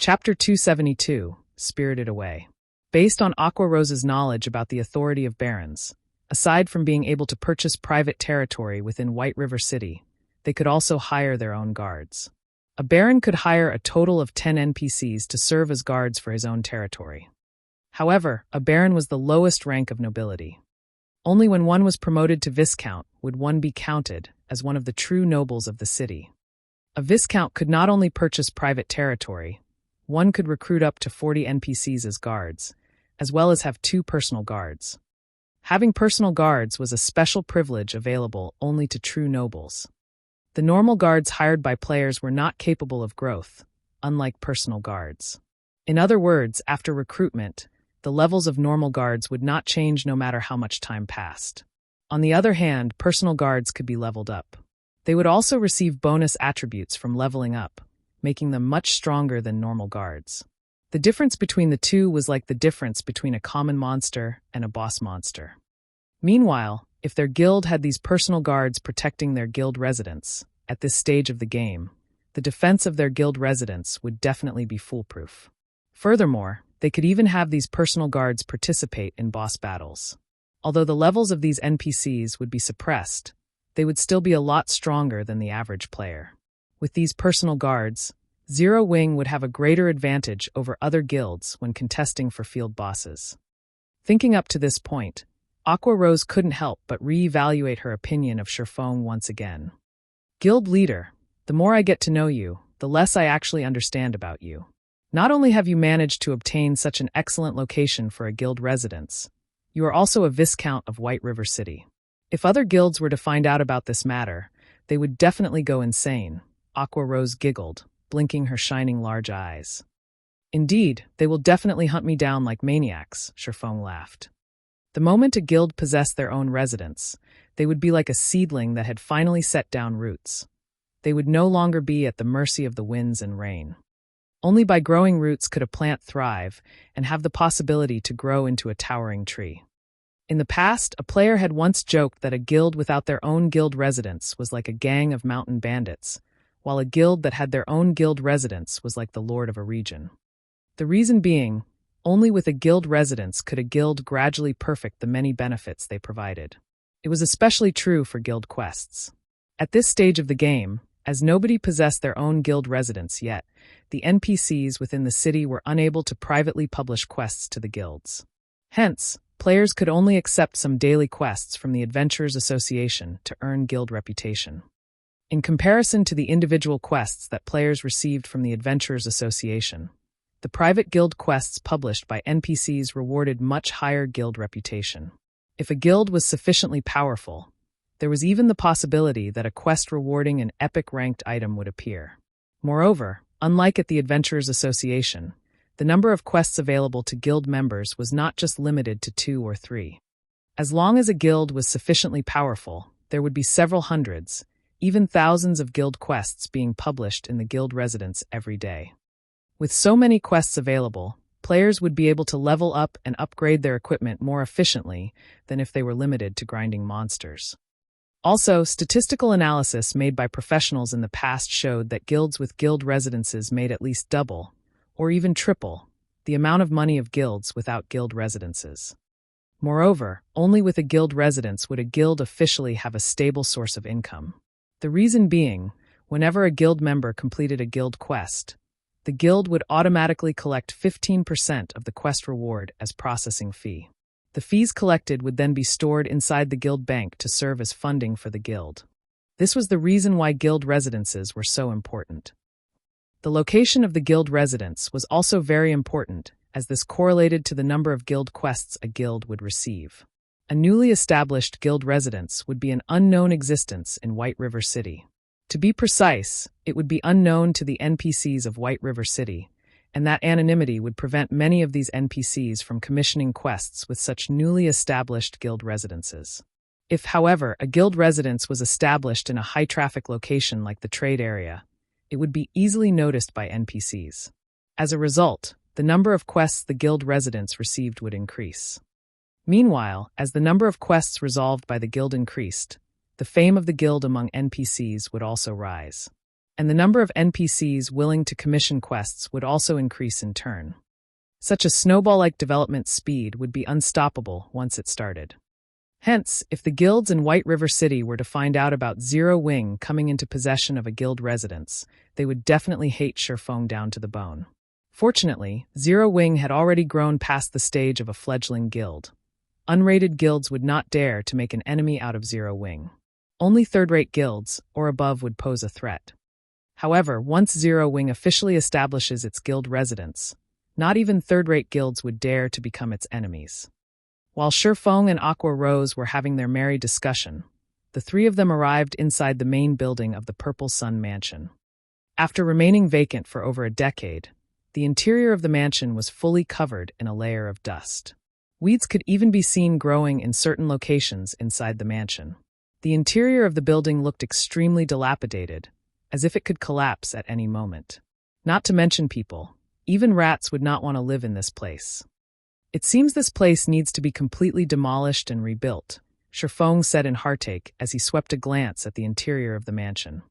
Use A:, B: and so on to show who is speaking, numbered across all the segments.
A: Chapter 272, Spirited Away. Based on Aqua Rose's knowledge about the authority of barons, aside from being able to purchase private territory within White River City, they could also hire their own guards. A baron could hire a total of 10 NPCs to serve as guards for his own territory. However, a baron was the lowest rank of nobility. Only when one was promoted to viscount would one be counted as one of the true nobles of the city. A viscount could not only purchase private territory, one could recruit up to 40 NPCs as guards, as well as have 2 personal guards. Having personal guards was a special privilege available only to true nobles. The normal guards hired by players were not capable of growth, unlike personal guards. In other words, after recruitment, the levels of normal guards would not change no matter how much time passed. On the other hand, personal guards could be leveled up. They would also receive bonus attributes from leveling up, making them much stronger than normal guards. The difference between the two was like the difference between a common monster and a boss monster. Meanwhile, if their guild had these personal guards protecting their guild residents, at this stage of the game, the defense of their guild residents would definitely be foolproof. Furthermore, they could even have these personal guards participate in boss battles. Although the levels of these NPCs would be suppressed, they would still be a lot stronger than the average player. With these personal guards, Zero Wing would have a greater advantage over other guilds when contesting for field bosses. Thinking up to this point, Aqua Rose couldn't help but re-evaluate her opinion of Sherfong once again. Guild leader, the more I get to know you, the less I actually understand about you. Not only have you managed to obtain such an excellent location for a guild residence, you are also a viscount of White River City. If other guilds were to find out about this matter, they would definitely go insane. Aqua Rose giggled, blinking her shining large eyes. Indeed, they will definitely hunt me down like maniacs, Sherfong laughed. The moment a guild possessed their own residence, they would be like a seedling that had finally set down roots. They would no longer be at the mercy of the winds and rain. Only by growing roots could a plant thrive and have the possibility to grow into a towering tree. In the past, a player had once joked that a guild without their own guild residence was like a gang of mountain bandits, while a guild that had their own guild residence was like the lord of a region. The reason being, only with a guild residence could a guild gradually perfect the many benefits they provided. It was especially true for guild quests. At this stage of the game, as nobody possessed their own guild residence yet, the NPCs within the city were unable to privately publish quests to the guilds. Hence, players could only accept some daily quests from the Adventurers Association to earn guild reputation. In comparison to the individual quests that players received from the Adventurers Association, the private guild quests published by NPCs rewarded much higher guild reputation. If a guild was sufficiently powerful, there was even the possibility that a quest rewarding an epic ranked item would appear. Moreover, unlike at the Adventurers Association, the number of quests available to guild members was not just limited to 2 or 3. As long as a guild was sufficiently powerful, there would be several hundreds, even thousands of guild quests being published in the guild residence every day. With so many quests available, players would be able to level up and upgrade their equipment more efficiently than if they were limited to grinding monsters. Also, statistical analysis made by professionals in the past showed that guilds with guild residences made at least double, or even triple, the amount of money of guilds without guild residences. Moreover, only with a guild residence would a guild officially have a stable source of income. The reason being, whenever a guild member completed a guild quest, the guild would automatically collect 15% of the quest reward as processing fee. The fees collected would then be stored inside the guild bank to serve as funding for the guild. This was the reason why guild residences were so important. The location of the guild residence was also very important, as this correlated to the number of guild quests a guild would receive. A newly established guild residence would be an unknown existence in White River City. To be precise, it would be unknown to the NPCs of White River City, and that anonymity would prevent many of these NPCs from commissioning quests with such newly established guild residences. If, however, a guild residence was established in a high-traffic location like the trade area, it would be easily noticed by NPCs. As a result, the number of quests the guild residents received would increase. Meanwhile, as the number of quests resolved by the guild increased, the fame of the guild among NPCs would also rise. and the number of NPCs willing to commission quests would also increase in turn. Such a snowball-like development speed would be unstoppable once it started. Hence, if the guilds in White River City were to find out about Zero Wing coming into possession of a guild residence, they would definitely hate Shifeng down to the bone. Fortunately, Zero Wing had already grown past the stage of a fledgling guild. Unrated guilds would not dare to make an enemy out of Zero Wing. Only third-rate guilds, or above, would pose a threat. However, once Zero Wing officially establishes its guild residence, not even third-rate guilds would dare to become its enemies. While Shifeng and Aqua Rose were having their merry discussion, the three of them arrived inside the main building of the Purple Sun Mansion. After remaining vacant for over a decade, the interior of the mansion was fully covered in a layer of dust. Weeds could even be seen growing in certain locations inside the mansion. The interior of the building looked extremely dilapidated, as if it could collapse at any moment. Not to mention people, even rats would not want to live in this place. It seems this place needs to be completely demolished and rebuilt, Shifeng said in heartache as he swept a glance at the interior of the mansion.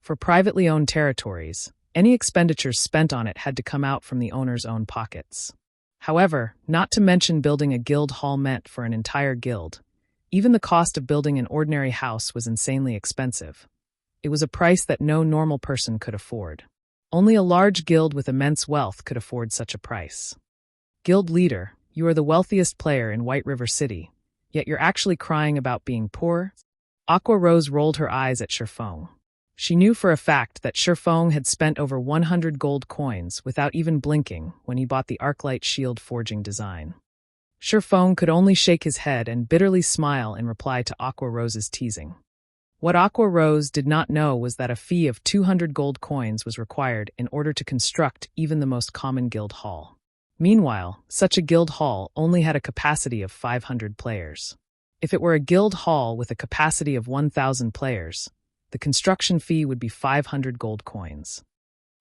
A: For privately owned territories, any expenditures spent on it had to come out from the owner's own pockets. However, not to mention building a guild hall meant for an entire guild, even the cost of building an ordinary house was insanely expensive. It was a price that no normal person could afford. Only a large guild with immense wealth could afford such a price. Guild leader, you are the wealthiest player in White River City, yet you're actually crying about being poor? Aqua Rose rolled her eyes at Shifeng. She knew for a fact that Shifeng had spent over 100 gold coins without even blinking when he bought the Arclight shield forging design. Shifeng could only shake his head and bitterly smile in reply to Aqua Rose's teasing. What Aqua Rose did not know was that a fee of 200 gold coins was required in order to construct even the most common guild hall. Meanwhile, such a guild hall only had a capacity of 500 players. If it were a guild hall with a capacity of 1,000 players, the construction fee would be 500 gold coins.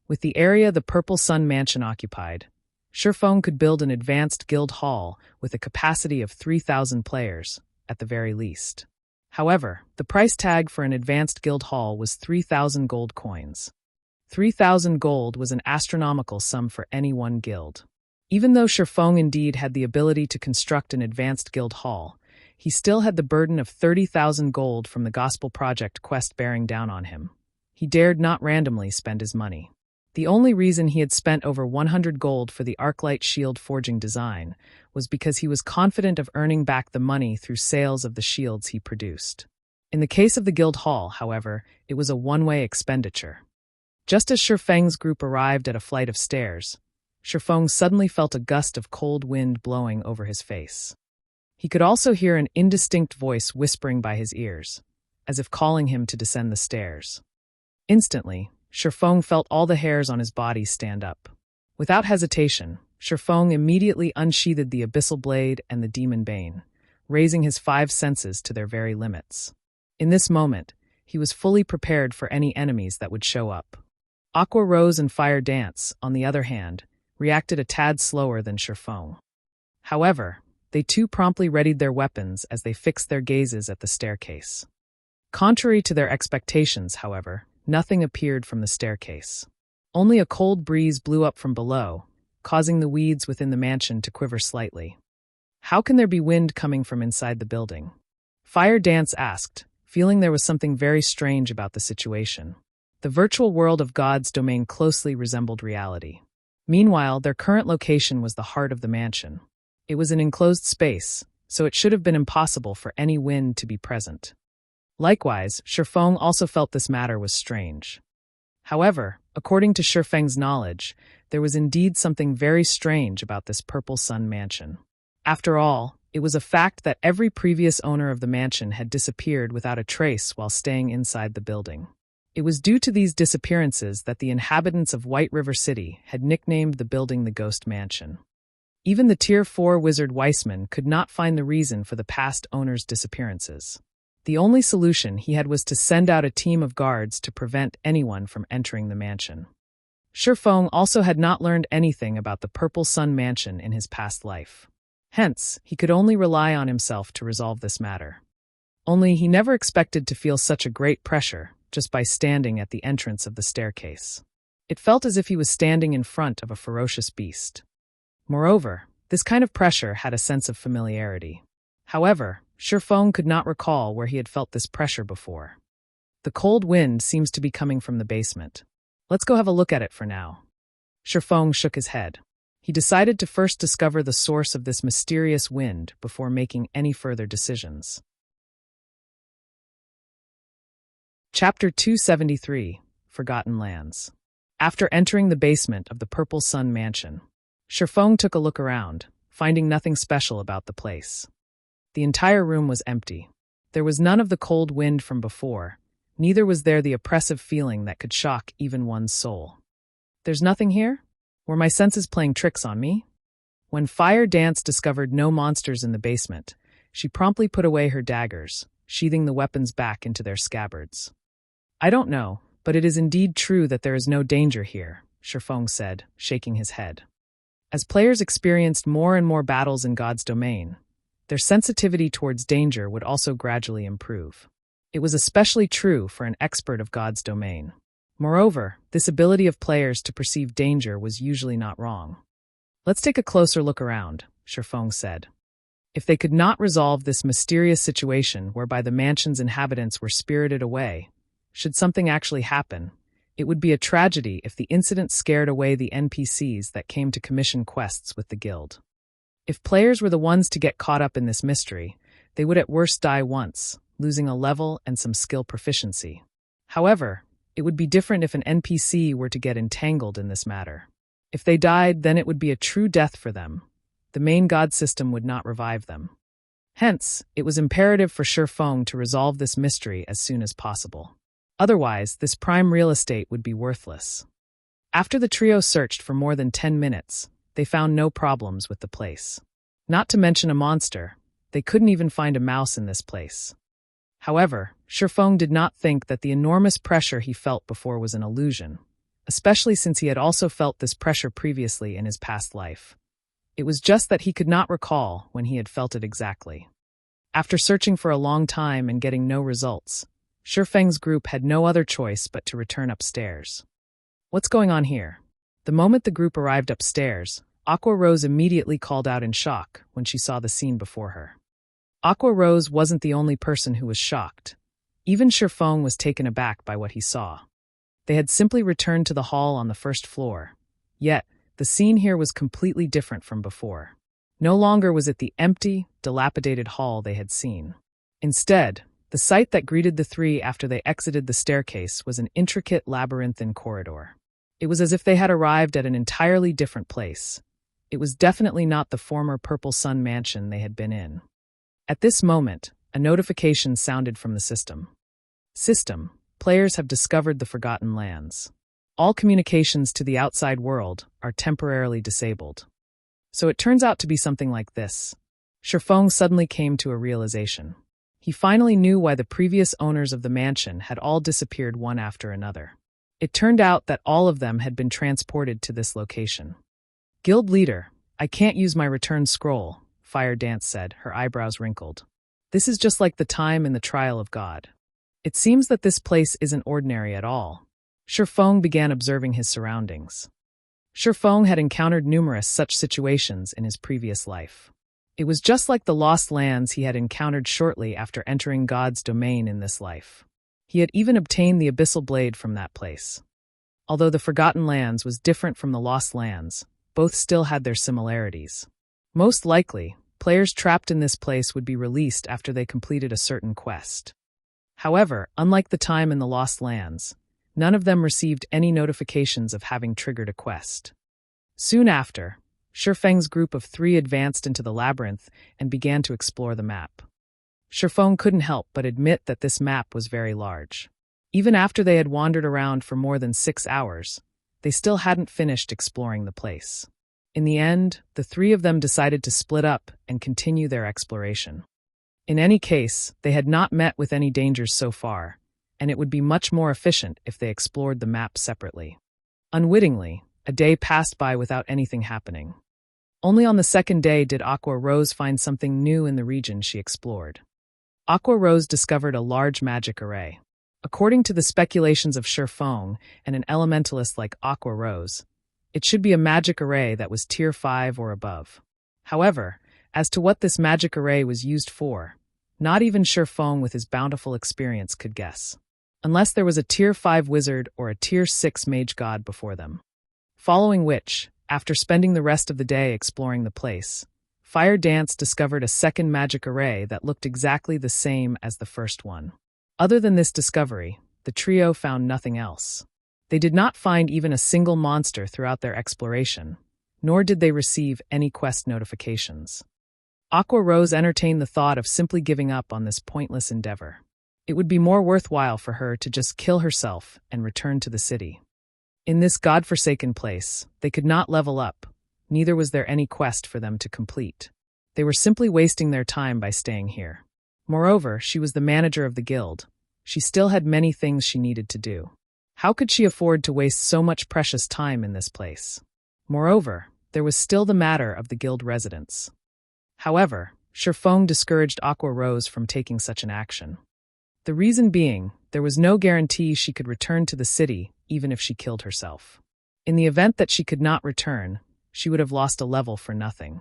A: With the area the Purple Sun Mansion occupied, Shifeng could build an advanced guild hall with a capacity of 3,000 players, at the very least. However, the price tag for an advanced guild hall was 3,000 gold coins. 3,000 gold was an astronomical sum for any one guild. Even though Shifeng indeed had the ability to construct an advanced guild hall, he still had the burden of 30,000 gold from the Gospel Project quest bearing down on him. He dared not randomly spend his money. The only reason he had spent over 100 gold for the Arclight shield forging design was because he was confident of earning back the money through sales of the shields he produced. In the case of the guild hall, however, it was a one-way expenditure. Just as Shifeng's group arrived at a flight of stairs, Shifeng suddenly felt a gust of cold wind blowing over his face. He could also hear an indistinct voice whispering by his ears, as if calling him to descend the stairs. Instantly, Shifeng felt all the hairs on his body stand up. Without hesitation, Shifeng immediately unsheathed the abyssal blade and the demon bane, raising his 5 senses to their very limits. In this moment, he was fully prepared for any enemies that would show up. Aqua Rose and Fire Dance, on the other hand, reacted a tad slower than Shifeng. However, they too promptly readied their weapons as they fixed their gazes at the staircase. Contrary to their expectations, however, nothing appeared from the staircase. Only a cold breeze blew up from below, causing the weeds within the mansion to quiver slightly. How can there be wind coming from inside the building? Fire Dance asked, feeling there was something very strange about the situation. The virtual world of God's domain closely resembled reality. Meanwhile, their current location was the heart of the mansion. It was an enclosed space, so it should have been impossible for any wind to be present. Likewise, Shifeng also felt this matter was strange. However, according to Shifeng's knowledge, there was indeed something very strange about this Purple Sun Mansion. After all, it was a fact that every previous owner of the mansion had disappeared without a trace while staying inside the building. It was due to these disappearances that the inhabitants of White River City had nicknamed the building the Ghost Mansion. Even the Tier 4 wizard Weissman could not find the reason for the past owner's disappearances. The only solution he had was to send out a team of guards to prevent anyone from entering the mansion. Shifeng also had not learned anything about the Purple Sun Mansion in his past life. Hence, he could only rely on himself to resolve this matter. Only he never expected to feel such a great pressure, just by standing at the entrance of the staircase. It felt as if he was standing in front of a ferocious beast. Moreover, this kind of pressure had a sense of familiarity. However, Shifeng could not recall where he had felt this pressure before. The cold wind seems to be coming from the basement. Let's go have a look at it for now. Shifeng shook his head. He decided to first discover the source of this mysterious wind before making any further decisions. Chapter 273, Forgotten Lands. After entering the basement of the Purple Sun Mansion, Shifeng took a look around, finding nothing special about the place. The entire room was empty. There was none of the cold wind from before, neither was there the oppressive feeling that could shock even one's soul. There's nothing here? Were my senses playing tricks on me? When Fire Dance discovered no monsters in the basement, she promptly put away her daggers, sheathing the weapons back into their scabbards. I don't know, but it is indeed true that there is no danger here, Shifeng said, shaking his head. As players experienced more and more battles in God's domain, their sensitivity towards danger would also gradually improve. It was especially true for an expert of God's domain. Moreover, this ability of players to perceive danger was usually not wrong. Let's take a closer look around, Shifeng said. If they could not resolve this mysterious situation whereby the mansion's inhabitants were spirited away, should something actually happen, it would be a tragedy if the incident scared away the NPCs that came to commission quests with the guild. If players were the ones to get caught up in this mystery, they would at worst die once, losing a level and some skill proficiency. However, it would be different if an NPC were to get entangled in this matter. If they died, then it would be a true death for them. The main god system would not revive them. Hence, it was imperative for Shifeng to resolve this mystery as soon as possible. Otherwise, this prime real estate would be worthless. After the trio searched for more than 10 minutes, they found no problems with the place. Not to mention a monster, they couldn't even find a mouse in this place. However, Shifeng did not think that the enormous pressure he felt before was an illusion, especially since he had also felt this pressure previously in his past life. It was just that he could not recall when he had felt it exactly. After searching for a long time and getting no results, Shifeng's group had no other choice but to return upstairs. What's going on here? The moment the group arrived upstairs, Aqua Rose immediately called out in shock when she saw the scene before her. Aqua Rose wasn't the only person who was shocked. Even Shifeng was taken aback by what he saw. They had simply returned to the hall on the first floor. Yet, the scene here was completely different from before. No longer was it the empty, dilapidated hall they had seen. Instead, the sight that greeted the three after they exited the staircase was an intricate labyrinthine corridor. It was as if they had arrived at an entirely different place. It was definitely not the former Purple Sun Mansion they had been in. At this moment, a notification sounded from the system. System, players have discovered the Forgotten Lands. All communications to the outside world are temporarily disabled. So it turns out to be something like this. Shifeng suddenly came to a realization. He finally knew why the previous owners of the mansion had all disappeared one after another. It turned out that all of them had been transported to this location. Guild leader, I can't use my return scroll, Fire Dance said, her eyebrows wrinkled. This is just like the time in the trial of God. It seems that this place isn't ordinary at all. Shifeng began observing his surroundings. Shifeng had encountered numerous such situations in his previous life. It was just like the lost lands he had encountered shortly after entering God's domain in this life. He had even obtained the Abyssal Blade from that place. Although the Forgotten Lands was different from the Lost Lands, both still had their similarities. Most likely, players trapped in this place would be released after they completed a certain quest. However, unlike the time in the Lost Lands, none of them received any notifications of having triggered a quest. Soon after, Shifeng's group of three advanced into the labyrinth and began to explore the map. Shifeng couldn't help but admit that this map was very large. Even after they had wandered around for more than 6 hours, they still hadn't finished exploring the place. In the end, the three of them decided to split up and continue their exploration. In any case, they had not met with any dangers so far, and it would be much more efficient if they explored the map separately. Unwittingly, a day passed by without anything happening. Only on the second day did Aqua Rose find something new in the region she explored. Aqua Rose discovered a large magic array. According to the speculations of Shifeng and an elementalist like Aqua Rose, it should be a magic array that was Tier 5 or above. However, as to what this magic array was used for, not even Shifeng with his bountiful experience could guess. Unless there was a Tier 5 wizard or a Tier 6 mage god before them. Following which, after spending the rest of the day exploring the place, Fire Dance discovered a second magic array that looked exactly the same as the first one. Other than this discovery, the trio found nothing else. They did not find even a single monster throughout their exploration, nor did they receive any quest notifications. Aqua Rose entertained the thought of simply giving up on this pointless endeavor. It would be more worthwhile for her to just kill herself and return to the city. In this godforsaken place, they could not level up, neither was there any quest for them to complete. They were simply wasting their time by staying here. Moreover, she was the manager of the guild. She still had many things she needed to do. How could she afford to waste so much precious time in this place? Moreover, there was still the matter of the guild residents. However, Shifeng discouraged Aqua Rose from taking such an action. The reason being, there was no guarantee she could return to the city even if she killed herself. In the event that she could not return, she would have lost a level for nothing.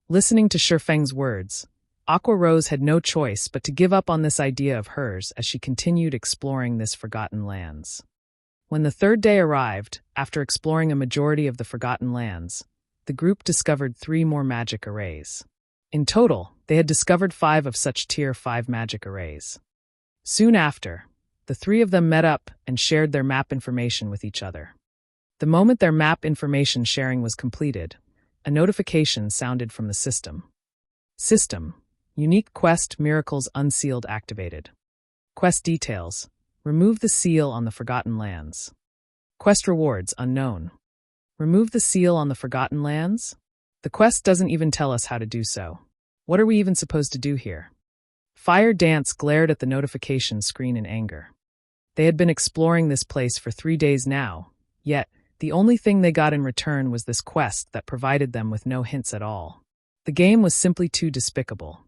A: Listening to Shifeng's words, Aqua Rose had no choice but to give up on this idea of hers as she continued exploring this forgotten lands. When the third day arrived, after exploring a majority of the forgotten lands, the group discovered 3 more magic arrays. In total, they had discovered 5 of such Tier 5 magic arrays. Soon after, the 3 of them met up and shared their map information with each other. The moment their map information sharing was completed, a notification sounded from the system. System: Unique Quest Miracles Unsealed activated. Quest details: Remove the seal on the Forgotten Lands. Quest rewards unknown. Remove the seal on the Forgotten Lands? The quest doesn't even tell us how to do so. What are we even supposed to do here? Fire Dance glared at the notification screen in anger. They had been exploring this place for 3 days now, yet the only thing they got in return was this quest that provided them with no hints at all. The game was simply too despicable.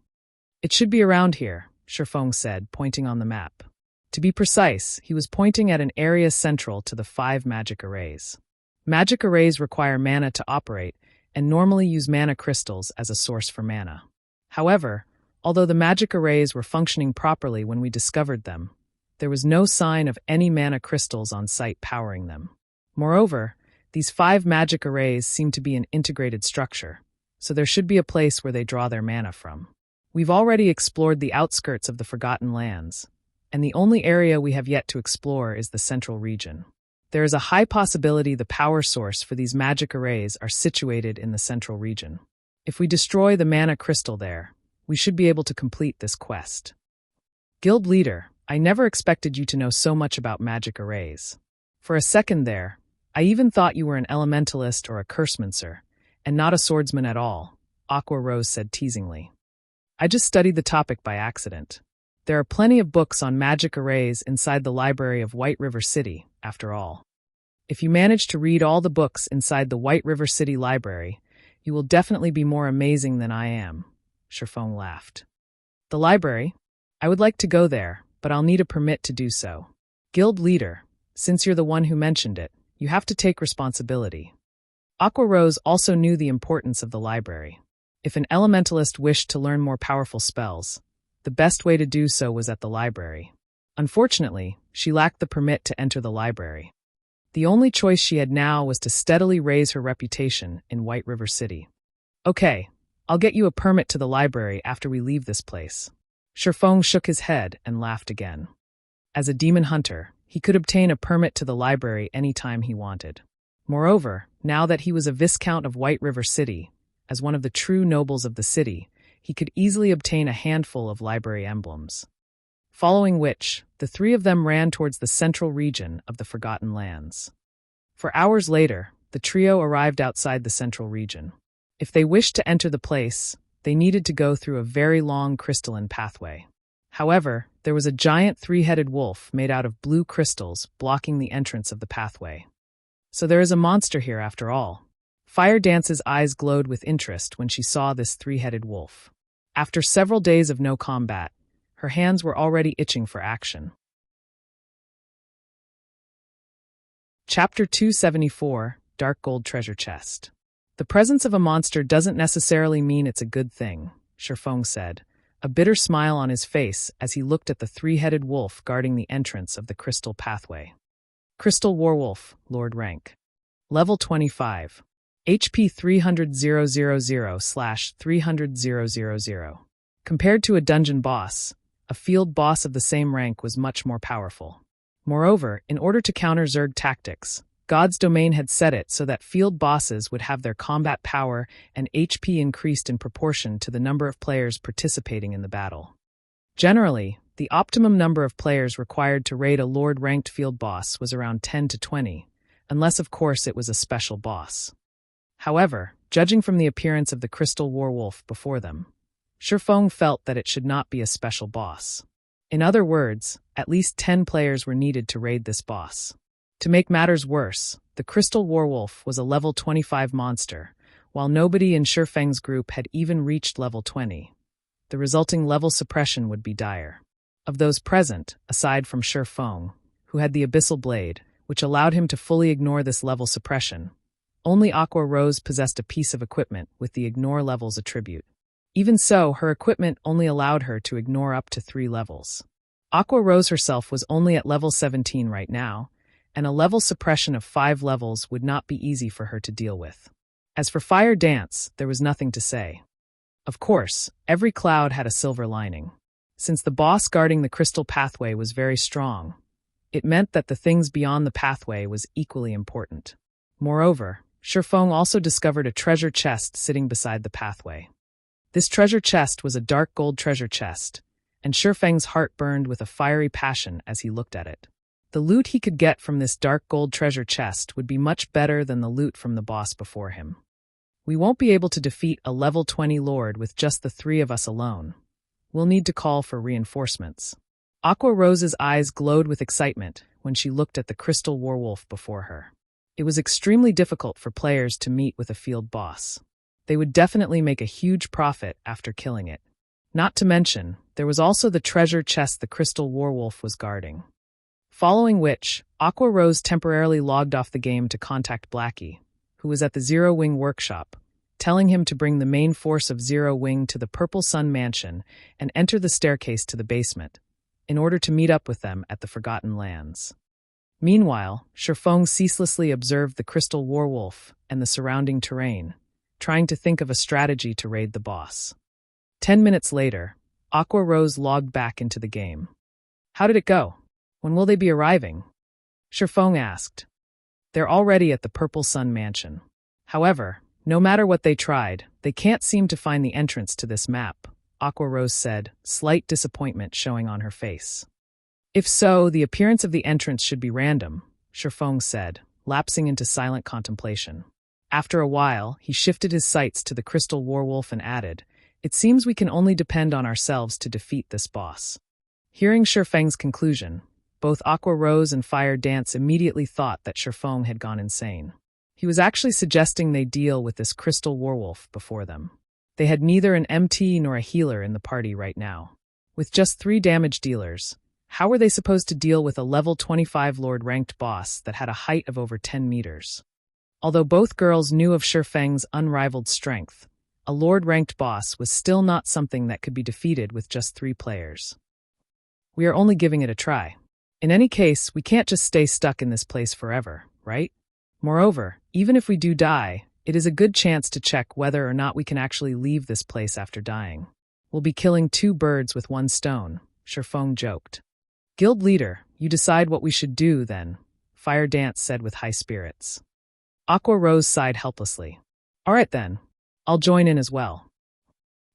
A: It should be around here, Shifeng said, pointing on the map. To be precise, he was pointing at an area central to the 5 magic arrays. Magic arrays require mana to operate and normally use mana crystals as a source for mana. However, although the magic arrays were functioning properly when we discovered them, there was no sign of any mana crystals on site powering them. Moreover, these 5 magic arrays seem to be an integrated structure, so there should be a place where they draw their mana from. We've already explored the outskirts of the Forgotten Lands, and the only area we have yet to explore is the central region. There is a high possibility the power source for these magic arrays are situated in the central region. If we destroy the mana crystal there, we should be able to complete this quest. Guild leader, I never expected you to know so much about magic arrays. For a second there, I even thought you were an elementalist or a cursemancer, and not a swordsman at all, Aqua Rose said teasingly. I just studied the topic by accident. There are plenty of books on magic arrays inside the library of White River City, after all. If you manage to read all the books inside the White River City library, you will definitely be more amazing than I am, Shifeng laughed. The library? I would like to go there, but I'll need a permit to do so. Guild leader, since you're the one who mentioned it, you have to take responsibility. Aqua Rose also knew the importance of the library. If an elementalist wished to learn more powerful spells, the best way to do so was at the library. Unfortunately, she lacked the permit to enter the library. The only choice she had now was to steadily raise her reputation in White River City. Okay, I'll get you a permit to the library after we leave this place. Shifeng shook his head and laughed again. As a demon hunter, he could obtain a permit to the library any time he wanted. Moreover, now that he was a Viscount of White River City, as one of the true nobles of the city, he could easily obtain a handful of library emblems. Following which, the 3 of them ran towards the central region of the Forgotten Lands. For hours later, the trio arrived outside the central region. If they wished to enter the place, they needed to go through a very long crystalline pathway. However, there was a giant 3-headed wolf made out of blue crystals blocking the entrance of the pathway. So there is a monster here after all. Fire Dance's eyes glowed with interest when she saw this 3-headed wolf. After several days of no combat, her hands were already itching for action. Chapter 274, Dark Gold Treasure Chest. The presence of a monster doesn't necessarily mean it's a good thing, Sherfong said, a bitter smile on his face as he looked at the three-headed wolf guarding the entrance of the crystal pathway. Crystal Warwolf, Lord Rank. Level 25. HP 300,000/300,000. Compared to a dungeon boss, a field boss of the same rank was much more powerful. Moreover, in order to counter Zerg tactics, God's domain had set it so that field bosses would have their combat power and HP increased in proportion to the number of players participating in the battle. Generally, the optimum number of players required to raid a Lord-ranked field boss was around 10 to 20, unless of course it was a special boss. However, judging from the appearance of the Crystal Warwolf before them, Sherfong felt that it should not be a special boss. In other words, at least 10 players were needed to raid this boss. To make matters worse, the Crystal Warwolf was a level 25 monster, while nobody in Sherfeng's group had even reached level 20. The resulting level suppression would be dire. Of those present, aside from Sherfong, who had the Abyssal Blade, which allowed him to fully ignore this level suppression, only Aqua Rose possessed a piece of equipment with the Ignore levels attribute. Even so, her equipment only allowed her to ignore up to 3 levels. Aqua Rose herself was only at level 17 right now, and a level suppression of 5 levels would not be easy for her to deal with. As for Fire Dance, there was nothing to say. Of course, every cloud had a silver lining. Since the boss guarding the crystal pathway was very strong, it meant that the things beyond the pathway was equally important. Moreover, Sherfong also discovered a treasure chest sitting beside the pathway. This treasure chest was a dark gold treasure chest, and Sherfeng's heart burned with a fiery passion as he looked at it. The loot he could get from this dark gold treasure chest would be much better than the loot from the boss before him. We won't be able to defeat a level 20 lord with just the 3 of us alone. We'll need to call for reinforcements. Aqua Rose's eyes glowed with excitement when she looked at the Crystal Warwolf before her. It was extremely difficult for players to meet with a field boss. They would definitely make a huge profit after killing it. Not to mention, there was also the treasure chest the Crystal Warwolf was guarding. Following which, Aqua Rose temporarily logged off the game to contact Blackie, who was at the Zero Wing workshop, telling him to bring the main force of Zero Wing to the Purple Sun Mansion and enter the staircase to the basement, in order to meet up with them at the Forgotten Lands. Meanwhile, Sherfong ceaselessly observed the Crystal Warwolf and the surrounding terrain, trying to think of a strategy to raid the boss. 10 minutes later, Aqua Rose logged back into the game. How did it go? When will they be arriving? Sherfong asked. They're already at the Purple Sun Mansion. However, no matter what they tried, they can't seem to find the entrance to this map, Aqua Rose said, slight disappointment showing on her face. If so, the appearance of the entrance should be random, Sherfong said, lapsing into silent contemplation. After a while, he shifted his sights to the Crystal Warwolf and added, "It seems we can only depend on ourselves to defeat this boss." Hearing Sherfeng's conclusion, both Aqua Rose and Fire Dance immediately thought that Sherfong had gone insane. He was actually suggesting they deal with this Crystal Warwolf before them. They had neither an MT nor a healer in the party right now. With just 3 damage dealers, how were they supposed to deal with a level 25 Lord-ranked boss that had a height of over 10 meters? Although both girls knew of Sherfeng's unrivaled strength, a Lord-ranked boss was still not something that could be defeated with just 3 players. We are only giving it a try. In any case, we can't just stay stuck in this place forever, right? Moreover, even if we do die, it is a good chance to check whether or not we can actually leave this place after dying. We'll be killing 2 birds with 1 stone, Sherfong joked. Guild leader, you decide what we should do then, Fire Dance said with high spirits. Aqua Rose sighed helplessly. All right then, I'll join in as well.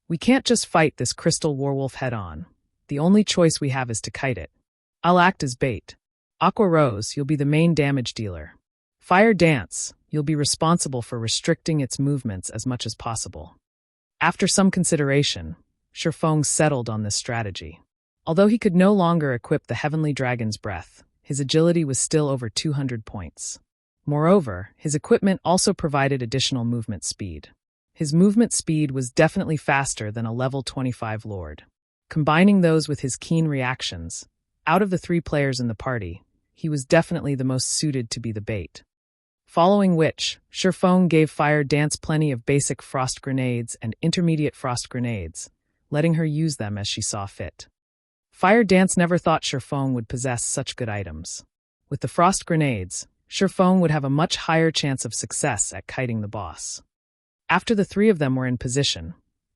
A: We can't just fight this Crystal Warwolf head-on. The only choice we have is to kite it. I'll act as bait. Aqua Rose, you'll be the main damage dealer. Fire Dance, you'll be responsible for restricting its movements as much as possible. After some consideration, Sherfong settled on this strategy. Although he could no longer equip the Heavenly Dragon's Breath, his agility was still over 200 points. Moreover, his equipment also provided additional movement speed. His movement speed was definitely faster than a level 25 lord. Combining those with his keen reactions, out of the 3 players in the party, he was definitely the most suited to be the bait. Following which, Sherfong gave Fire Dance plenty of basic frost grenades and intermediate frost grenades, letting her use them as she saw fit. Fire Dance never thought Sherfong would possess such good items. With the frost grenades, Sherfong would have a much higher chance of success at kiting the boss. After the three of them were in position,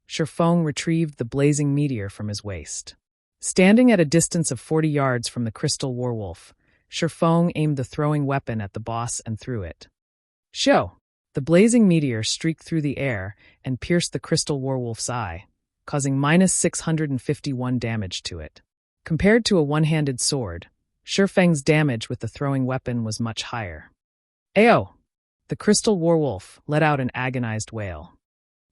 A: Sherfong retrieved the blazing meteor from his waist. Standing at a distance of 40 yards from the crystal werewolf, Sherfong aimed the throwing weapon at the boss and threw it. Show! The blazing meteor streaked through the air and pierced the crystal werewolf's eye, causing -651 damage to it. Compared to a one-handed sword, Sherfeng's damage with the throwing weapon was much higher. Ayo! The crystal werewolf let out an agonized wail.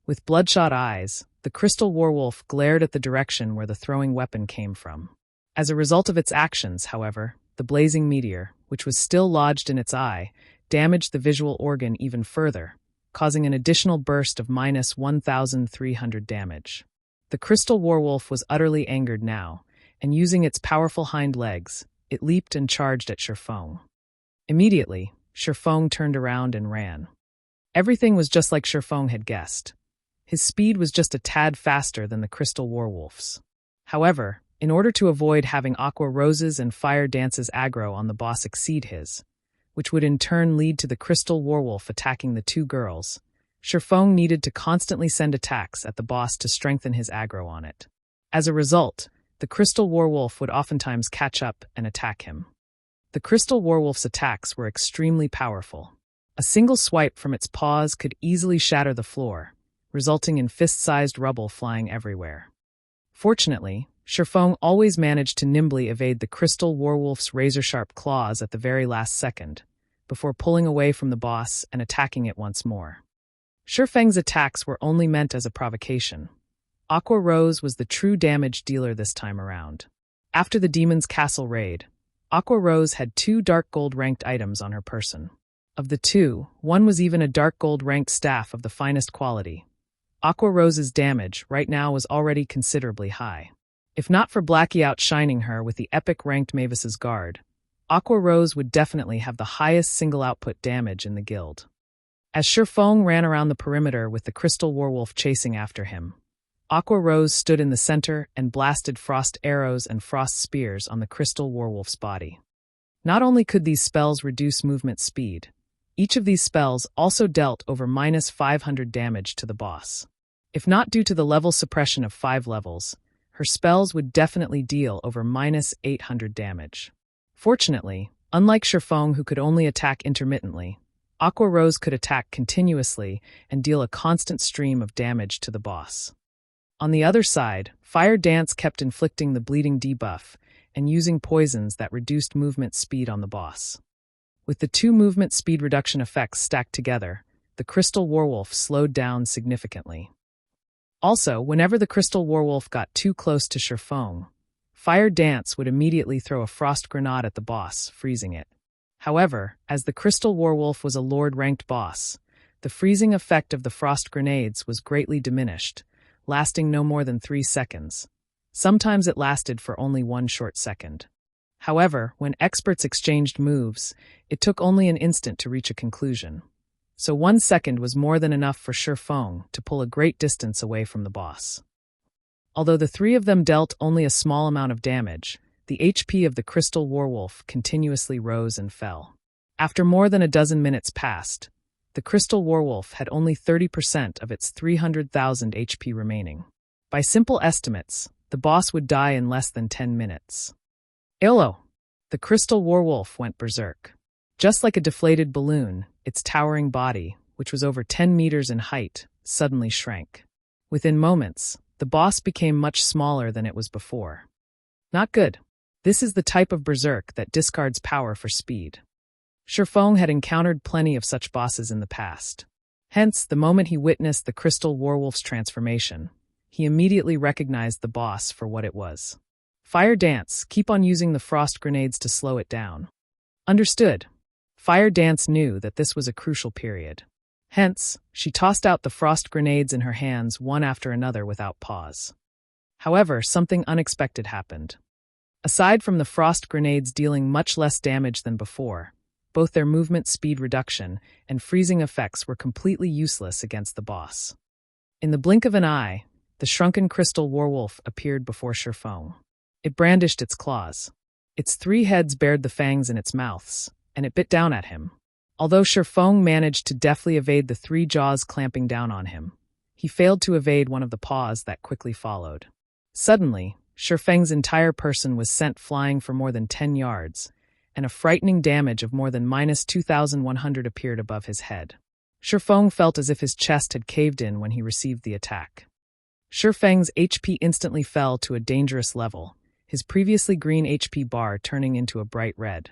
A: With bloodshot eyes, the crystal werewolf glared at the direction where the throwing weapon came from. As a result of its actions, however, the blazing meteor, which was still lodged in its eye, damaged the visual organ even further, causing an additional burst of -1,300 damage. The crystal werewolf was utterly angered now, and using its powerful hind legs, it leaped and charged at Sherfong. Immediately, Sherfong turned around and ran. Everything was just like Sherfong had guessed. His speed was just a tad faster than the crystal werewolf's. However, in order to avoid having Aqua Rose's and Fire Dance's aggro on the boss exceed his, which would in turn lead to the crystal werewolf attacking the two girls, Sherfong needed to constantly send attacks at the boss to strengthen his aggro on it. As a result, the crystal werewolf would oftentimes catch up and attack him. The crystal werewolf's attacks were extremely powerful. A single swipe from its paws could easily shatter the floor, resulting in fist-sized rubble flying everywhere. Fortunately, Sherfong always managed to nimbly evade the crystal werewolf's razor-sharp claws at the very last second, before pulling away from the boss and attacking it once more. Sherfeng's attacks were only meant as a provocation. Aqua Rose was the true damage dealer this time around. After the demon's castle raid, Aqua Rose had 2 dark gold ranked items on her person. Of the 2, one was even a dark gold ranked staff of the finest quality. Aqua Rose's damage right now was already considerably high. If not for Blackie outshining her with the epic ranked Mavis's Guard, Aqua Rose would definitely have the highest single output damage in the guild. As Sherfong ran around the perimeter with the crystal werewolf chasing after him, Aqua Rose stood in the center and blasted frost arrows and frost spears on the crystal werewolf's body. Not only could these spells reduce movement speed, each of these spells also dealt over -500 damage to the boss. If not due to the level suppression of 5 levels, her spells would definitely deal over -800 damage. Fortunately, unlike Sherfong who could only attack intermittently, Aqua Rose could attack continuously and deal a constant stream of damage to the boss. On the other side, Fire Dance kept inflicting the bleeding debuff and using poisons that reduced movement speed on the boss. With the 2 movement speed reduction effects stacked together, the crystal werewolf slowed down significantly. Also, whenever the crystal werewolf got too close to Sherfong, Fire Dance would immediately throw a frost grenade at the boss, freezing it. However, as the crystal werewolf was a Lord-ranked boss, the freezing effect of the frost grenades was greatly diminished, lasting no more than 3 seconds. Sometimes it lasted for only 1 short second. However, when experts exchanged moves, it took only an instant to reach a conclusion. So 1 second was more than enough for Sherfong to pull a great distance away from the boss. Although the 3 of them dealt only a small amount of damage, the HP of the crystal werewolf continuously rose and fell. After more than a dozen minutes passed, the crystal werewolf had only 30% of its 300,000 HP remaining. By simple estimates, the boss would die in less than 10 minutes. Illo! The crystal werewolf went berserk. Just like a deflated balloon, its towering body, which was over 10 meters in height, suddenly shrank. Within moments, the boss became much smaller than it was before. Not good. This is the type of berserk that discards power for speed. Sherfong had encountered plenty of such bosses in the past. Hence, the moment he witnessed the crystal werewolf's transformation, he immediately recognized the boss for what it was. Fire Dance, keep on using the frost grenades to slow it down. Understood. Fire Dance knew that this was a crucial period. Hence, she tossed out the frost grenades in her hands one after another without pause. However, something unexpected happened. Aside from the frost grenades dealing much less damage than before, both their movement speed reduction and freezing effects were completely useless against the boss. In the blink of an eye, the shrunken crystal werewolf appeared before Shifeng. It brandished its claws. Its 3 heads bared the fangs in its mouths, and it bit down at him. Although Shifeng managed to deftly evade the 3 jaws clamping down on him, he failed to evade one of the paws that quickly followed. Suddenly, Shifeng's entire person was sent flying for more than 10 yards, and a frightening damage of more than -2,100 appeared above his head. Shifeng felt as if his chest had caved in when he received the attack. Shifeng's HP instantly fell to a dangerous level, his previously green HP bar turning into a bright red.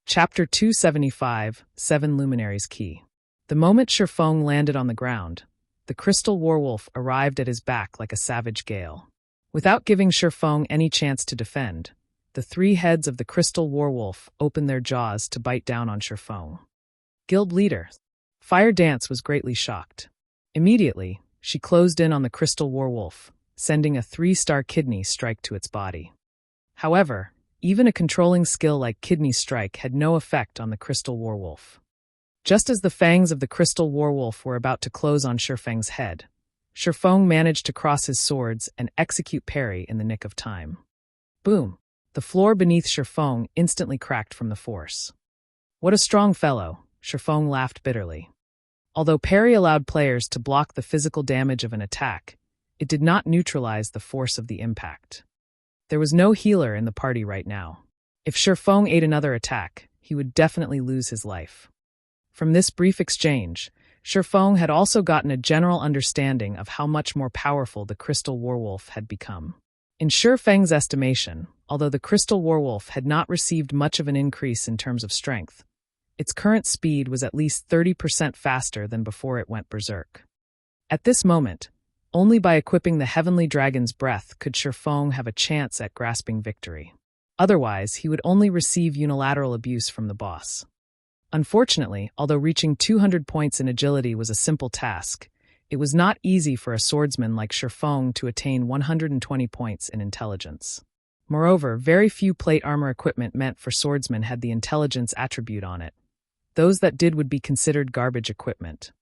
A: Chapter 275, 7 Luminaries Key. The moment Shifeng landed on the ground, the crystal werewolf arrived at his back like a savage gale. Without giving Shifeng any chance to defend, the 3 heads of the crystal werewolf opened their jaws to bite down on Shifeng. Guild leader Fire Dance was greatly shocked. Immediately, she closed in on the crystal werewolf, sending a 3-star kidney strike to its body. However, even a controlling skill like Kidney Strike had no effect on the crystal werewolf. Just as the fangs of the crystal werewolf were about to close on Shifeng's head, Shifeng managed to cross his swords and execute parry in the nick of time. Boom! The floor beneath Shifeng instantly cracked from the force. What a strong fellow, Shifeng laughed bitterly. Although parry allowed players to block the physical damage of an attack, it did not neutralize the force of the impact. There was no healer in the party right now. If Shifeng ate another attack, he would definitely lose his life. From this brief exchange, Shifeng had also gotten a general understanding of how much more powerful the crystal werewolf had become. In Shifeng's estimation, although the crystal werewolf had not received much of an increase in terms of strength, its current speed was at least 30% faster than before it went berserk. At this moment, only by equipping the Heavenly Dragon's Breath could Shifeng have a chance at grasping victory. Otherwise, he would only receive unilateral abuse from the boss. Unfortunately, although reaching 200 points in agility was a simple task, it was not easy for a swordsman like Shifeng to attain 120 points in intelligence. Moreover, very few plate armor equipment meant for swordsmen had the intelligence attribute on it. Those that did would be considered garbage equipment.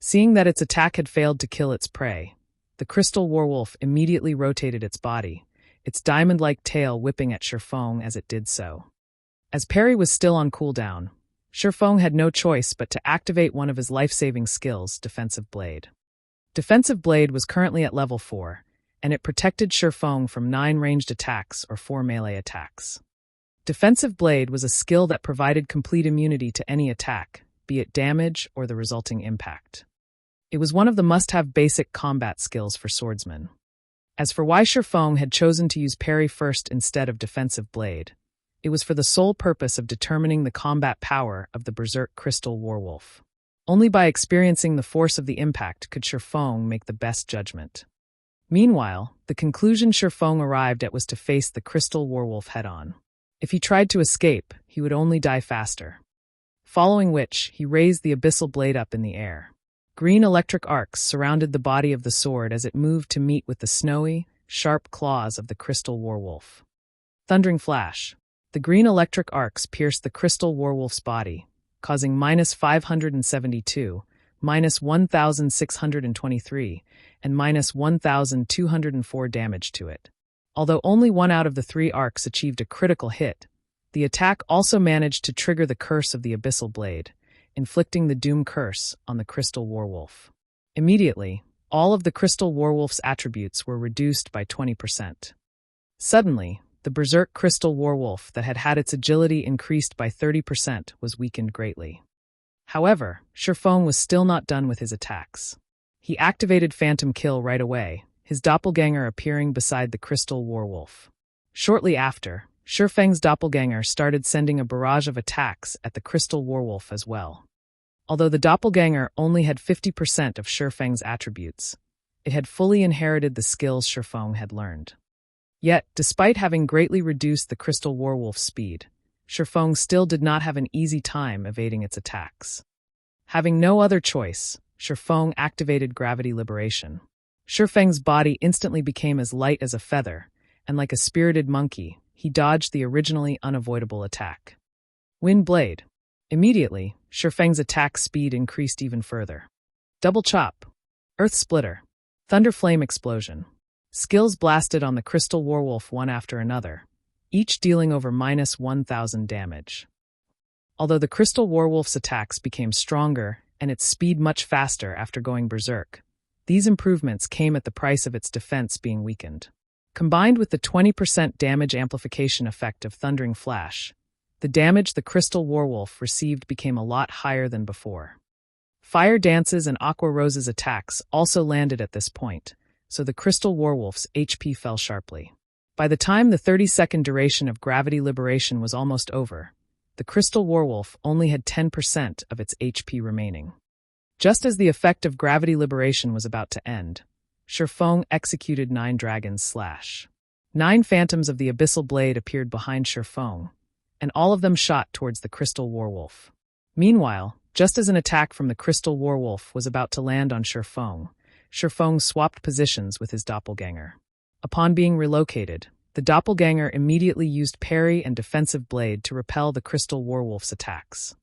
A: Seeing that its attack had failed to kill its prey, the crystal werewolf immediately rotated its body, its diamond-like tail whipping at Shifeng as it did so. As parry was still on cooldown, Shifeng had no choice but to activate one of his life-saving skills, Defensive Blade. Defensive Blade was currently at level 4, and it protected Shifeng from 9 ranged attacks or 4 melee attacks. Defensive Blade was a skill that provided complete immunity to any attack, be it damage or the resulting impact. It was one of the must-have basic combat skills for swordsmen. As for why Shifeng had chosen to use parry first instead of Defensive Blade, it was for the sole purpose of determining the combat power of the berserk crystal werewolf. Only by experiencing the force of the impact could Shifeng make the best judgment. Meanwhile, the conclusion Shifeng arrived at was to face the crystal werewolf head-on. If he tried to escape, he would only die faster. Following which, he raised the abyssal blade up in the air. Green electric arcs surrounded the body of the sword as it moved to meet with the snowy, sharp claws of the crystal werewolf. Thundering flash. The green electric arcs pierced the crystal werewolf's body, causing -572, -1,623, and -1,204 damage to it. Although only 1 out of the 3 arcs achieved a critical hit, the attack also managed to trigger the curse of the abyssal blade, inflicting the doom curse on the crystal werewolf. Immediately, all of the crystal werewolf's attributes were reduced by 20%. Suddenly, the berserk crystal werewolf that had had its agility increased by 30% was weakened greatly. However, Shifeng was still not done with his attacks. He activated Phantom Kill right away, his doppelganger appearing beside the crystal werewolf. Shortly after, Shifeng's doppelganger started sending a barrage of attacks at the crystal werewolf as well. Although the doppelganger only had 50% of Shifeng's attributes, it had fully inherited the skills Shifeng had learned. Yet, despite having greatly reduced the crystal werewolf's speed, Shifeng still did not have an easy time evading its attacks. Having no other choice, Shifeng activated Gravity Liberation. Shifeng's body instantly became as light as a feather, and like a spirited monkey, he dodged the originally unavoidable attack. Wind Blade. Immediately, Shifeng's attack speed increased even further. Double Chop. Earth Splitter. Thunder Flame Explosion. Skills blasted on the Crystal Warwolf one after another, each dealing over -1,000 damage. Although the Crystal Warwolf's attacks became stronger and its speed much faster after going berserk, these improvements came at the price of its defense being weakened. Combined with the 20% damage amplification effect of Thundering Flash, the damage the Crystal Warwolf received became a lot higher than before. Fire Dance's and Aqua Rose's attacks also landed at this point, so the Crystal Warwolf's HP fell sharply. By the time the 30-second duration of Gravity Liberation was almost over, the Crystal Warwolf only had 10% of its HP remaining. Just as the effect of Gravity Liberation was about to end, Shifeng executed 9 Dragon's Slash. 9 phantoms of the Abyssal Blade appeared behind Shifeng, and all of them shot towards the Crystal Warwolf. Meanwhile, just as an attack from the Crystal Warwolf was about to land on Shifeng swapped positions with his doppelganger. Upon being relocated, the doppelganger immediately used Parry and Defensive Blade to repel the Crystal Warwolf's attacks.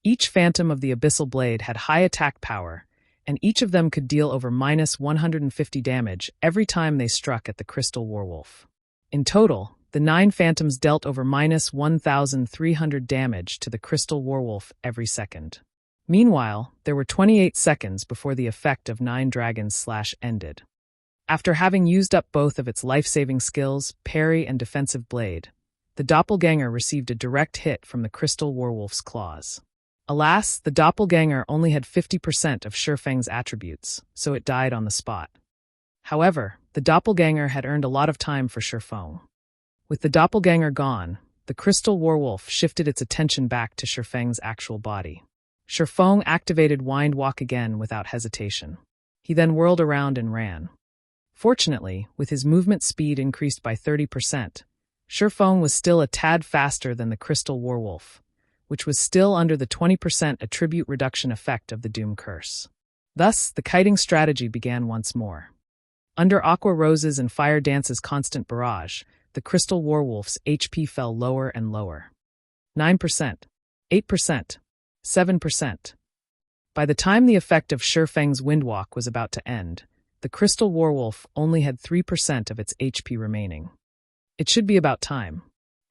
A: Each phantom of the Abyssal Blade had high attack power, and each of them could deal over -150 damage every time they struck at the Crystal Warwolf. In total, the 9 phantoms dealt over -1,300 damage to the Crystal Warwolf every second. Meanwhile, there were 28 seconds before the effect of 9 Dragon's Slash ended. After having used up both of its life-saving skills, Parry and Defensive Blade, the doppelganger received a direct hit from the Crystal Warwolf's claws. Alas, the doppelganger only had 50% of Shifeng's attributes, so it died on the spot. However, the doppelganger had earned a lot of time for Shifeng. With the doppelganger gone, the Crystal Warwolf shifted its attention back to Shifeng's actual body. Shifeng activated Wind Walk again without hesitation. He then whirled around and ran. Fortunately, with his movement speed increased by 30%, Shifeng was still a tad faster than the Crystal Warwolf, which was still under the 20% attribute reduction effect of the Doom Curse. Thus, the kiting strategy began once more. Under Aqua Rose's and Fire Dance's constant barrage, the Crystal Warwolf's HP fell lower and lower. 9%, 8%, 7%. By the time the effect of Shifeng's Windwalk was about to end, the Crystal Warwolf only had 3% of its HP remaining. It should be about time.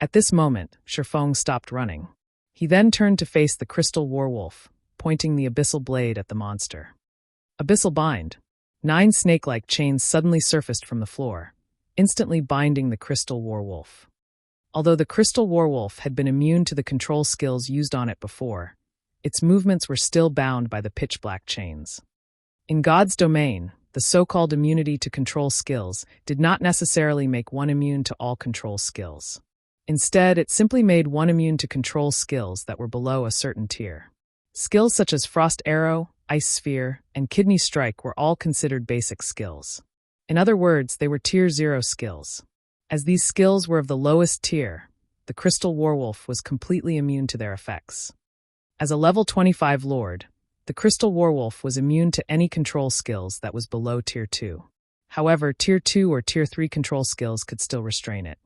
A: At this moment, Shifeng stopped running. He then turned to face the Crystal Warwolf, pointing the Abyssal Blade at the monster. Abyssal Bind. 9 snake-like chains suddenly surfaced from the floor, instantly binding the Crystal Warwolf. Although the Crystal Warwolf had been immune to the control skills used on it before, its movements were still bound by the pitch-black chains. In God's domain, the so-called immunity to control skills did not necessarily make one immune to all control skills. Instead, it simply made one immune to control skills that were below a certain tier. Skills such as Frost Arrow, Ice Sphere, and Kidney Strike were all considered basic skills. In other words, they were Tier 0 skills. As these skills were of the lowest tier, the Crystal Warwolf was completely immune to their effects. As a level 25 Lord, the Crystal Warwolf was immune to any control skills that was below Tier 2. However, Tier 2 or Tier 3 control skills could still restrain it.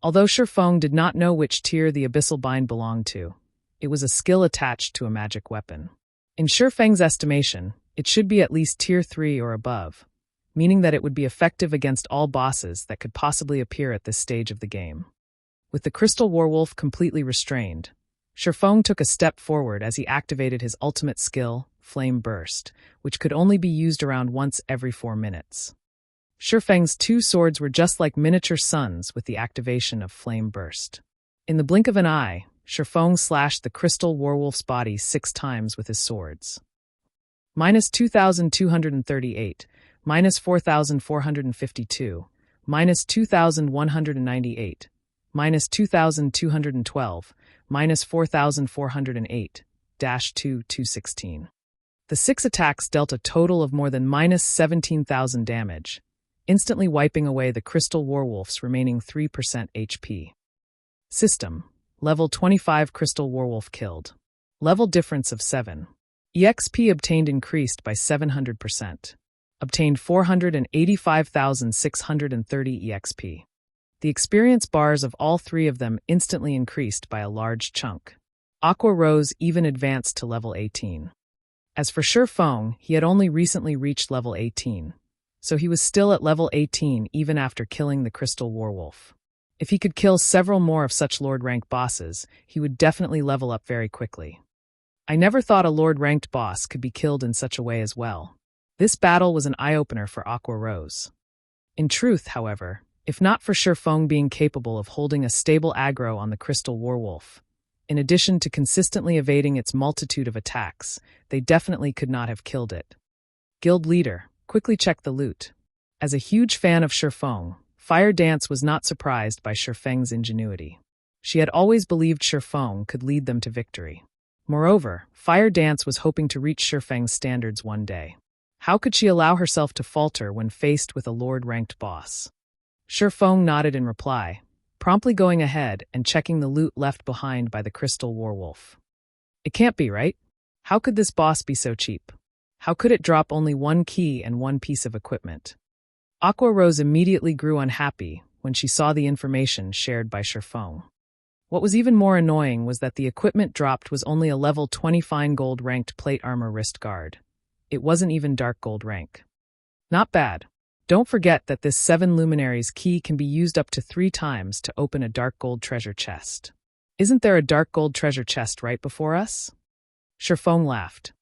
A: Although Shifeng did not know which tier the Abyssal Bind belonged to, it was a skill attached to a magic weapon. In Shifeng's estimation, it should be at least Tier 3 or above, meaning that it would be effective against all bosses that could possibly appear at this stage of the game. With the Crystal Warwolf completely restrained, Shifeng took a step forward as he activated his ultimate skill, Flame Burst, which could only be used around once every 4 minutes. Shifeng's 2 swords were just like miniature suns with the activation of Flame Burst. In the blink of an eye, Shifeng slashed the Crystal Warwolf's body 6 times with his swords. -2,238, -4,452, -2,198, -2,212, -4,408, -2,216. The 6 attacks dealt a total of more than -17,000 damage, instantly wiping away the Crystal Warwolf's remaining 3% HP. System: Level 25 Crystal Warwolf killed. Level difference of 7. EXP obtained increased by 700%. obtained 485,630 EXP. The experience bars of all three of them instantly increased by a large chunk. Aqua Rose even advanced to level 18. As for Shifeng, he had only recently reached level 18, so he was still at level 18 even after killing the Crystal Warwolf. If he could kill several more of such Lord-rank bosses, he would definitely level up very quickly. I never thought a Lord-ranked boss could be killed in such a way as well. This battle was an eye-opener for Aqua Rose. In truth, however, if not for Shifeng being capable of holding a stable aggro on the Crystal Warwolf, in addition to consistently evading its multitude of attacks, they definitely could not have killed it. Guild leader, quickly check the loot. As a huge fan of Shifeng, Fire Dance was not surprised by Shifeng's ingenuity. She had always believed Shifeng could lead them to victory. Moreover, Fire Dance was hoping to reach Shifeng's standards one day. How could she allow herself to falter when faced with a Lord-ranked boss? Shifeng nodded in reply, promptly going ahead and checking the loot left behind by the Crystal Warwolf. It can't be, right? How could this boss be so cheap? How could it drop only one key and one piece of equipment? Aqua Rose immediately grew unhappy when she saw the information shared by Shifeng. What was even more annoying was that the equipment dropped was only a level 20 fine gold ranked plate armor wrist guard. It wasn't even dark gold rank. Not bad. Don't forget that this 7 Luminaries key can be used up to 3 times to open a dark gold treasure chest. Isn't there a dark gold treasure chest right before us? Shifeng laughed.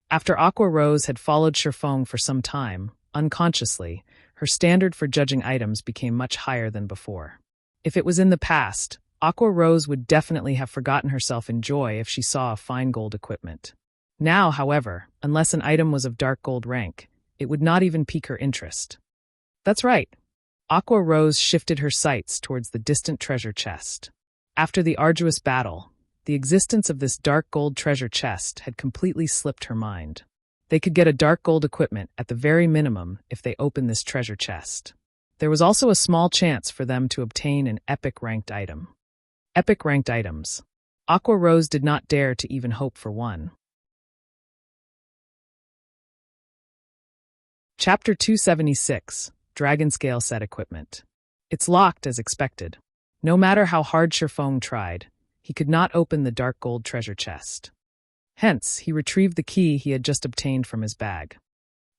A: After Aqua Rose had followed Shifeng for some time, unconsciously, her standard for judging items became much higher than before. If it was in the past, Aqua Rose would definitely have forgotten herself in joy if she saw a fine gold equipment. Now, however, unless an item was of dark gold rank, it would not even pique her interest. That's right. Aqua Rose shifted her sights towards the distant treasure chest. After the arduous battle, the existence of this dark gold treasure chest had completely slipped her mind. They could get a dark gold equipment at the very minimum if they opened this treasure chest. There was also a small chance for them to obtain an epic ranked item. Epic ranked items. Aqua Rose did not dare to even hope for one. Chapter 276, Dragonscale Set Equipment. It's locked as expected. No matter how hard Shifeng tried, he could not open the dark gold treasure chest. Hence, he retrieved the key he had just obtained from his bag.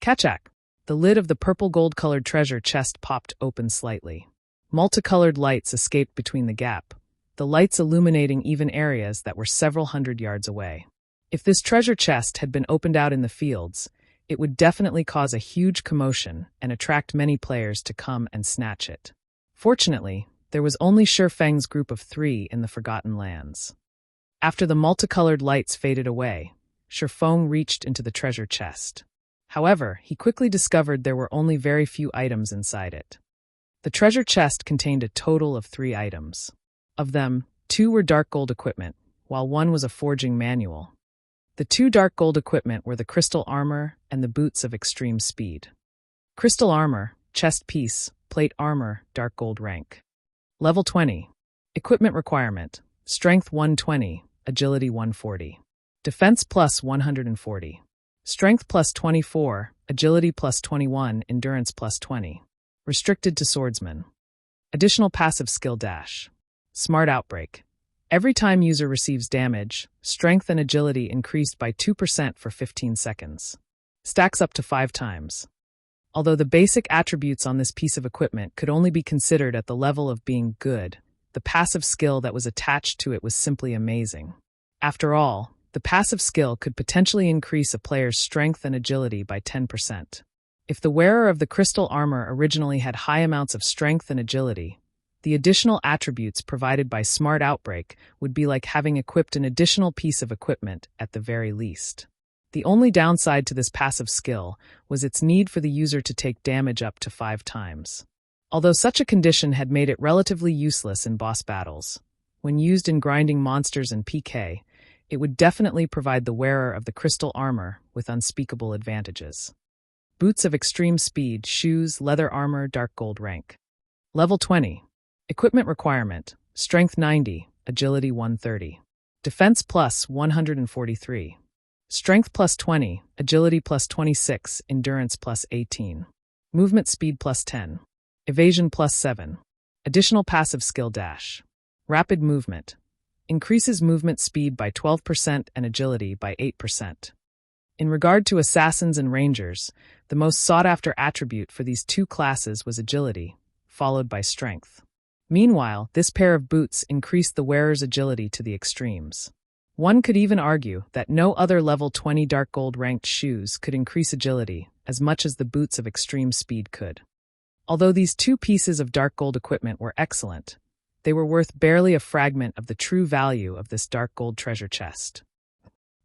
A: Kachak! The lid of the purple gold-colored treasure chest popped open slightly. Multicolored lights escaped between the gap, the lights illuminating even areas that were several hundred yards away. If this treasure chest had been opened out in the fields, it would definitely cause a huge commotion and attract many players to come and snatch it. Fortunately, there was only Shifeng's group of 3 in the Forgotten Lands. After the multicolored lights faded away, Shifeng reached into the treasure chest. However, he quickly discovered there were only very few items inside it. The treasure chest contained a total of 3 items. Of them, 2 were dark gold equipment, while 1 was a forging manual. The 2 dark gold equipment were the crystal armor and the boots of extreme speed. Crystal armor, chest piece, plate armor, dark gold rank. Level 20. Equipment requirement, strength 120, agility 140. Defense plus 140. Strength plus 24, agility plus 21, endurance plus 20. Restricted to swordsmen. Additional passive skill dash. Smart Outbreak. Every time user receives damage, strength and agility increased by 2% for 15 seconds. Stacks up to 5 times. Although the basic attributes on this piece of equipment could only be considered at the level of being good, the passive skill that was attached to it was simply amazing. After all, the passive skill could potentially increase a player's strength and agility by 10%. If the wearer of the crystal armor originally had high amounts of strength and agility, the additional attributes provided by Smart Outbreak would be like having equipped an additional piece of equipment at the very least. The only downside to this passive skill was its need for the user to take damage up to 5 times. Although such a condition had made it relatively useless in boss battles, when used in grinding monsters and PK, it would definitely provide the wearer of the crystal armor with unspeakable advantages. Boots of extreme speed, shoes, leather armor, dark gold rank. Level 20. Equipment requirement, strength 90, agility 130. Defense plus 143. Strength plus 20, Agility plus 26, Endurance plus 18. Movement speed plus 10. Evasion plus 7. Additional passive skill dash. Rapid movement. Increases movement speed by 12% and agility by 8%. In regard to assassins and rangers, the most sought-after attribute for these two classes was agility, followed by strength. Meanwhile, this pair of boots increased the wearer's agility to the extremes. One could even argue that no other level 20 dark gold ranked shoes could increase agility as much as the boots of extreme speed could. Although these two pieces of dark gold equipment were excellent, they were worth barely a fragment of the true value of this dark gold treasure chest.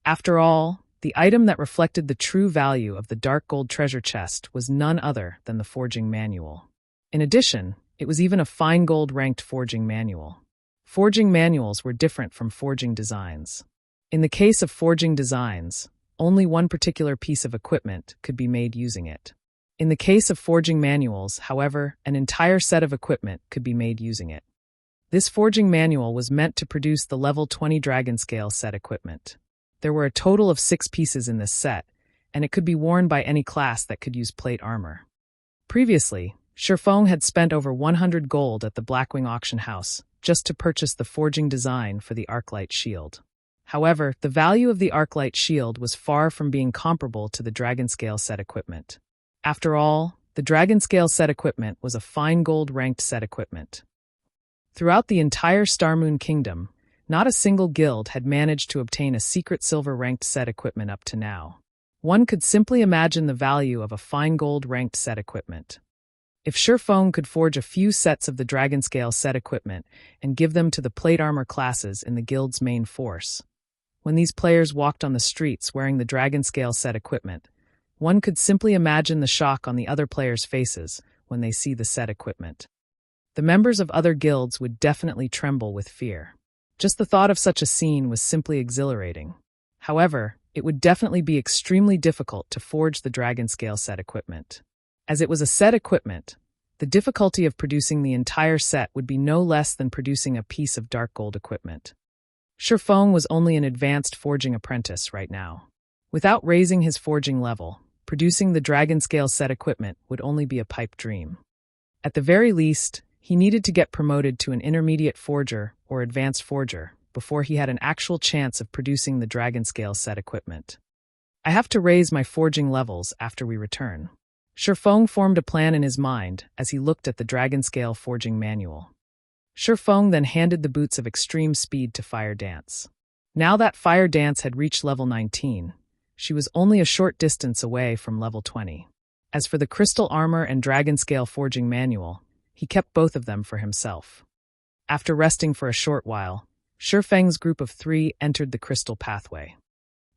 A: After all, the item that reflected the true value of the dark gold treasure chest was none other than the forging manual. In addition, it was even a fine gold ranked forging manual. Forging manuals were different from forging designs. In the case of forging designs, only one particular piece of equipment could be made using it. In the case of forging manuals, however, an entire set of equipment could be made using it. This forging manual was meant to produce the level 20 Dragonscale set equipment. There were a total of 6 pieces in this set, and it could be worn by any class that could use plate armor. Previously, Sherfong had spent over 100 gold at the Blackwing auction house just to purchase the forging design for the Arclight shield. However, the value of the Arclight shield was far from being comparable to the Dragonscale set equipment. After all, the Dragonscale set equipment was a fine gold ranked set equipment. Throughout the entire Starmoon Kingdom, not a single guild had managed to obtain a secret silver ranked set equipment up to now. One could simply imagine the value of a fine gold ranked set equipment. If Sherfong could forge a few sets of the Dragonscale set equipment and give them to the plate armor classes in the guild's main force, when these players walked on the streets wearing the Dragonscale set equipment, one could simply imagine the shock on the other players' faces when they see the set equipment. The members of other guilds would definitely tremble with fear. Just the thought of such a scene was simply exhilarating. However, it would definitely be extremely difficult to forge the Dragonscale set equipment. As it was a set equipment, the difficulty of producing the entire set would be no less than producing a piece of dark gold equipment. Sherfong was only an advanced forging apprentice right now. Without raising his forging level, producing the Dragonscale set equipment would only be a pipe dream. At the very least, he needed to get promoted to an intermediate forger or advanced forger before he had an actual chance of producing the Dragonscale set equipment. I have to raise my forging levels after we return. Sherfong formed a plan in his mind as he looked at the Dragonscale forging manual. Sherfong then handed the boots of extreme speed to Fire Dance. Now that Fire Dance had reached level 19, she was only a short distance away from level 20. As for the crystal armor and Dragonscale forging manual, he kept both of them for himself. After resting for a short while, Sherfeng's group of 3 entered the crystal pathway.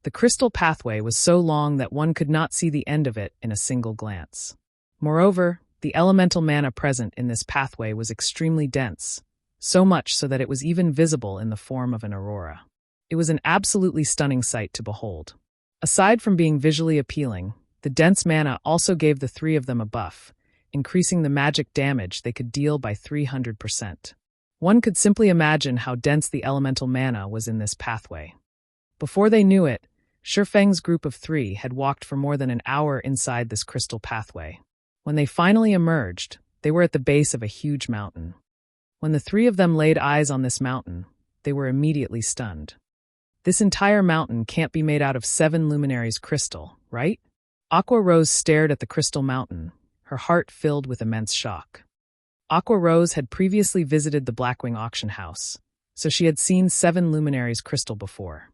A: The crystal pathway was so long that one could not see the end of it in a single glance. Moreover, the elemental mana present in this pathway was extremely dense, so much so that it was even visible in the form of an aurora. It was an absolutely stunning sight to behold. Aside from being visually appealing, the dense mana also gave the 3 of them a buff, increasing the magic damage they could deal by 300%. One could simply imagine how dense the elemental mana was in this pathway. Before they knew it, Sherfeng's group of 3 had walked for more than an hour inside this crystal pathway. When they finally emerged, they were at the base of a huge mountain. When the 3 of them laid eyes on this mountain, they were immediately stunned. This entire mountain can't be made out of 7 Luminaries crystal, right? Aqua Rose stared at the crystal mountain, her heart filled with immense shock. Aqua Rose had previously visited the Blackwing auction house, so she had seen 7 Luminaries crystal before.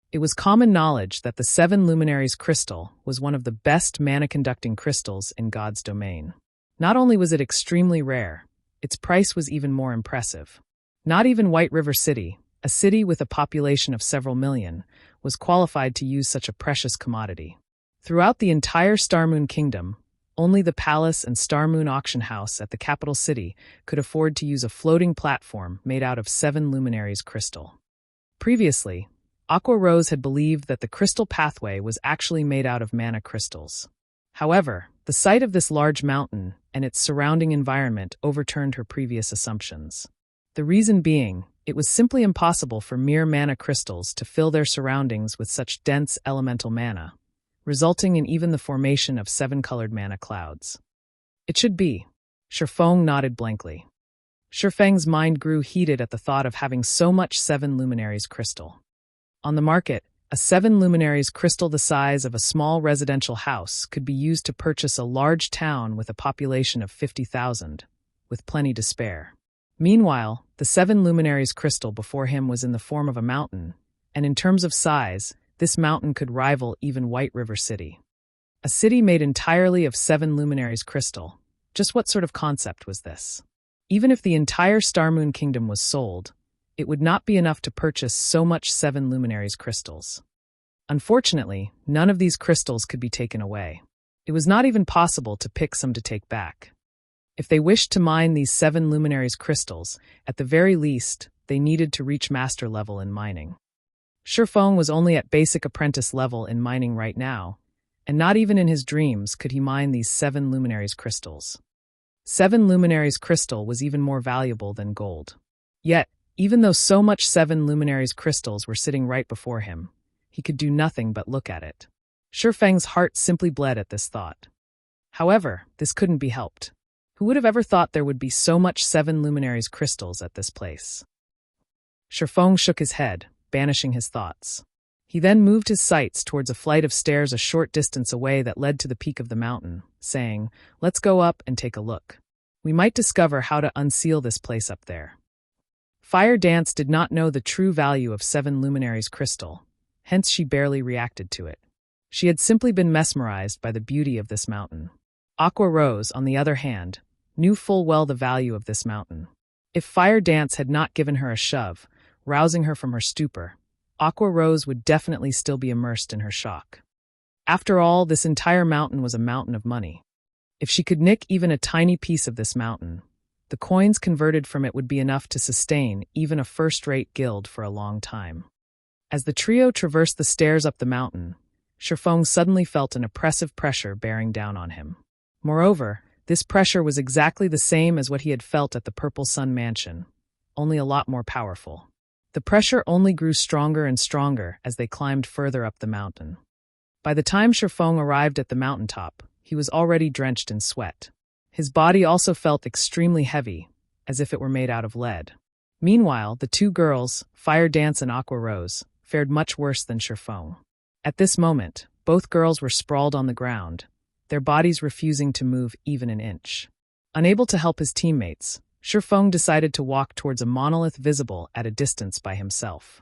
A: It was common knowledge that the 7 Luminaries crystal was one of the best mana-conducting crystals in God's domain. Not only was it extremely rare, its price was even more impressive. Not even White River City, a city with a population of several million, was qualified to use such a precious commodity. Throughout the entire Starmoon Kingdom, only the palace and Starmoon auction house at the capital city could afford to use a floating platform made out of 7 Luminaries crystal. Previously, Aqua Rose had believed that the crystal pathway was actually made out of mana crystals. However, the sight of this large mountain and its surrounding environment overturned her previous assumptions. The reason being It was simply impossible for mere mana crystals to fill their surroundings with such dense elemental mana, resulting in even the formation of 7-colored mana clouds. It should be. Shifeng nodded blankly. Shifeng's mind grew heated at the thought of having so much 7 Luminaries crystal. On the market, a 7 Luminaries crystal the size of a small residential house could be used to purchase a large town with a population of 50,000, with plenty to spare. Meanwhile, the 7 Luminaries crystal before him was in the form of a mountain, and in terms of size, this mountain could rival even White River City. A city made entirely of 7 Luminaries crystal. Just what sort of concept was this? Even if the entire Starmoon Kingdom was sold, it would not be enough to purchase so much 7 Luminaries crystals. Unfortunately, none of these crystals could be taken away. It was not even possible to pick some to take back. If they wished to mine these 7 Luminaries crystals, at the very least, they needed to reach master level in mining. Shifeng was only at basic apprentice level in mining right now, and not even in his dreams could he mine these 7 Luminaries crystals. 7 Luminaries crystal was even more valuable than gold. Yet, even though so much 7 Luminaries crystals were sitting right before him, he could do nothing but look at it. Shifeng's heart simply bled at this thought. However, this couldn't be helped. Who would have ever thought there would be so much 7 Luminaries crystals at this place? Shifeng shook his head, banishing his thoughts. He then moved his sights towards a flight of stairs a short distance away that led to the peak of the mountain, saying, "Let's go up and take a look. We might discover how to unseal this place up there." Fire Dance did not know the true value of 7 Luminaries crystal, hence she barely reacted to it. She had simply been mesmerized by the beauty of this mountain. Aqua Rose, on the other hand, knew full well the value of this mountain. If Fire Dance had not given her a shove, rousing her from her stupor, Aqua Rose would definitely still be immersed in her shock. After all, this entire mountain was a mountain of money. If she could nick even a tiny piece of this mountain, the coins converted from it would be enough to sustain even a first-rate guild for a long time. As the trio traversed the stairs up the mountain, Shifeng suddenly felt an oppressive pressure bearing down on him. Moreover, this pressure was exactly the same as what he had felt at the Purple Sun Mansion, only a lot more powerful. The pressure only grew stronger and stronger as they climbed further up the mountain. By the time Shifeng arrived at the mountaintop, he was already drenched in sweat. His body also felt extremely heavy, as if it were made out of lead. Meanwhile, the two girls, Fire Dance and Aqua Rose, fared much worse than Shifeng. At this moment, both girls were sprawled on the ground, their bodies refusing to move even an inch. Unable to help his teammates, Shifeng decided to walk towards a monolith visible at a distance by himself.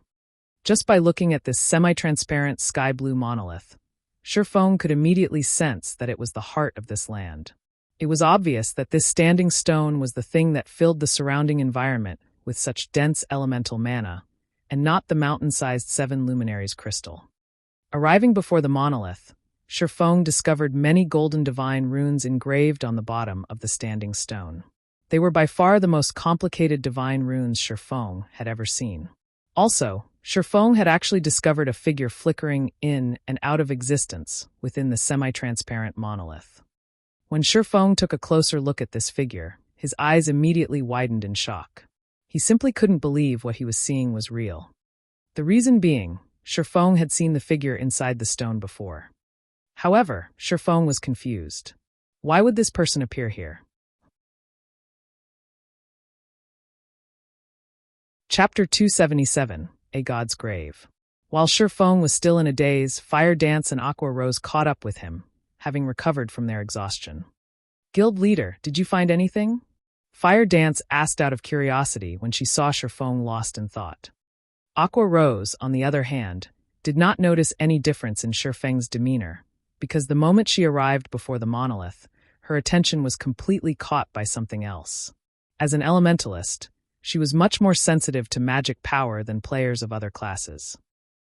A: Just by looking at this semi-transparent sky-blue monolith, Shifeng could immediately sense that it was the heart of this land. It was obvious that this standing stone was the thing that filled the surrounding environment with such dense elemental mana, and not the mountain-sized 7 Luminaries crystal. Arriving before the monolith, Shifeng discovered many golden divine runes engraved on the bottom of the standing stone. They were by far the most complicated divine runes Shifeng had ever seen. Also, Shifeng had actually discovered a figure flickering in and out of existence within the semi-transparent monolith. When Shifeng took a closer look at this figure, his eyes immediately widened in shock. He simply couldn't believe what he was seeing was real. The reason being, Shifeng had seen the figure inside the stone before. However, Shifeng was confused. Why would this person appear here? Chapter 277, A God's Grave. While Shifeng was still in a daze, Fire Dance and Aqua Rose caught up with him, having recovered from their exhaustion. "Guild leader, did you find anything?" Fire Dance asked out of curiosity when she saw Shifeng lost in thought. Aqua Rose, on the other hand, did not notice any difference in Shifeng's demeanor, because the moment she arrived before the monolith, her attention was completely caught by something else. As an elementalist, she was much more sensitive to magic power than players of other classes.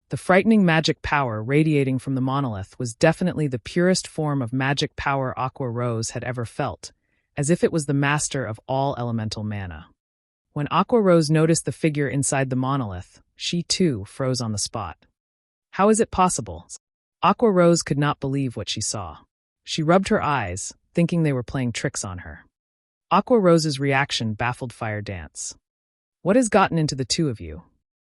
A: The frightening magic power radiating from the monolith was definitely the purest form of magic power Aqua Rose had ever felt, as if it was the master of all elemental mana. When Aqua Rose noticed the figure inside the monolith, she too froze on the spot. How is it possible? Aqua Rose could not believe what she saw. She rubbed her eyes, thinking they were playing tricks on her. Aqua Rose's reaction baffled Fire Dance. What has gotten into the two of you?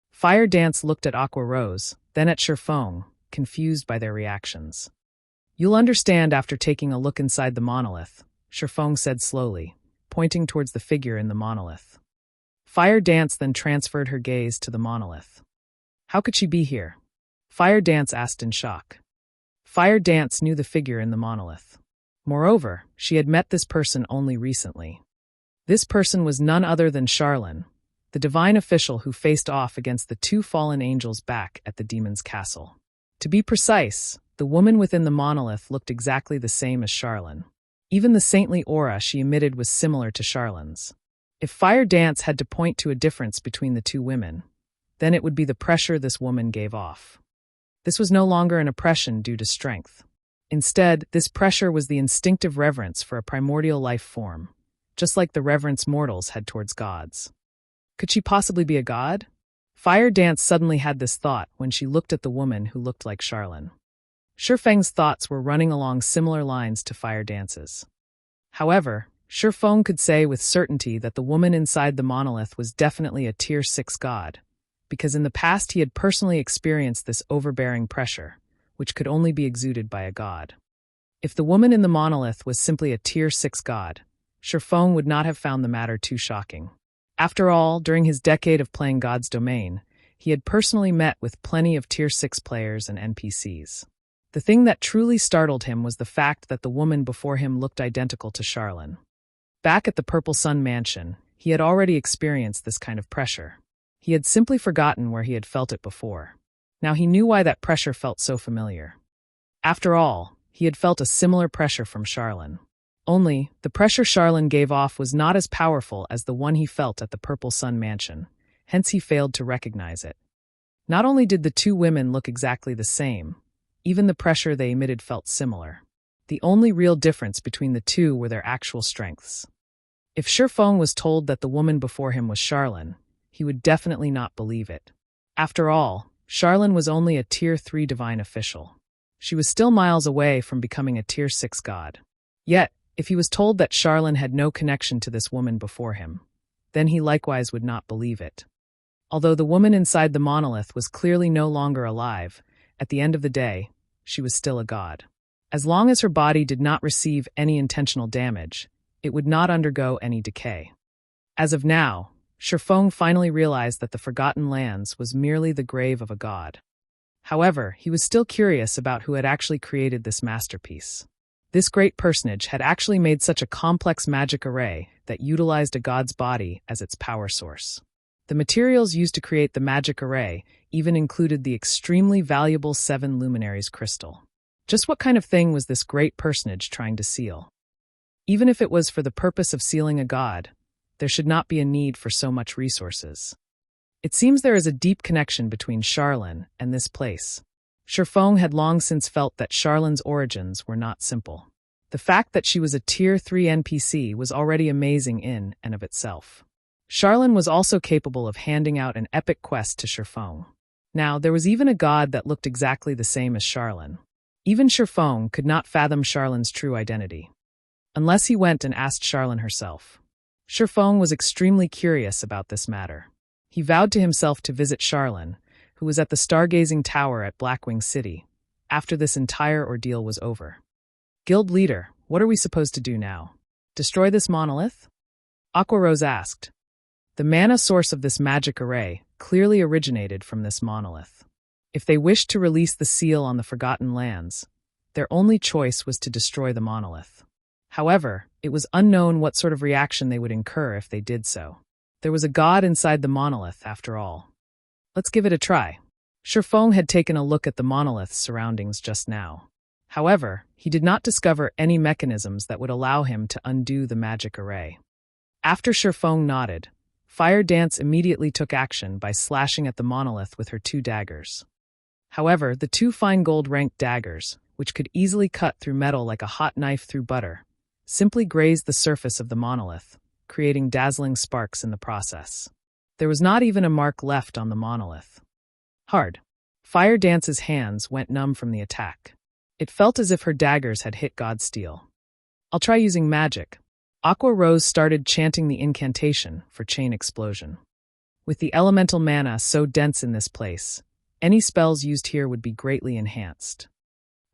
A: Fire Dance looked at Aqua Rose, then at Sherfong, confused by their reactions. You'll understand after taking a look inside the monolith, Sherfong said slowly, pointing towards the figure in the monolith. Fire Dance then transferred her gaze to the monolith. How could she be here? Fire Dance asked in shock. Fire Dance knew the figure in the monolith. Moreover, she had met this person only recently. This person was none other than Charlene, the divine official who faced off against the two fallen angels back at the demon's castle. To be precise, the woman within the monolith looked exactly the same as Charlene. Even the saintly aura she emitted was similar to Charlene's. If Fire Dance had to point to a difference between the two women, then it would be the pressure this woman gave off. This was no longer an oppression due to strength. Instead, this pressure was the instinctive reverence for a primordial life form, just like the reverence mortals had towards gods. Could she possibly be a god? Fire Dance suddenly had this thought when she looked at the woman who looked like Charlene. Sherfeng's thoughts were running along similar lines to Fire Dance's. However, Sherfeng could say with certainty that the woman inside the monolith was definitely a Tier 6 god, because in the past he had personally experienced this overbearing pressure, which could only be exuded by a god. If the woman in the monolith was simply a Tier 6 god, Sherfeng would not have found the matter too shocking. After all, during his decade of playing God's Domain, he had personally met with plenty of Tier 6 players and NPCs. The thing that truly startled him was the fact that the woman before him looked identical to Charlene. Back at the Purple Sun Mansion, he had already experienced this kind of pressure. He had simply forgotten where he had felt it before. Now he knew why that pressure felt so familiar. After all, he had felt a similar pressure from Charlene. Only, the pressure Charlene gave off was not as powerful as the one he felt at the Purple Sun Mansion, hence he failed to recognize it. Not only did the two women look exactly the same, even the pressure they emitted felt similar. The only real difference between the two were their actual strengths. If Sherfeng was told that the woman before him was Charlene, he would definitely not believe it. After all, Charlene was only a Tier 3 divine official. She was still miles away from becoming a Tier 6 god. Yet, if he was told that Charlene had no connection to this woman before him, then he likewise would not believe it. Although the woman inside the monolith was clearly no longer alive, at the end of the day, she was still a god. As long as her body did not receive any intentional damage, it would not undergo any decay. As of now, Sherfeng finally realized that the Forgotten Lands was merely the grave of a god. However, he was still curious about who had actually created this masterpiece. This great personage had actually made such a complex magic array that utilized a god's body as its power source. The materials used to create the magic array even included the extremely valuable 7 Luminaries crystal. Just what kind of thing was this great personage trying to seal? Even if it was for the purpose of sealing a god, there should not be a need for so much resources. It seems there is a deep connection between Charlene and this place. Sherfeng had long since felt that Charlene's origins were not simple. The fact that she was a Tier 3 NPC was already amazing in and of itself. Charlene was also capable of handing out an epic quest to Sherfeng. Now, there was even a god that looked exactly the same as Charlene. Even Sherfeng could not fathom Charlene's true identity, unless he went and asked Charlene herself. Sherfeng was extremely curious about this matter. He vowed to himself to visit Charlene, who was at the stargazing tower at Blackwing City, after this entire ordeal was over. Guild leader, what are we supposed to do now? Destroy this monolith? Aqua Rose asked. The mana source of this magic array clearly originated from this monolith. If they wished to release the seal on the Forgotten Lands, their only choice was to destroy the monolith. However, it was unknown what sort of reaction they would incur if they did so. There was a god inside the monolith, after all. Let's give it a try. Sherfeng had taken a look at the monolith's surroundings just now. However, he did not discover any mechanisms that would allow him to undo the magic array. After Sherfeng nodded, Fire Dance immediately took action by slashing at the monolith with her 2 daggers. However, the 2 fine gold-ranked daggers, which could easily cut through metal like a hot knife through butter, simply grazed the surface of the monolith, creating dazzling sparks in the process. There was not even a mark left on the monolith. Hard. Fire Dance's hands went numb from the attack. It felt as if her daggers had hit God's steel. I'll try using magic. Aqua Rose started chanting the incantation for chain explosion. With the elemental mana so dense in this place, any spells used here would be greatly enhanced.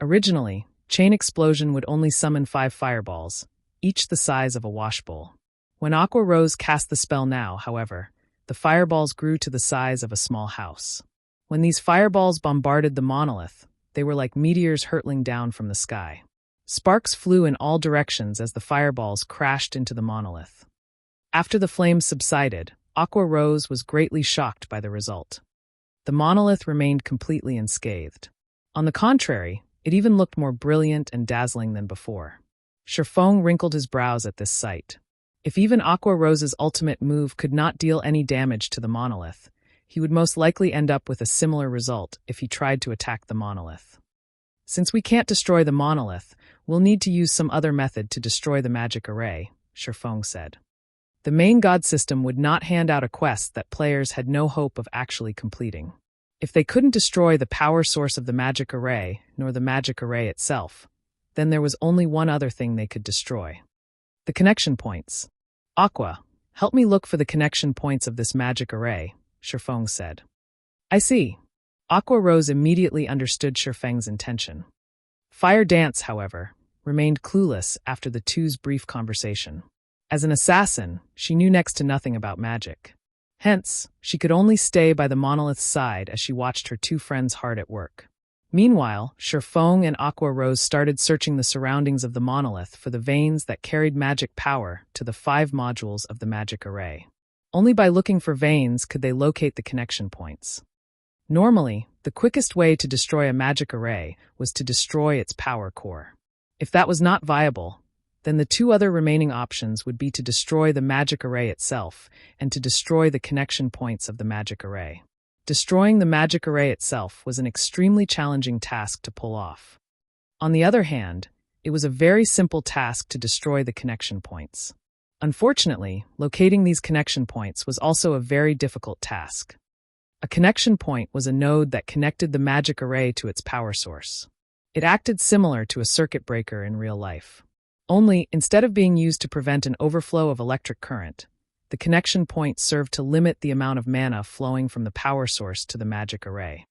A: Originally, Chain Explosion would only summon 5 fireballs, each the size of a washbowl. When Aqua Rose cast the spell now, however, the fireballs grew to the size of a small house. When these fireballs bombarded the monolith, they were like meteors hurtling down from the sky. Sparks flew in all directions as the fireballs crashed into the monolith. After the flames subsided, Aqua Rose was greatly shocked by the result. The monolith remained completely unscathed. On the contrary, it even looked more brilliant and dazzling than before. Sherfong wrinkled his brows at this sight. If even Aqua Rose's ultimate move could not deal any damage to the monolith, he would most likely end up with a similar result if he tried to attack the monolith. Since we can't destroy the monolith, we'll need to use some other method to destroy the magic array, Sherfong said. The main god system would not hand out a quest that players had no hope of actually completing. If they couldn't destroy the power source of the magic array, nor the magic array itself, then there was only one other thing they could destroy. The connection points. Aqua, help me look for the connection points of this magic array, Sherfong said. I see. Aqua Rose immediately understood Sherfeng's intention. Fire Dance, however, remained clueless after the two's brief conversation. As an assassin, she knew next to nothing about magic. Hence, she could only stay by the monolith's side as she watched her 2 friends hard at work. Meanwhile, Sherfong and Aqua Rose started searching the surroundings of the monolith for the veins that carried magic power to the 5 modules of the magic array. Only by looking for veins could they locate the connection points. Normally, the quickest way to destroy a magic array was to destroy its power core. If that was not viable, then the 2 other remaining options would be to destroy the magic array itself and to destroy the connection points of the magic array. Destroying the magic array itself was an extremely challenging task to pull off. On the other hand, it was a very simple task to destroy the connection points. Unfortunately, locating these connection points was also a very difficult task. A connection point was a node that connected the magic array to its power source. It acted similar to a circuit breaker in real life. Only, instead of being used to prevent an overflow of electric current, the connection point served to limit the amount of mana flowing from the power source to the magic array.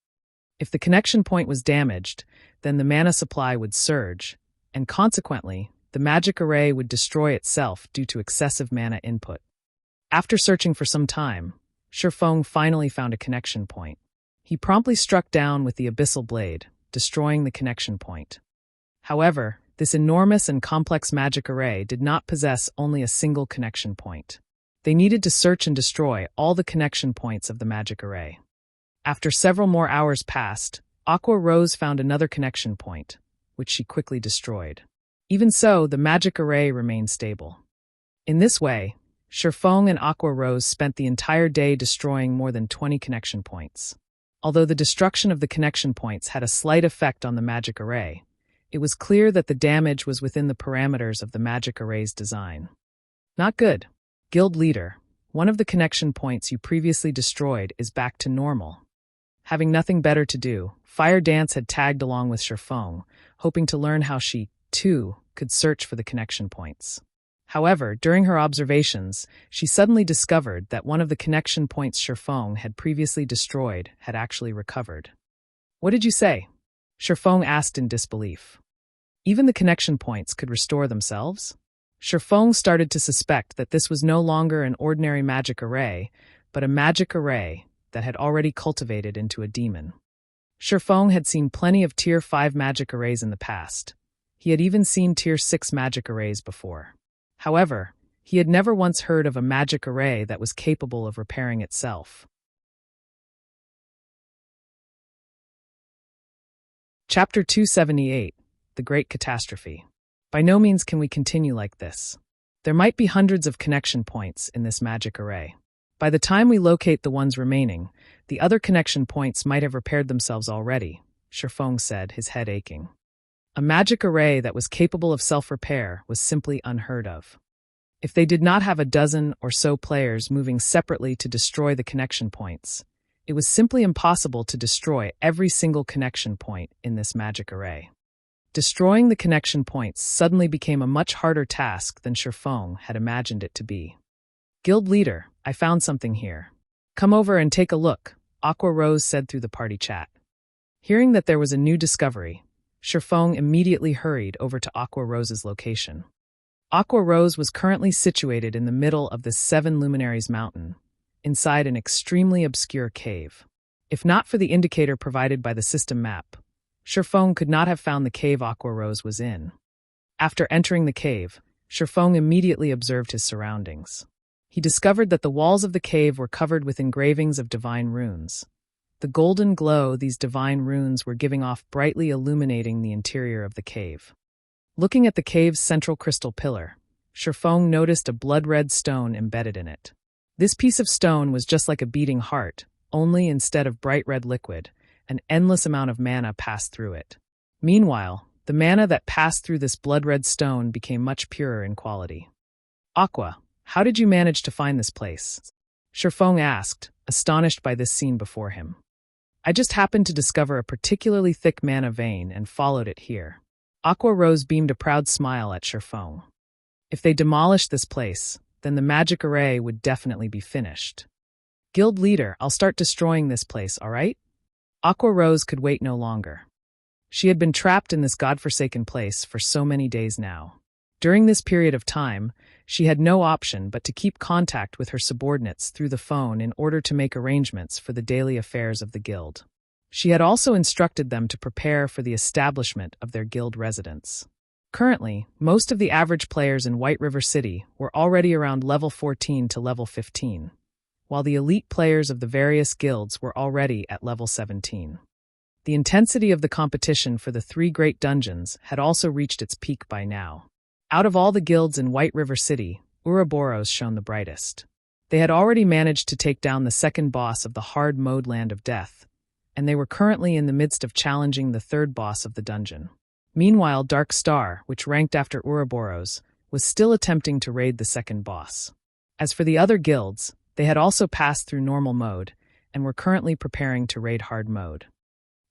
A: If the connection point was damaged, then the mana supply would surge, and consequently, the magic array would destroy itself due to excessive mana input. After searching for some time, Sherfong finally found a connection point. He promptly struck down with the abyssal blade, destroying the connection point. However, this enormous and complex magic array did not possess only a single connection point. They needed to search and destroy all the connection points of the magic array. After several more hours passed, Aqua Rose found another connection point, which she quickly destroyed. Even so, the magic array remained stable. In this way, Sherfong and Aqua Rose spent the entire day destroying more than 20 connection points. Although the destruction of the connection points had a slight effect on the magic array, it was clear that the damage was within the parameters of the magic array's design. Not good. Guild Leader, one of the connection points you previously destroyed is back to normal. Having nothing better to do, Fire Dance had tagged along with Sherfong, hoping to learn how she, too, could search for the connection points. However, during her observations, she suddenly discovered that one of the connection points Sherfong had previously destroyed had actually recovered. What did you say? Sherfong asked in disbelief. Even the connection points could restore themselves? Sherfong started to suspect that this was no longer an ordinary magic array, but a magic array that had already cultivated into a demon. Sherfong had seen plenty of Tier 5 magic arrays in the past. He had even seen Tier 6 magic arrays before. However, he had never once heard of a magic array that was capable of repairing itself. Chapter 278, The Great Catastrophe. By no means can we continue like this. There might be hundreds of connection points in this magic array. By the time we locate the ones remaining, the other connection points might have repaired themselves already, Sherfong said, his head aching. A magic array that was capable of self-repair was simply unheard of. If they did not have a dozen or so players moving separately to destroy the connection points, it was simply impossible to destroy every single connection point in this magic array. Destroying the connection points suddenly became a much harder task than Sherfong had imagined it to be. Guild Leader, I found something here. Come over and take a look, Aqua Rose said through the party chat. Hearing that there was a new discovery, Sherfong immediately hurried over to Aqua Rose's location. Aqua Rose was currently situated in the middle of the 7 Luminaries mountain, inside an extremely obscure cave. If not for the indicator provided by the system map, Sherfong could not have found the cave Aqua Rose was in. After entering the cave, Sherfong immediately observed his surroundings. He discovered that the walls of the cave were covered with engravings of divine runes. The golden glow these divine runes were giving off brightly illuminating the interior of the cave. Looking at the cave's central crystal pillar, Sherfong noticed a blood-red stone embedded in it. This piece of stone was just like a beating heart, only instead of bright red liquid, an endless amount of mana passed through it. Meanwhile, the mana that passed through this blood-red stone became much purer in quality. Aqua, how did you manage to find this place? Sherfong asked, astonished by this scene before him. I just happened to discover a particularly thick mana vein and followed it here. Aqua Rose beamed a proud smile at Sherfong. If they demolished this place, then the magic array would definitely be finished. Guild leader, I'll start destroying this place, all right? Aqua Rose could wait no longer. She had been trapped in this godforsaken place for so many days now. During this period of time, she had no option but to keep contact with her subordinates through the phone in order to make arrangements for the daily affairs of the guild. She had also instructed them to prepare for the establishment of their guild residence. Currently, most of the average players in White River City were already around level 14 to level 15, while the elite players of the various guilds were already at level 17. The intensity of the competition for the 3 great dungeons had also reached its peak by now. Out of all the guilds in White River City, Ouroboros shone the brightest. They had already managed to take down the second boss of the hard mode Land of Death, and they were currently in the midst of challenging the third boss of the dungeon. Meanwhile, Dark Star, which ranked after Ouroboros, was still attempting to raid the second boss. As for the other guilds, they had also passed through normal mode, and were currently preparing to raid hard mode.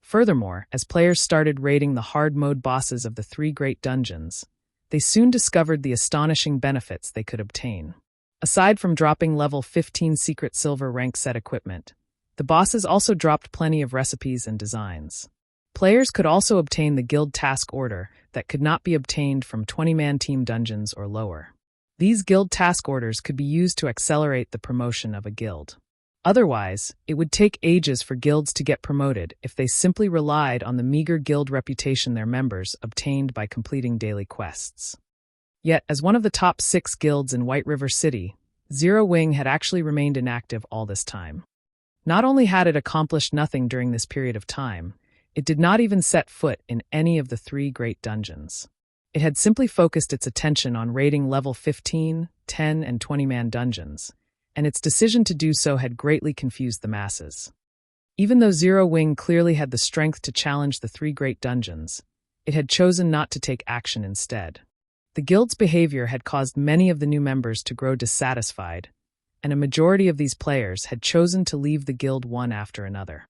A: Furthermore, as players started raiding the hard mode bosses of the 3 great dungeons, they soon discovered the astonishing benefits they could obtain. Aside from dropping level 15 secret silver rank set equipment, the bosses also dropped plenty of recipes and designs. Players could also obtain the guild task order that could not be obtained from 20-man team dungeons or lower. These guild task orders could be used to accelerate the promotion of a guild. Otherwise, it would take ages for guilds to get promoted if they simply relied on the meager guild reputation their members obtained by completing daily quests. Yet, as one of the top 6 guilds in White River City, Zero Wing had actually remained inactive all this time. Not only had it accomplished nothing during this period of time, it did not even set foot in any of the 3 great dungeons. It had simply focused its attention on raiding level 15, 10, and 20-man dungeons, and its decision to do so had greatly confused the masses. Even though Zero Wing clearly had the strength to challenge the 3 great dungeons, it had chosen not to take action instead. The guild's behavior had caused many of the new members to grow dissatisfied, and a majority of these players had chosen to leave the guild one after another.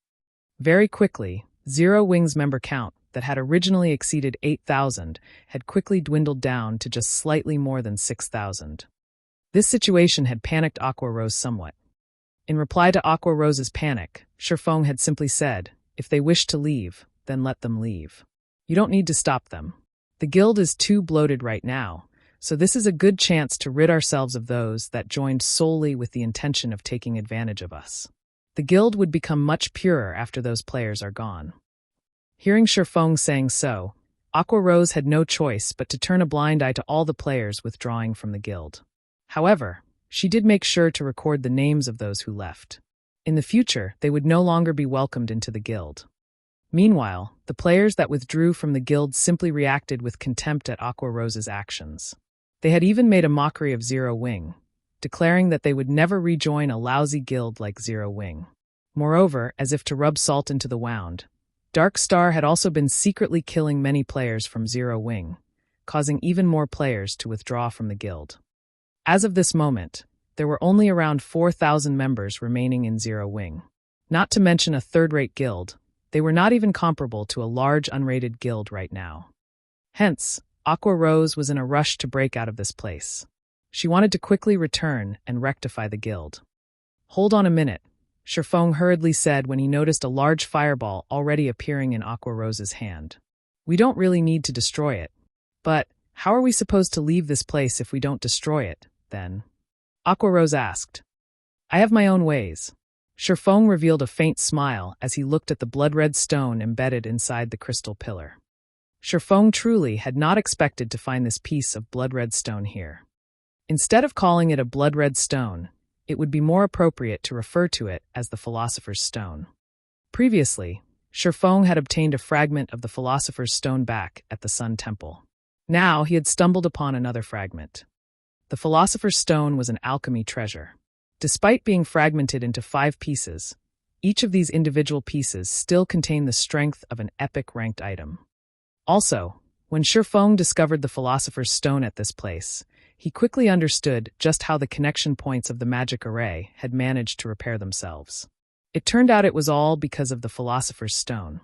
A: Very quickly, Zero Wing's member count, that had originally exceeded 8,000, had quickly dwindled down to just slightly more than 6,000. This situation had panicked Aqua Rose somewhat. In reply to Aqua Rose's panic, Sherfong had simply said, if they wish to leave, then let them leave. You don't need to stop them. The guild is too bloated right now, so this is a good chance to rid ourselves of those that joined solely with the intention of taking advantage of us. The guild would become much purer after those players are gone. Hearing Sherfong saying so, Aqua Rose had no choice but to turn a blind eye to all the players withdrawing from the guild. However, she did make sure to record the names of those who left. In the future, they would no longer be welcomed into the guild. Meanwhile, the players that withdrew from the guild simply reacted with contempt at Aqua Rose's actions. They had even made a mockery of Zero Wing, declaring that they would never rejoin a lousy guild like Zero Wing. Moreover, as if to rub salt into the wound, Dark Star had also been secretly killing many players from Zero Wing, causing even more players to withdraw from the guild. As of this moment, there were only around 4,000 members remaining in Zero Wing. Not to mention a third-rate guild, they were not even comparable to a large unrated guild right now. Hence, Aqua Rose was in a rush to break out of this place. She wanted to quickly return and rectify the guild. Hold on a minute, Sherfong hurriedly said when he noticed a large fireball already appearing in Aqua Rose's hand. We don't really need to destroy it. But how are we supposed to leave this place if we don't destroy it, then? Aqua Rose asked. I have my own ways. Sherfong revealed a faint smile as he looked at the blood-red stone embedded inside the crystal pillar. Sherfong truly had not expected to find this piece of blood-red stone here. Instead of calling it a blood-red stone, it would be more appropriate to refer to it as the Philosopher's Stone. Previously, Sherfong had obtained a fragment of the Philosopher's Stone back at the Sun Temple. Now he had stumbled upon another fragment. The Philosopher's Stone was an alchemy treasure. Despite being fragmented into 5 pieces, each of these individual pieces still contained the strength of an epic ranked item. Also, when Sherfong discovered the Philosopher's Stone at this place, he quickly understood just how the connection points of the magic array had managed to repair themselves. It turned out it was all because of the Philosopher's Stone.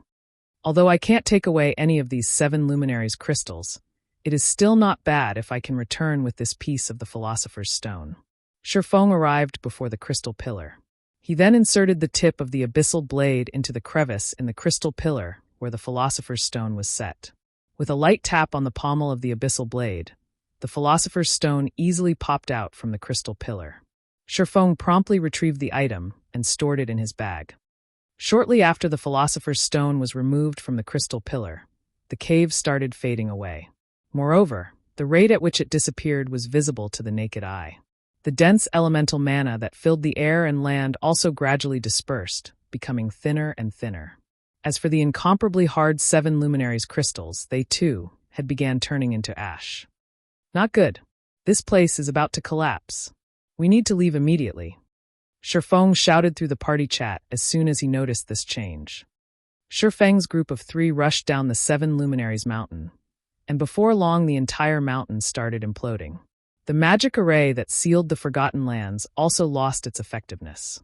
A: Although I can't take away any of these 7 Luminaries crystals, it is still not bad if I can return with this piece of the Philosopher's Stone. Sherfong arrived before the crystal pillar. He then inserted the tip of the abyssal blade into the crevice in the crystal pillar where the Philosopher's Stone was set. With a light tap on the pommel of the abyssal blade, the Philosopher's Stone easily popped out from the crystal pillar. Sherfong promptly retrieved the item and stored it in his bag. Shortly after the Philosopher's Stone was removed from the crystal pillar, the cave started fading away. Moreover, the rate at which it disappeared was visible to the naked eye. The dense elemental mana that filled the air and land also gradually dispersed, becoming thinner and thinner. As for the incomparably hard 7 Luminaries crystals, they too had began turning into ash. Not good. This place is about to collapse. We need to leave immediately. Sherfong shouted through the party chat as soon as he noticed this change. Sherfeng's group of 3 rushed down the 7 Luminaries mountain, and before long the entire mountain started imploding. The magic array that sealed the Forgotten Lands also lost its effectiveness.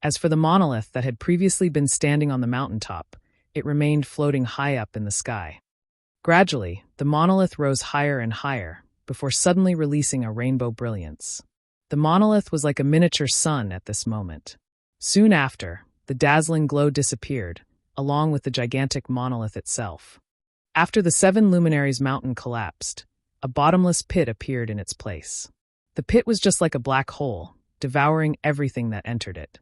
A: As for the monolith that had previously been standing on the mountaintop, it remained floating high up in the sky. Gradually, the monolith rose higher and higher, before suddenly releasing a rainbow brilliance. The monolith was like a miniature sun at this moment. Soon after, the dazzling glow disappeared, along with the gigantic monolith itself. After the 7 Luminaries mountain collapsed, a bottomless pit appeared in its place. The pit was just like a black hole, devouring everything that entered it.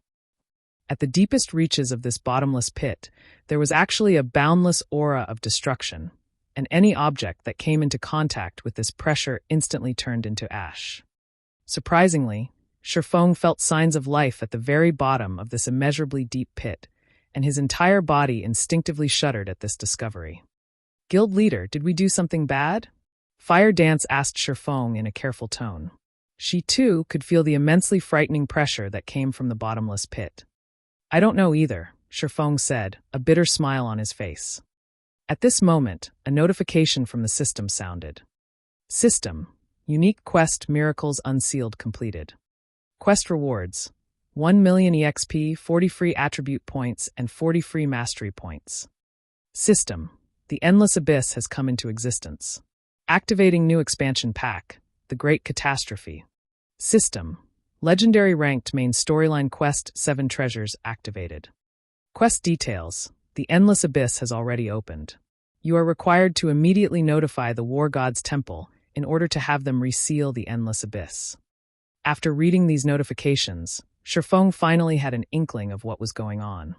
A: At the deepest reaches of this bottomless pit, there was actually a boundless aura of destruction, and any object that came into contact with this pressure instantly turned into ash. Surprisingly, Sherfong felt signs of life at the very bottom of this immeasurably deep pit, and his entire body instinctively shuddered at this discovery. Guild leader, did we do something bad? Fire Dance asked Sherfong in a careful tone. She, too, could feel the immensely frightening pressure that came from the bottomless pit. I don't know either, Sherfong said, a bitter smile on his face. At this moment, a notification from the system sounded. System. Unique quest Miracles Unsealed completed. Quest rewards. 1 million EXP, 40 free attribute points, and 40 free mastery points. System. The Endless Abyss has come into existence. Activating new expansion pack, The Great Catastrophe. System. Legendary ranked main storyline quest 7 treasures activated. Quest details. The Endless Abyss has already opened. You are required to immediately notify the War God's Temple in order to have them reseal the Endless Abyss. After reading these notifications, Sherfong finally had an inkling of what was going on.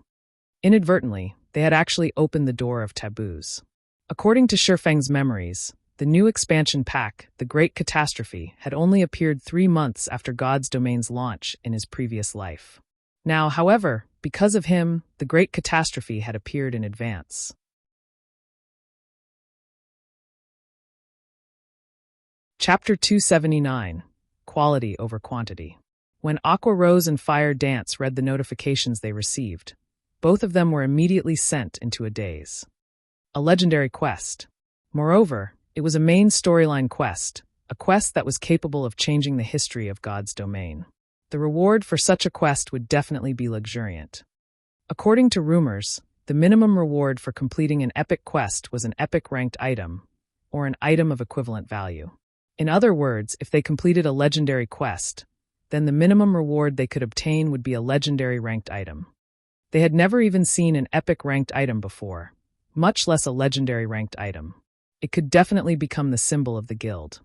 A: Inadvertently, they had actually opened the door of taboos. According to Sherfeng's memories, the new expansion pack, The Great Catastrophe, had only appeared 3 months after God's Domain's launch in his previous life. Now, however, because of him, The Great Catastrophe had appeared in advance. Chapter 279, Quality over Quantity. When Aqua Rose and Fire Dance read the notifications they received, both of them were immediately sent into a daze. A legendary quest. Moreover, it was a main storyline quest, a quest that was capable of changing the history of God's domain. The reward for such a quest would definitely be luxuriant. According to rumors, the minimum reward for completing an epic quest was an epic-ranked item, or an item of equivalent value. In other words, if they completed a legendary quest, then the minimum reward they could obtain would be a legendary ranked item. They had never even seen an epic ranked item before, much less a legendary ranked item. It could definitely become the symbol of the guild.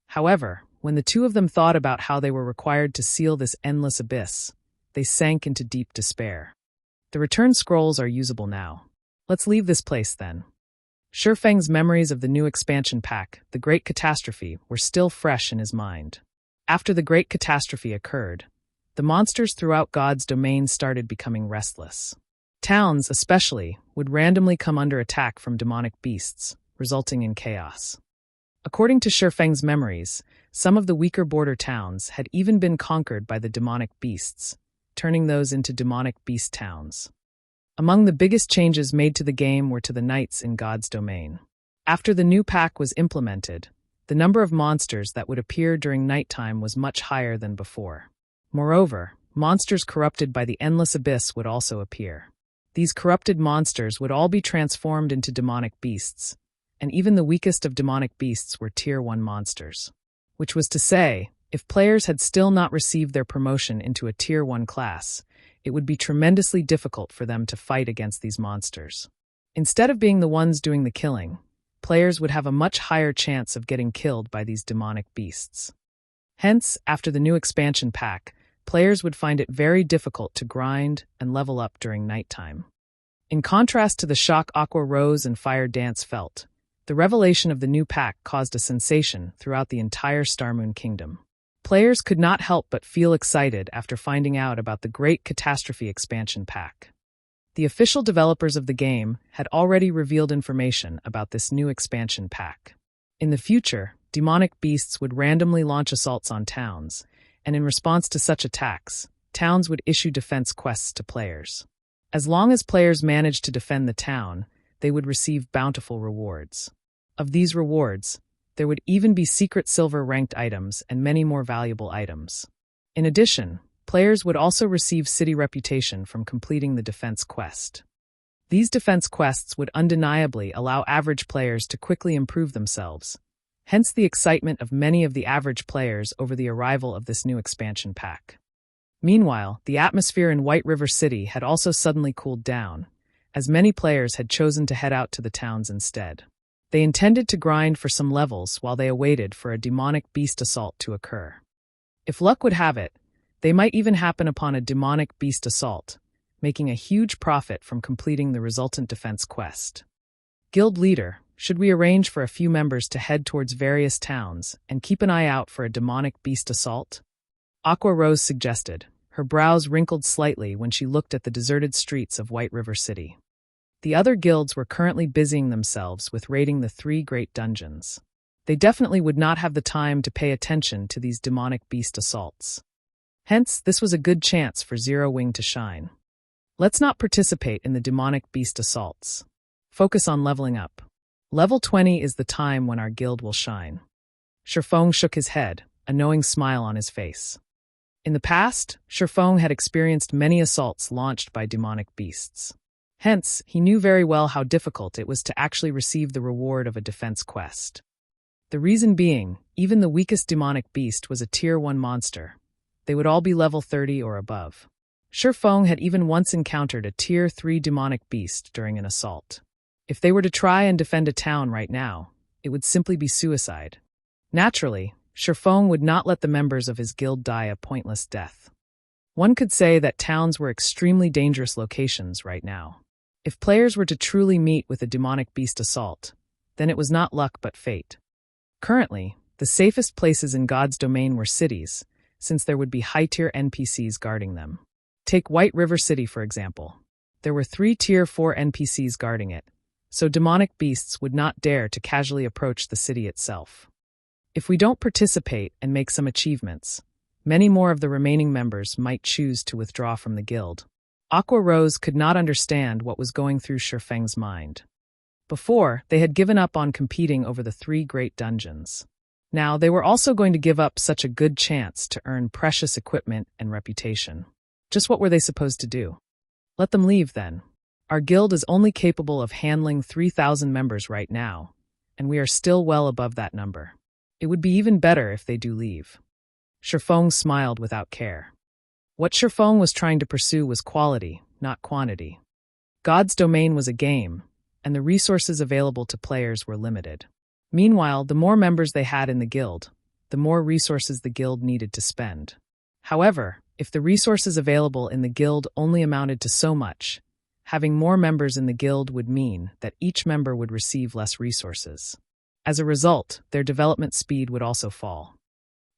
A: However, when the two of them thought about how they were required to seal this endless abyss, they sank into deep despair. The return scrolls are usable now. Let's leave this place then. Shifeng's memories of the new expansion pack, the Great Catastrophe, were still fresh in his mind. After the Great Catastrophe occurred, the monsters throughout God's domain started becoming restless. Towns, especially, would randomly come under attack from demonic beasts, resulting in chaos. According to Shifeng's memories, some of the weaker border towns had even been conquered by the demonic beasts, turning those into demonic beast towns. Among the biggest changes made to the game were to the knights in God's domain. After the new pack was implemented, the number of monsters that would appear during nighttime was much higher than before. Moreover, monsters corrupted by the endless abyss would also appear. These corrupted monsters would all be transformed into demonic beasts, and even the weakest of demonic beasts were Tier 1 monsters. Which was to say, if players had still not received their promotion into a Tier 1 class, it would be tremendously difficult for them to fight against these monsters. Instead of being the ones doing the killing, players would have a much higher chance of getting killed by these demonic beasts. Hence, after the new expansion pack, players would find it very difficult to grind and level up during nighttime. In contrast to the shock Aqua Rose and Fire Dance felt, the revelation of the new pack caused a sensation throughout the entire Starmoon Kingdom. Players could not help but feel excited after finding out about the Great Catastrophe expansion pack. The official developers of the game had already revealed information about this new expansion pack. In the future, demonic beasts would randomly launch assaults on towns, and in response to such attacks, towns would issue defense quests to players. As long as players managed to defend the town, they would receive bountiful rewards. Of these rewards, there would even be secret silver ranked items and many more valuable items. In addition, players would also receive city reputation from completing the defense quest. These defense quests would undeniably allow average players to quickly improve themselves, hence the excitement of many of the average players over the arrival of this new expansion pack. Meanwhile, the atmosphere in White River City had also suddenly cooled down, as many players had chosen to head out to the towns instead. They intended to grind for some levels while they awaited for a demonic beast assault to occur. If luck would have it, they might even happen upon a demonic beast assault, making a huge profit from completing the resultant defense quest. Guild leader, should we arrange for a few members to head towards various towns and keep an eye out for a demonic beast assault? Aqua Rose suggested, her brows wrinkled slightly when she looked at the deserted streets of White River City. The other guilds were currently busying themselves with raiding the 3 great dungeons. They definitely would not have the time to pay attention to these demonic beast assaults. Hence, this was a good chance for Zero Wing to shine. Let's not participate in the demonic beast assaults. Focus on leveling up. Level 20 is the time when our guild will shine. Shifeng shook his head, a knowing smile on his face. In the past, Shifeng had experienced many assaults launched by demonic beasts. Hence, he knew very well how difficult it was to actually receive the reward of a defense quest. The reason being, even the weakest demonic beast was a Tier 1 monster. They would all be level 30 or above. Shifeng had even once encountered a Tier 3 demonic beast during an assault. If they were to try and defend a town right now, it would simply be suicide. Naturally, Shifeng would not let the members of his guild die a pointless death. One could say that towns were extremely dangerous locations right now. If players were to truly meet with a demonic beast assault, then it was not luck but fate. Currently, the safest places in God's domain were cities, since there would be high-tier NPCs guarding them. Take White River City, for example. There were 3 Tier 4 NPCs guarding it, so demonic beasts would not dare to casually approach the city itself. If we don't participate and make some achievements, many more of the remaining members might choose to withdraw from the guild. Aqua Rose could not understand what was going through Shifeng's mind. Before, they had given up on competing over the 3 great dungeons. Now, they were also going to give up such a good chance to earn precious equipment and reputation. Just what were they supposed to do? Let them leave, then. Our guild is only capable of handling 3,000 members right now, and we are still well above that number. It would be even better if they do leave. Shifeng smiled without care. What Shifeng was trying to pursue was quality, not quantity. God's domain was a game, and the resources available to players were limited. Meanwhile, the more members they had in the guild, the more resources the guild needed to spend. However, if the resources available in the guild only amounted to so much, having more members in the guild would mean that each member would receive less resources. As a result, their development speed would also fall.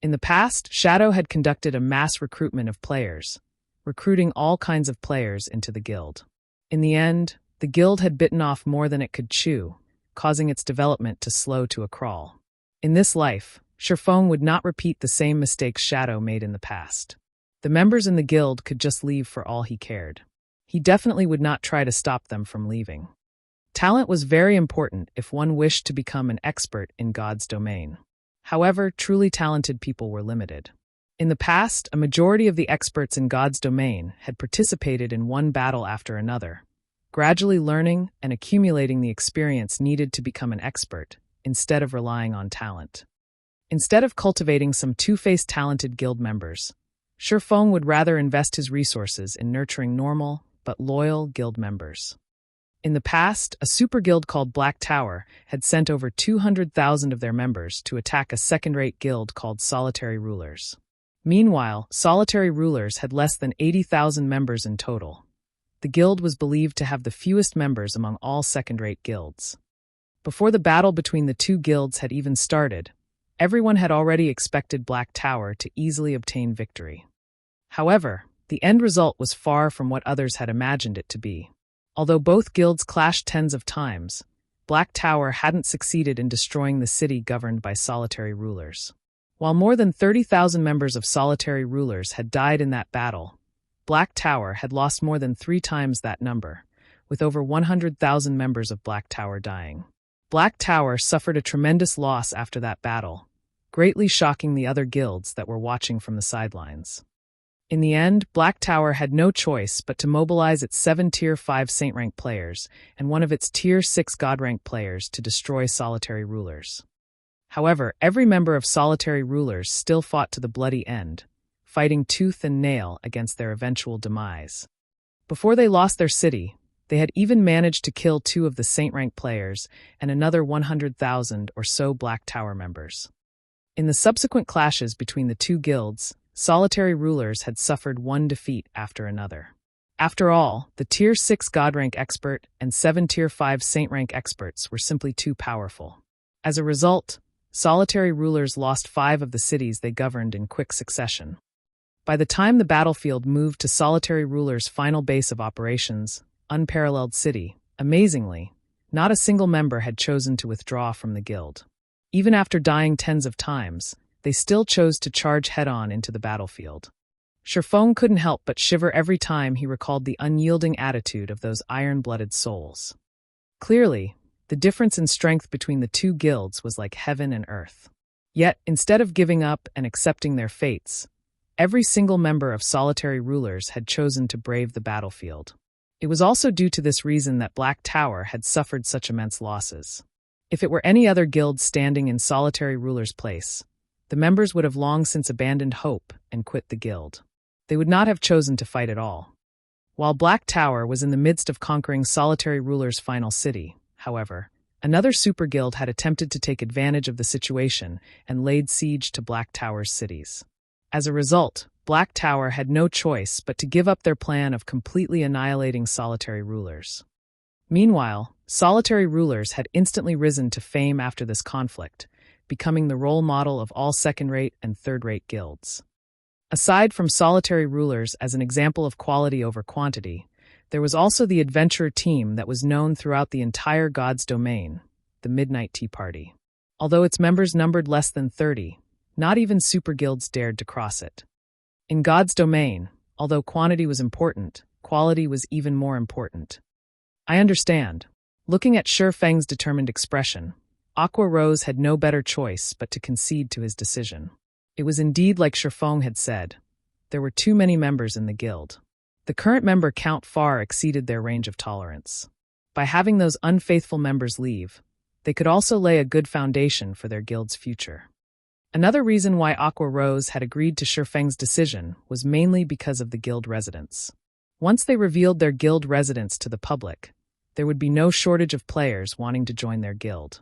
A: In the past, Shadow had conducted a mass recruitment of players, recruiting all kinds of players into the guild. In the end, the guild had bitten off more than it could chew, causing its development to slow to a crawl. In this life, Shifeng would not repeat the same mistakes Shadow made in the past. The members in the guild could just leave for all he cared. He definitely would not try to stop them from leaving. Talent was very important if one wished to become an expert in God's domain. However, truly talented people were limited. In the past, a majority of the experts in God's domain had participated in one battle after another, gradually learning and accumulating the experience needed to become an expert, instead of relying on talent. Instead of cultivating some two-faced talented guild members, Shifeng would rather invest his resources in nurturing normal but loyal guild members. In the past, a super guild called Black Tower had sent over 200,000 of their members to attack a second-rate guild called Solitary Rulers. Meanwhile, Solitary Rulers had less than 80,000 members in total. The guild was believed to have the fewest members among all second-rate guilds. Before the battle between the two guilds had even started, everyone had already expected Black Tower to easily obtain victory. However, the end result was far from what others had imagined it to be. Although both guilds clashed tens of times, Black Tower hadn't succeeded in destroying the city governed by Solitary Rulers. While more than 30,000 members of Solitary Rulers had died in that battle, Black Tower had lost more than 3 times that number, with over 100,000 members of Black Tower dying. Black Tower suffered a tremendous loss after that battle, greatly shocking the other guilds that were watching from the sidelines. In the end, Black Tower had no choice but to mobilize its 7 Tier 5 Saint rank players and one of its Tier 6 God rank players to destroy Solitary Rulers. However, every member of Solitary Rulers still fought to the bloody end, fighting tooth and nail against their eventual demise. Before they lost their city, they had even managed to kill 2 of the Saint rank players and another 100,000 or so Black Tower members. In the subsequent clashes between the two guilds, Solitary Rulers had suffered one defeat after another. After all, the Tier 6 God rank expert and 7 Tier 5 Saint rank experts were simply too powerful. As a result, Solitary Rulers lost 5 of the cities they governed in quick succession. By the time the battlefield moved to Solitary Rulers' final base of operations, Unparalleled City, amazingly, not a single member had chosen to withdraw from the guild. Even after dying tens of times, they still chose to charge head-on into the battlefield. Shifeng couldn't help but shiver every time he recalled the unyielding attitude of those iron-blooded souls. Clearly, the difference in strength between the two guilds was like heaven and earth. Yet, instead of giving up and accepting their fates, every single member of Solitary Rulers had chosen to brave the battlefield. It was also due to this reason that Black Tower had suffered such immense losses. If it were any other guild standing in Solitary Rulers' place, the members would have long since abandoned hope and quit the guild. They would not have chosen to fight at all. While Black Tower was in the midst of conquering Solitary Rulers' final city, however, another super guild had attempted to take advantage of the situation and laid siege to Black Tower's cities. As a result, Black Tower had no choice but to give up their plan of completely annihilating Solitary Rulers. Meanwhile, Solitary Rulers had instantly risen to fame after this conflict, becoming the role model of all second-rate and third-rate guilds. Aside from Solitary Rulers as an example of quality over quantity, there was also the adventurer team that was known throughout the entire God's domain, the Midnight Tea Party. Although its members numbered less than 30, not even super guilds dared to cross it. In God's domain, although quantity was important, quality was even more important. I understand. Looking at Shifeng's determined expression, Aqua Rose had no better choice but to concede to his decision. It was indeed like Shifeng had said. There were too many members in the guild. The current member count far exceeded their range of tolerance. By having those unfaithful members leave, they could also lay a good foundation for their guild's future. Another reason why Aqua Rose had agreed to Shifeng's decision was mainly because of the guild residents. Once they revealed their guild residents to the public, there would be no shortage of players wanting to join their guild.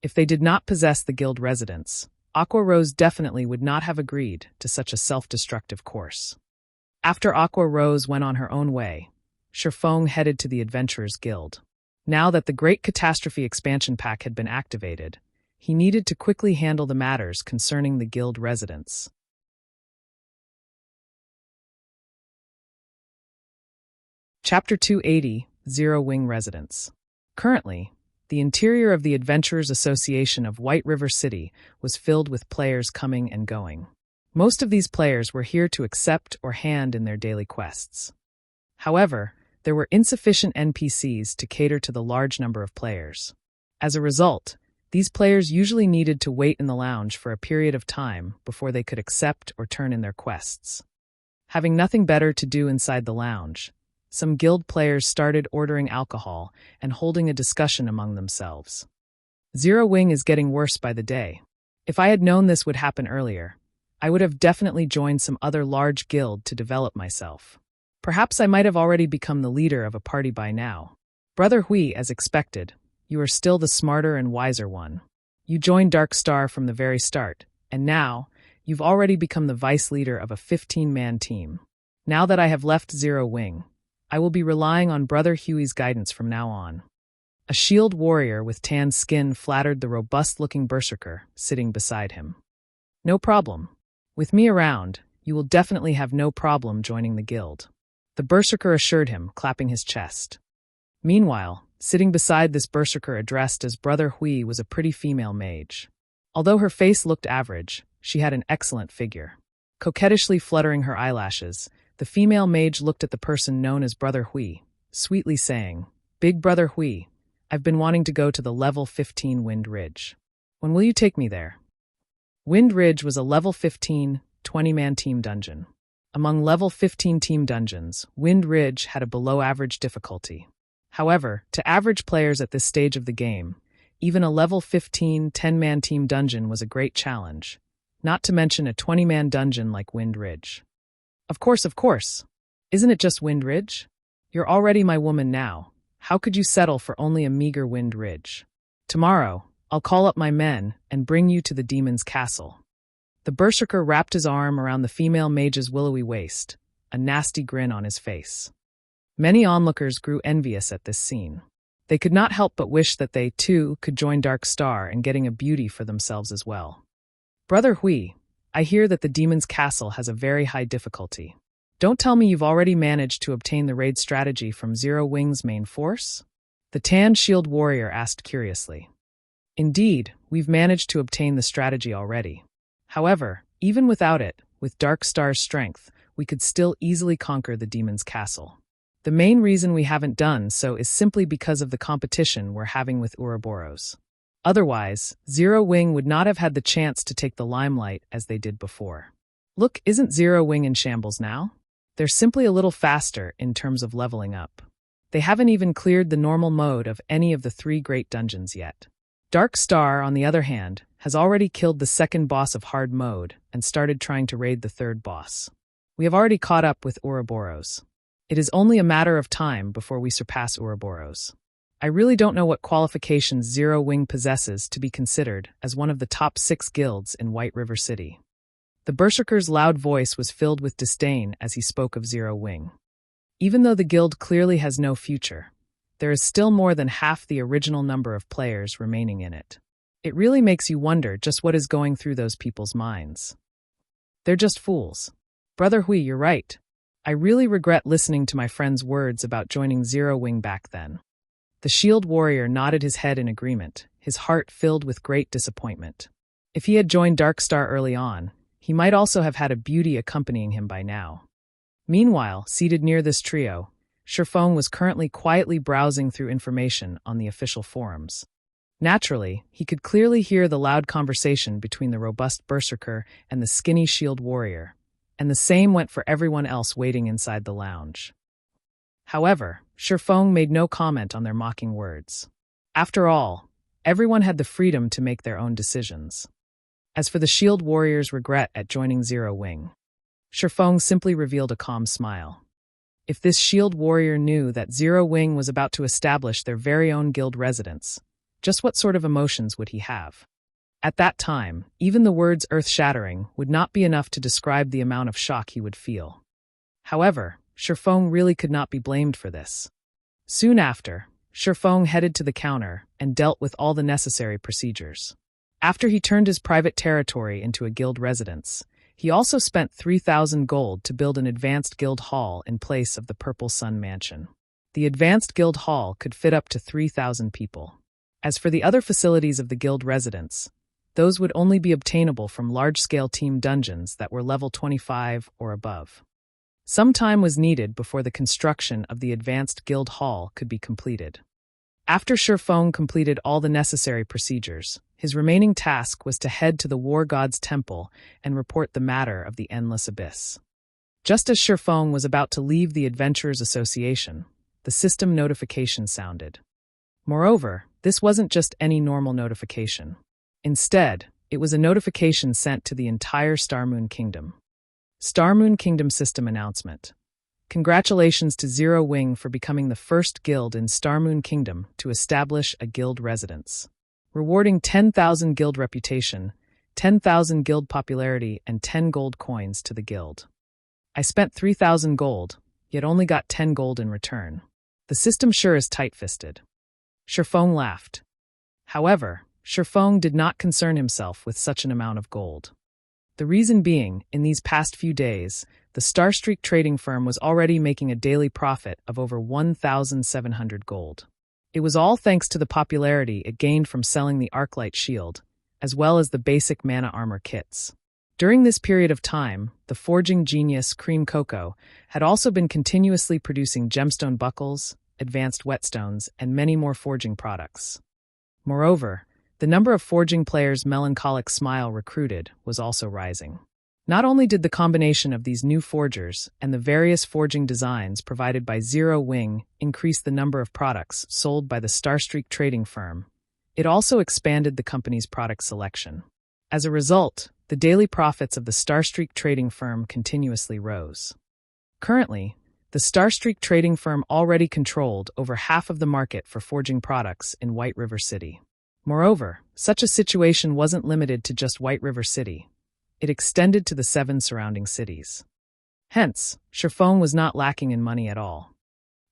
A: If they did not possess the guild residents, Aqua Rose definitely would not have agreed to such a self-destructive course. After Aqua Rose went on her own way, Shifeng headed to the Adventurers Guild. Now that the Great Catastrophe expansion pack had been activated, he needed to quickly handle the matters concerning the guild residents. Chapter 280, Zero Wing Residents. Currently, the interior of the Adventurers Association of White River City was filled with players coming and going. Most of these players were here to accept or hand in their daily quests. However, there were insufficient NPCs to cater to the large number of players. As a result, these players usually needed to wait in the lounge for a period of time before they could accept or turn in their quests. Having nothing better to do inside the lounge, some guild players started ordering alcohol and holding a discussion among themselves. Zero Wing is getting worse by the day. If I had known this would happen earlier, I would have definitely joined some other large guild to develop myself. Perhaps I might have already become the leader of a party by now. Brother Hui, as expected, you are still the smarter and wiser one. You joined Dark Star from the very start, and now, you've already become the vice leader of a 15-man team. Now that I have left Zero Wing, I will be relying on Brother Huey's guidance from now on. A shield warrior with tan skin flattered the robust-looking berserker sitting beside him. No problem. With me around, you will definitely have no problem joining the guild, the berserker assured him, clapping his chest. Meanwhile, sitting beside this berserker addressed as Brother Hui was a pretty female mage. Although her face looked average, she had an excellent figure. Coquettishly fluttering her eyelashes, the female mage looked at the person known as Brother Hui, sweetly saying, "Big Brother Hui, I've been wanting to go to the level 15 Wind Ridge. When will you take me there?" Wind Ridge was a level 15, 20-man team dungeon. Among level 15 team dungeons, Wind Ridge had a below-average difficulty. However, to average players at this stage of the game, even a level 15, 10-man team dungeon was a great challenge, not to mention a 20-man dungeon like Wind Ridge. Of course. Isn't it just Wind Ridge? You're already my woman now. How could you settle for only a meager Wind Ridge? Tomorrow, I'll call up my men and bring you to the demon's castle. The berserker wrapped his arm around the female mage's willowy waist, a nasty grin on his face. Many onlookers grew envious at this scene. They could not help but wish that they, too, could join Dark Star in getting a beauty for themselves as well. Brother Hui, I hear that the demon's castle has a very high difficulty. Don't tell me you've already managed to obtain the raid strategy from Zero Wing's main force? The tanned shield warrior asked curiously. Indeed, we've managed to obtain the strategy already. However, even without it, with Dark Star's strength, we could still easily conquer the demon's castle. The main reason we haven't done so is simply because of the competition we're having with Ouroboros. Otherwise, Zero Wing would not have had the chance to take the limelight as they did before. Look, isn't Zero Wing in shambles now? They're simply a little faster in terms of leveling up. They haven't even cleared the normal mode of any of the 3 great dungeons yet. Dark Star, on the other hand, has already killed the second boss of hard mode and started trying to raid the third boss. We have already caught up with Ouroboros. It is only a matter of time before we surpass Ouroboros. I really don't know what qualifications Zero Wing possesses to be considered as one of the top 6 guilds in White River City. The berserker's loud voice was filled with disdain as he spoke of Zero Wing. Even though the guild clearly has no future, there is still more than half the original number of players remaining in it. It really makes you wonder just what is going through those people's minds. They're just fools. Brother Hui, you're right. I really regret listening to my friend's words about joining Zero Wing back then. The shield warrior nodded his head in agreement, his heart filled with great disappointment. If he had joined Dark Star early on, he might also have had a beauty accompanying him by now. Meanwhile, seated near this trio, Shifeng was currently quietly browsing through information on the official forums. Naturally, he could clearly hear the loud conversation between the robust berserker and the skinny shield warrior, and the same went for everyone else waiting inside the lounge. However, Shifeng made no comment on their mocking words. After all, everyone had the freedom to make their own decisions. As for the shield warrior's regret at joining Zero Wing, Shifeng simply revealed a calm smile. If this shield warrior knew that Zero Wing was about to establish their very own guild residence, just what sort of emotions would he have? At that time, even the words earth-shattering would not be enough to describe the amount of shock he would feel. However, Shifeng really could not be blamed for this. Soon after, Shifeng headed to the counter and dealt with all the necessary procedures. After he turned his private territory into a guild residence, he also spent 3,000 gold to build an advanced guild hall in place of the Purple Sun Mansion. The advanced guild hall could fit up to 3,000 people. As for the other facilities of the guild residence, those would only be obtainable from large-scale team dungeons that were level 25 or above. Some time was needed before the construction of the advanced guild hall could be completed. After Shifeng completed all the necessary procedures, his remaining task was to head to the War God's temple and report the matter of the Endless Abyss. Just as Shifeng was about to leave the Adventurers Association, the system notification sounded. Moreover, this wasn't just any normal notification. Instead, it was a notification sent to the entire Starmoon Kingdom. Starmoon Kingdom System Announcement. Congratulations to Zero Wing for becoming the first guild in Starmoon Kingdom to establish a guild residence. Rewarding 10,000 guild reputation, 10,000 guild popularity, and 10 gold coins to the guild. I spent 3,000 gold, yet only got 10 gold in return. The system sure is tight-fisted. Shifeng laughed. However, Shifeng did not concern himself with such an amount of gold. The reason being, in these past few days, the Starstreak trading firm was already making a daily profit of over 1,700 gold. It was all thanks to the popularity it gained from selling the Arclight shield, as well as the basic mana armor kits. During this period of time, the forging genius Cream Cocoa had also been continuously producing gemstone buckles, advanced whetstones, and many more forging products. Moreover, the number of forging players Melancholic Smile recruited was also rising. Not only did the combination of these new forgers and the various forging designs provided by Zero Wing increase the number of products sold by the Starstreak trading firm, it also expanded the company's product selection. As a result, the daily profits of the Starstreak trading firm continuously rose. Currently, the Starstreak trading firm already controlled over half of the market for forging products in White River City. Moreover, such a situation wasn't limited to just White River City. It extended to the 7 surrounding cities. Hence, Shifeng was not lacking in money at all.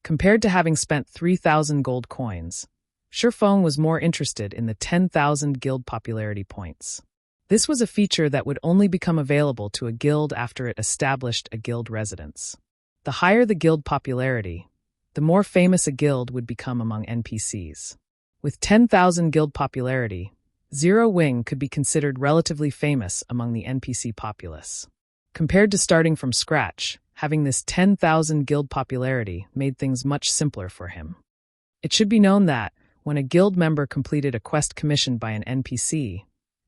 A: Compared to having spent 3,000 gold coins, Shifeng was more interested in the 10,000 guild popularity points. This was a feature that would only become available to a guild after it established a guild residence. The higher the guild popularity, the more famous a guild would become among NPCs. With 10,000 guild popularity, Zero Wing could be considered relatively famous among the NPC populace. Compared to starting from scratch, having this 10,000 guild popularity made things much simpler for him. It should be known that, when a guild member completed a quest commissioned by an NPC,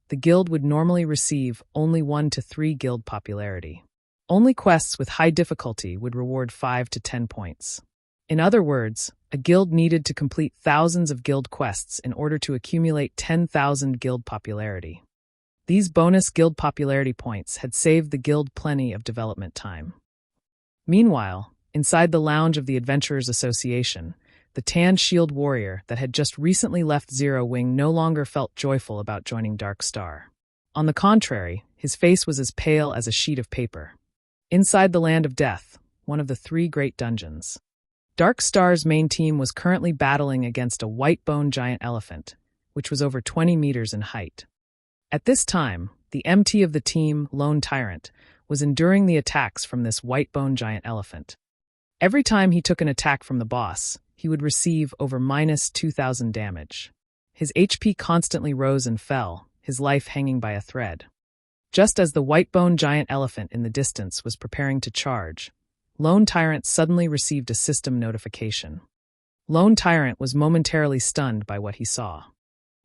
A: the guild would normally receive only 1 to 3 guild popularity. Only quests with high difficulty would reward 5 to 10 points. In other words, a guild needed to complete thousands of guild quests in order to accumulate 10,000 guild popularity. These bonus guild popularity points had saved the guild plenty of development time. Meanwhile, inside the lounge of the Adventurers Association, the tan shield warrior that had just recently left Zero Wing no longer felt joyful about joining Dark Star. On the contrary, his face was as pale as a sheet of paper. Inside the Land of Death, one of the 3 great dungeons, Dark Star's main team was currently battling against a white-bone giant elephant, which was over 20 meters in height. At this time, the MT of the team, Lone Tyrant, was enduring the attacks from this white-bone giant elephant. Every time he took an attack from the boss, he would receive over minus 2,000 damage. His HP constantly rose and fell, his life hanging by a thread. Just as the white-bone giant elephant in the distance was preparing to charge, Lone Tyrant suddenly received a system notification. Lone Tyrant was momentarily stunned by what he saw.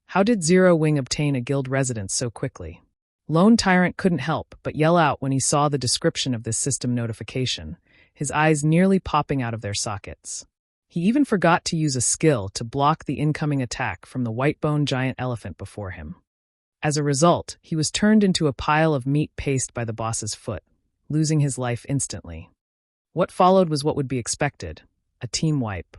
A: How did Zero Wing obtain a guild residence so quickly? Lone Tyrant couldn't help but yell out when he saw the description of this system notification, his eyes nearly popping out of their sockets. He even forgot to use a skill to block the incoming attack from the white-bone giant elephant before him. As a result, he was turned into a pile of meat paste by the boss's foot, losing his life instantly. What followed was what would be expected, a team wipe.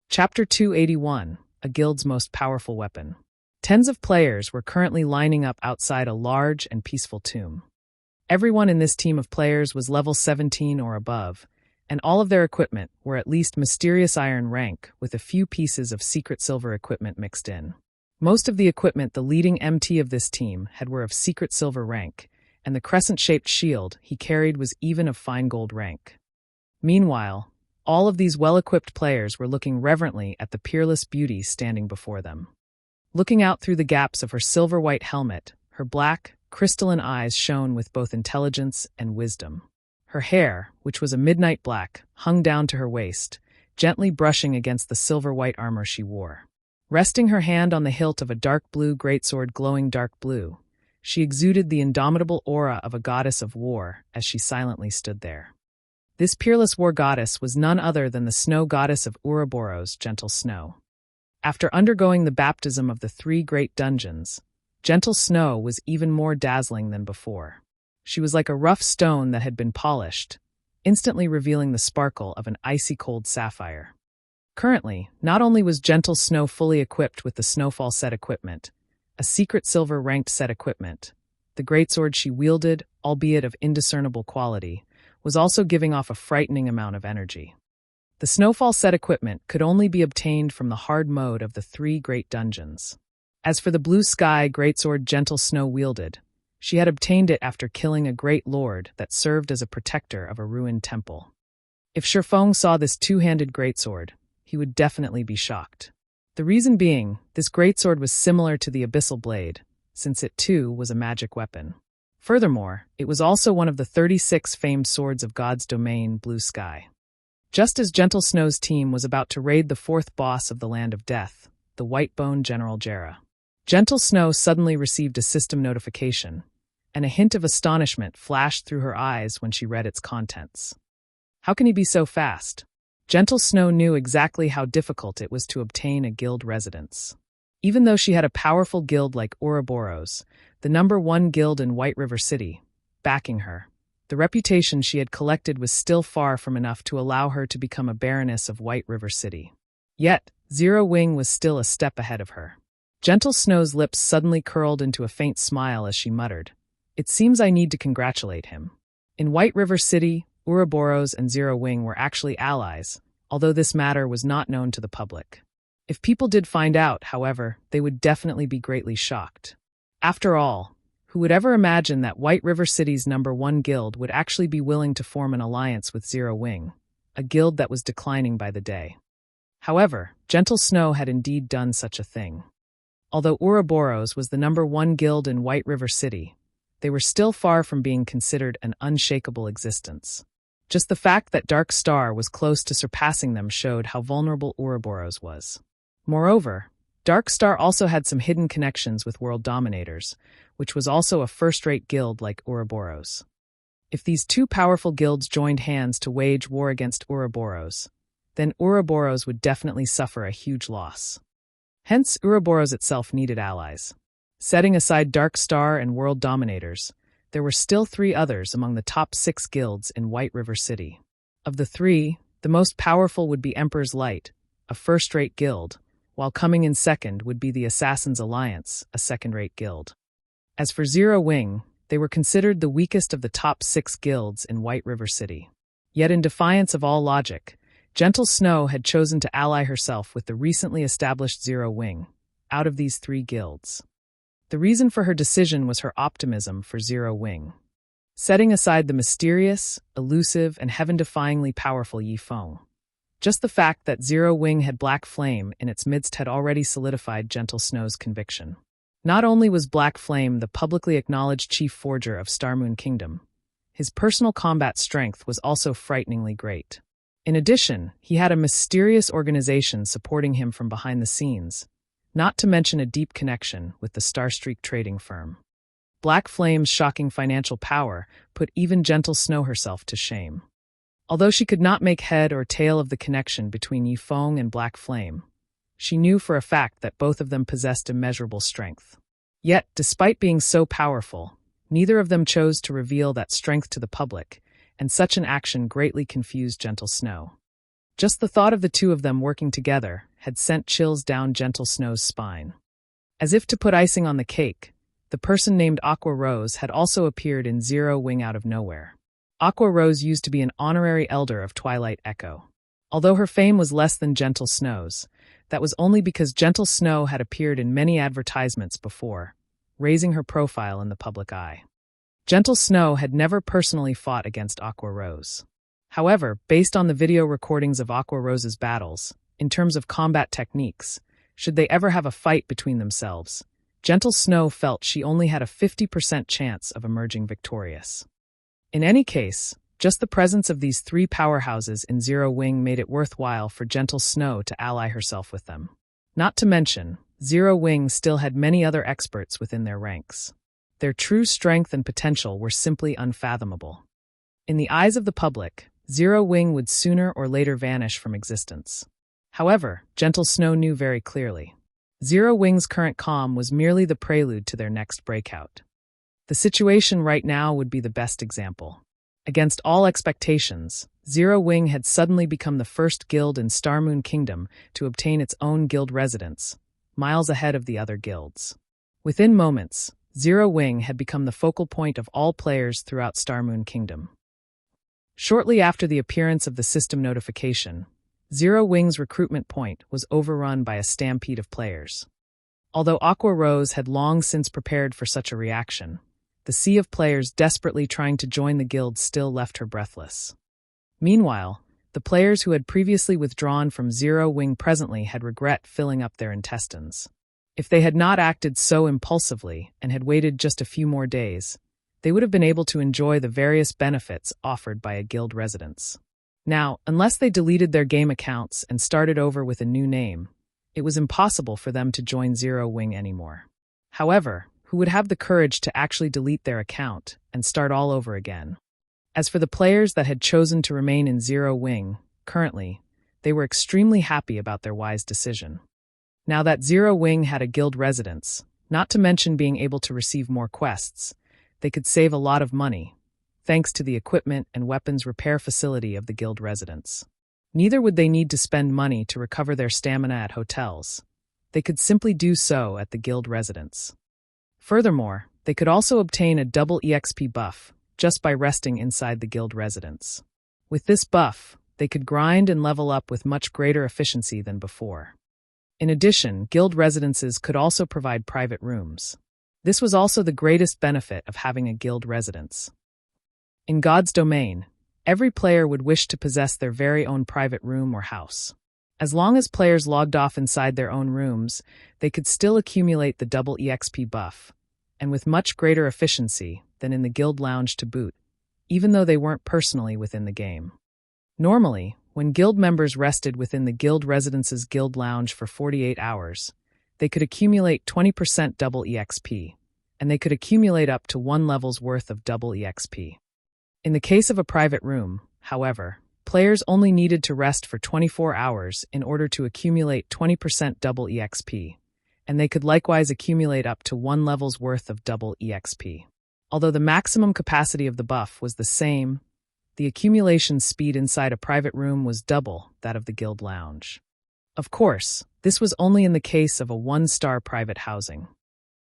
A: Chapter 281, A Guild's Most Powerful Weapon. Tens of players were currently lining up outside a large and peaceful tomb. Everyone in this team of players was level 17 or above, and all of their equipment were at least mysterious iron rank with a few pieces of secret silver equipment mixed in. Most of the equipment the leading MT of this team had were of secret silver rank, and the crescent-shaped shield he carried was even of fine gold rank. Meanwhile, all of these well-equipped players were looking reverently at the peerless beauty standing before them. Looking out through the gaps of her silver-white helmet, her black, crystalline eyes shone with both intelligence and wisdom. Her hair, which was a midnight black, hung down to her waist, gently brushing against the silver-white armor she wore. Resting her hand on the hilt of a dark blue greatsword glowing dark blue, she exuded the indomitable aura of a goddess of war as she silently stood there. This peerless war goddess was none other than the snow goddess of Ouroboros, Gentle Snow. After undergoing the baptism of the 3 great dungeons, Gentle Snow was even more dazzling than before. She was like a rough stone that had been polished, instantly revealing the sparkle of an icy-cold sapphire. Currently, not only was Gentle Snow fully equipped with the Snowfall set equipment, a secret silver-ranked set equipment, the greatsword she wielded, albeit of indiscernible quality, was also giving off a frightening amount of energy. The Snowfall set equipment could only be obtained from the hard mode of the 3 great dungeons. As for the blue sky greatsword Gentle Snow wielded, she had obtained it after killing a great lord that served as a protector of a ruined temple. If Shifeng saw this two-handed greatsword, he would definitely be shocked. The reason being, this greatsword was similar to the Abyssal Blade, since it too was a magic weapon. Furthermore, it was also one of the 36 famed swords of God's domain, Blue Sky. Just as Gentle Snow's team was about to raid the 4th boss of the Land of Death, the Whitebone General Jera, Gentle Snow suddenly received a system notification, and a hint of astonishment flashed through her eyes when she read its contents. How can he be so fast? Gentle Snow knew exactly how difficult it was to obtain a guild residence. Even though she had a powerful guild like Ouroboros, the number 1 guild in White River City, backing her, the reputation she had collected was still far from enough to allow her to become a baroness of White River City. Yet, Zero Wing was still a step ahead of her. Gentle Snow's lips suddenly curled into a faint smile as she muttered, "It seems I need to congratulate him." In White River City, Ouroboros and Zero Wing were actually allies, although this matter was not known to the public. If people did find out, however, they would definitely be greatly shocked. After all, who would ever imagine that White River City's number 1 guild would actually be willing to form an alliance with Zero Wing, a guild that was declining by the day? However, Gentle Snow had indeed done such a thing. Although Ouroboros was the number 1 guild in White River City, they were still far from being considered an unshakable existence. Just the fact that Dark Star was close to surpassing them showed how vulnerable Ouroboros was. Moreover, Dark Star also had some hidden connections with world dominators, which was also a first-rate guild like Ouroboros. If these 2 powerful guilds joined hands to wage war against Ouroboros, then Ouroboros would definitely suffer a huge loss. Hence, Ouroboros itself needed allies. Setting aside Dark Star and world dominators, there were still 3 others among the top 6 guilds in White River City. Of the 3, the most powerful would be Emperor's Light, a first-rate guild, while coming in second would be the Assassin's Alliance, a second-rate guild. As for Zero Wing, they were considered the weakest of the top 6 guilds in White River City. Yet in defiance of all logic, Gentle Snow had chosen to ally herself with the recently established Zero Wing, out of these 3 guilds. The reason for her decision was her optimism for Zero Wing. Setting aside the mysterious, elusive, and heaven-defyingly powerful Yi Feng, just the fact that Zero Wing had Black Flame in its midst had already solidified Gentle Snow's conviction. Not only was Black Flame the publicly acknowledged chief forger of Starmoon Kingdom, his personal combat strength was also frighteningly great. In addition, he had a mysterious organization supporting him from behind the scenes, not to mention a deep connection with the Starstreak trading firm. Black Flame's shocking financial power put even Gentle Snow herself to shame. Although she could not make head or tail of the connection between Yifeng and Black Flame, she knew for a fact that both of them possessed immeasurable strength. Yet, despite being so powerful, neither of them chose to reveal that strength to the public, and such an action greatly confused Gentle Snow. Just the thought of the two of them working together had sent chills down Gentle Snow's spine. As if to put icing on the cake, the person named Aqua Rose had also appeared in Zero Wing out of nowhere. Aqua Rose used to be an honorary elder of Twilight Echo. Although her fame was less than Gentle Snow's, that was only because Gentle Snow had appeared in many advertisements before, raising her profile in the public eye. Gentle Snow had never personally fought against Aqua Rose. However, based on the video recordings of Aqua Rose's battles, in terms of combat techniques, should they ever have a fight between themselves, Gentle Snow felt she only had a 50% chance of emerging victorious. In any case, just the presence of these three powerhouses in Zero Wing made it worthwhile for Gentle Snow to ally herself with them. Not to mention, Zero Wing still had many other experts within their ranks. Their true strength and potential were simply unfathomable. In the eyes of the public, Zero Wing would sooner or later vanish from existence. However, Gentle Snow knew very clearly. Zero Wing's current calm was merely the prelude to their next breakout. The situation right now would be the best example. Against all expectations, Zero Wing had suddenly become the first guild in Starmoon Kingdom to obtain its own guild residence, miles ahead of the other guilds. Within moments, Zero Wing had become the focal point of all players throughout Starmoon Kingdom. Shortly after the appearance of the system notification, Zero Wing's recruitment point was overrun by a stampede of players. Although Aqua Rose had long since prepared for such a reaction, the sea of players desperately trying to join the guild still left her breathless. Meanwhile, the players who had previously withdrawn from Zero Wing presently had regret filling up their intestines. If they had not acted so impulsively and had waited just a few more days, they would have been able to enjoy the various benefits offered by a guild residence. Now, unless they deleted their game accounts and started over with a new name, it was impossible for them to join Zero Wing anymore. However, who would have the courage to actually delete their account and start all over again? As for the players that had chosen to remain in Zero Wing, currently, they were extremely happy about their wise decision. Now that Zero Wing had a guild residence, not to mention being able to receive more quests, they could save a lot of money, thanks to the equipment and weapons repair facility of the guild residence. Neither would they need to spend money to recover their stamina at hotels. They could simply do so at the guild residence. Furthermore, they could also obtain a double EXP buff just by resting inside the guild residence. With this buff, they could grind and level up with much greater efficiency than before. In addition, guild residences could also provide private rooms. This was also the greatest benefit of having a guild residence. In God's domain, every player would wish to possess their very own private room or house. As long as players logged off inside their own rooms, they could still accumulate the double EXP buff, and with much greater efficiency than in the guild lounge to boot, even though they weren't personally within the game. Normally, when guild members rested within the guild residence's guild lounge for 48 hours, they could accumulate 20% double EXP, and they could accumulate up to 1 level's worth of double EXP. In the case of a private room, however, players only needed to rest for 24 hours in order to accumulate 20% double EXP, and they could likewise accumulate up to 1 level's worth of double EXP. Although the maximum capacity of the buff was the same, the accumulation speed inside a private room was double that of the guild lounge. Of course, this was only in the case of a 1-star private housing.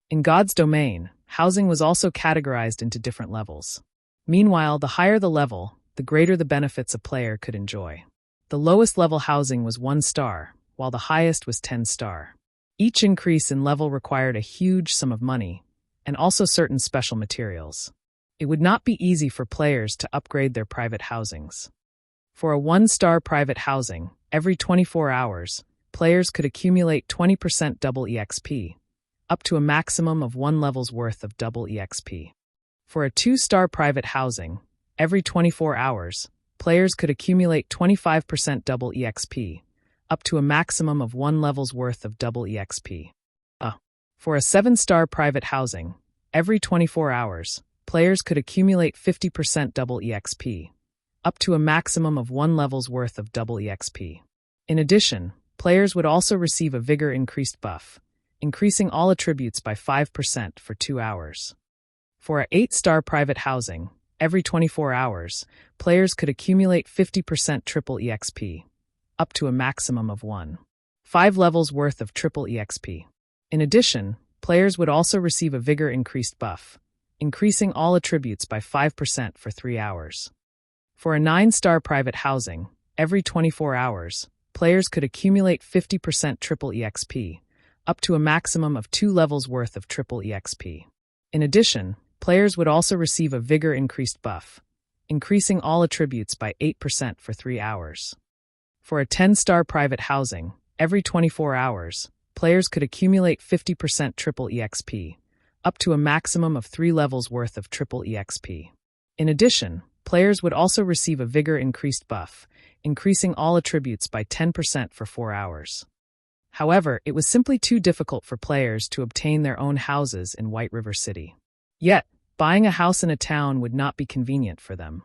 A: In God's domain, housing was also categorized into different levels. Meanwhile, the higher the level, the greater the benefits a player could enjoy. The lowest level housing was 1 star, while the highest was 10 star. Each increase in level required a huge sum of money, and also certain special materials. It would not be easy for players to upgrade their private housings. For a 1-star private housing, every 24 hours, players could accumulate 20% double EXP, up to a maximum of 1 level's worth of double EXP. For a 2-star private housing, every 24 hours, players could accumulate 25% double EXP, up to a maximum of 1 level's worth of double EXP. For a 7-star private housing, every 24 hours, players could accumulate 50% double EXP, up to a maximum of 1 level's worth of double EXP. In addition, players would also receive a Vigor increased buff, increasing all attributes by 5% for 2 hours. For a 8-star private housing, every 24 hours, players could accumulate 50% triple EXP, up to a maximum of 5 levels worth of triple EXP. In addition, players would also receive a Vigor increased buff, increasing all attributes by 5% for 3 hours. For a 9-star private housing, every 24 hours, players could accumulate 50% triple EXP, up to a maximum of 2 levels worth of triple EXP. In addition, players would also receive a Vigor increased buff, increasing all attributes by 8% for 3 hours. For a 10-star private housing, every 24 hours, players could accumulate 50% triple EXP, up to a maximum of 3 levels worth of triple EXP. In addition, players would also receive a Vigor increased buff, increasing all attributes by 10% for 4 hours. However, it was simply too difficult for players to obtain their own houses in White River City. Yet, buying a house in a town would not be convenient for them.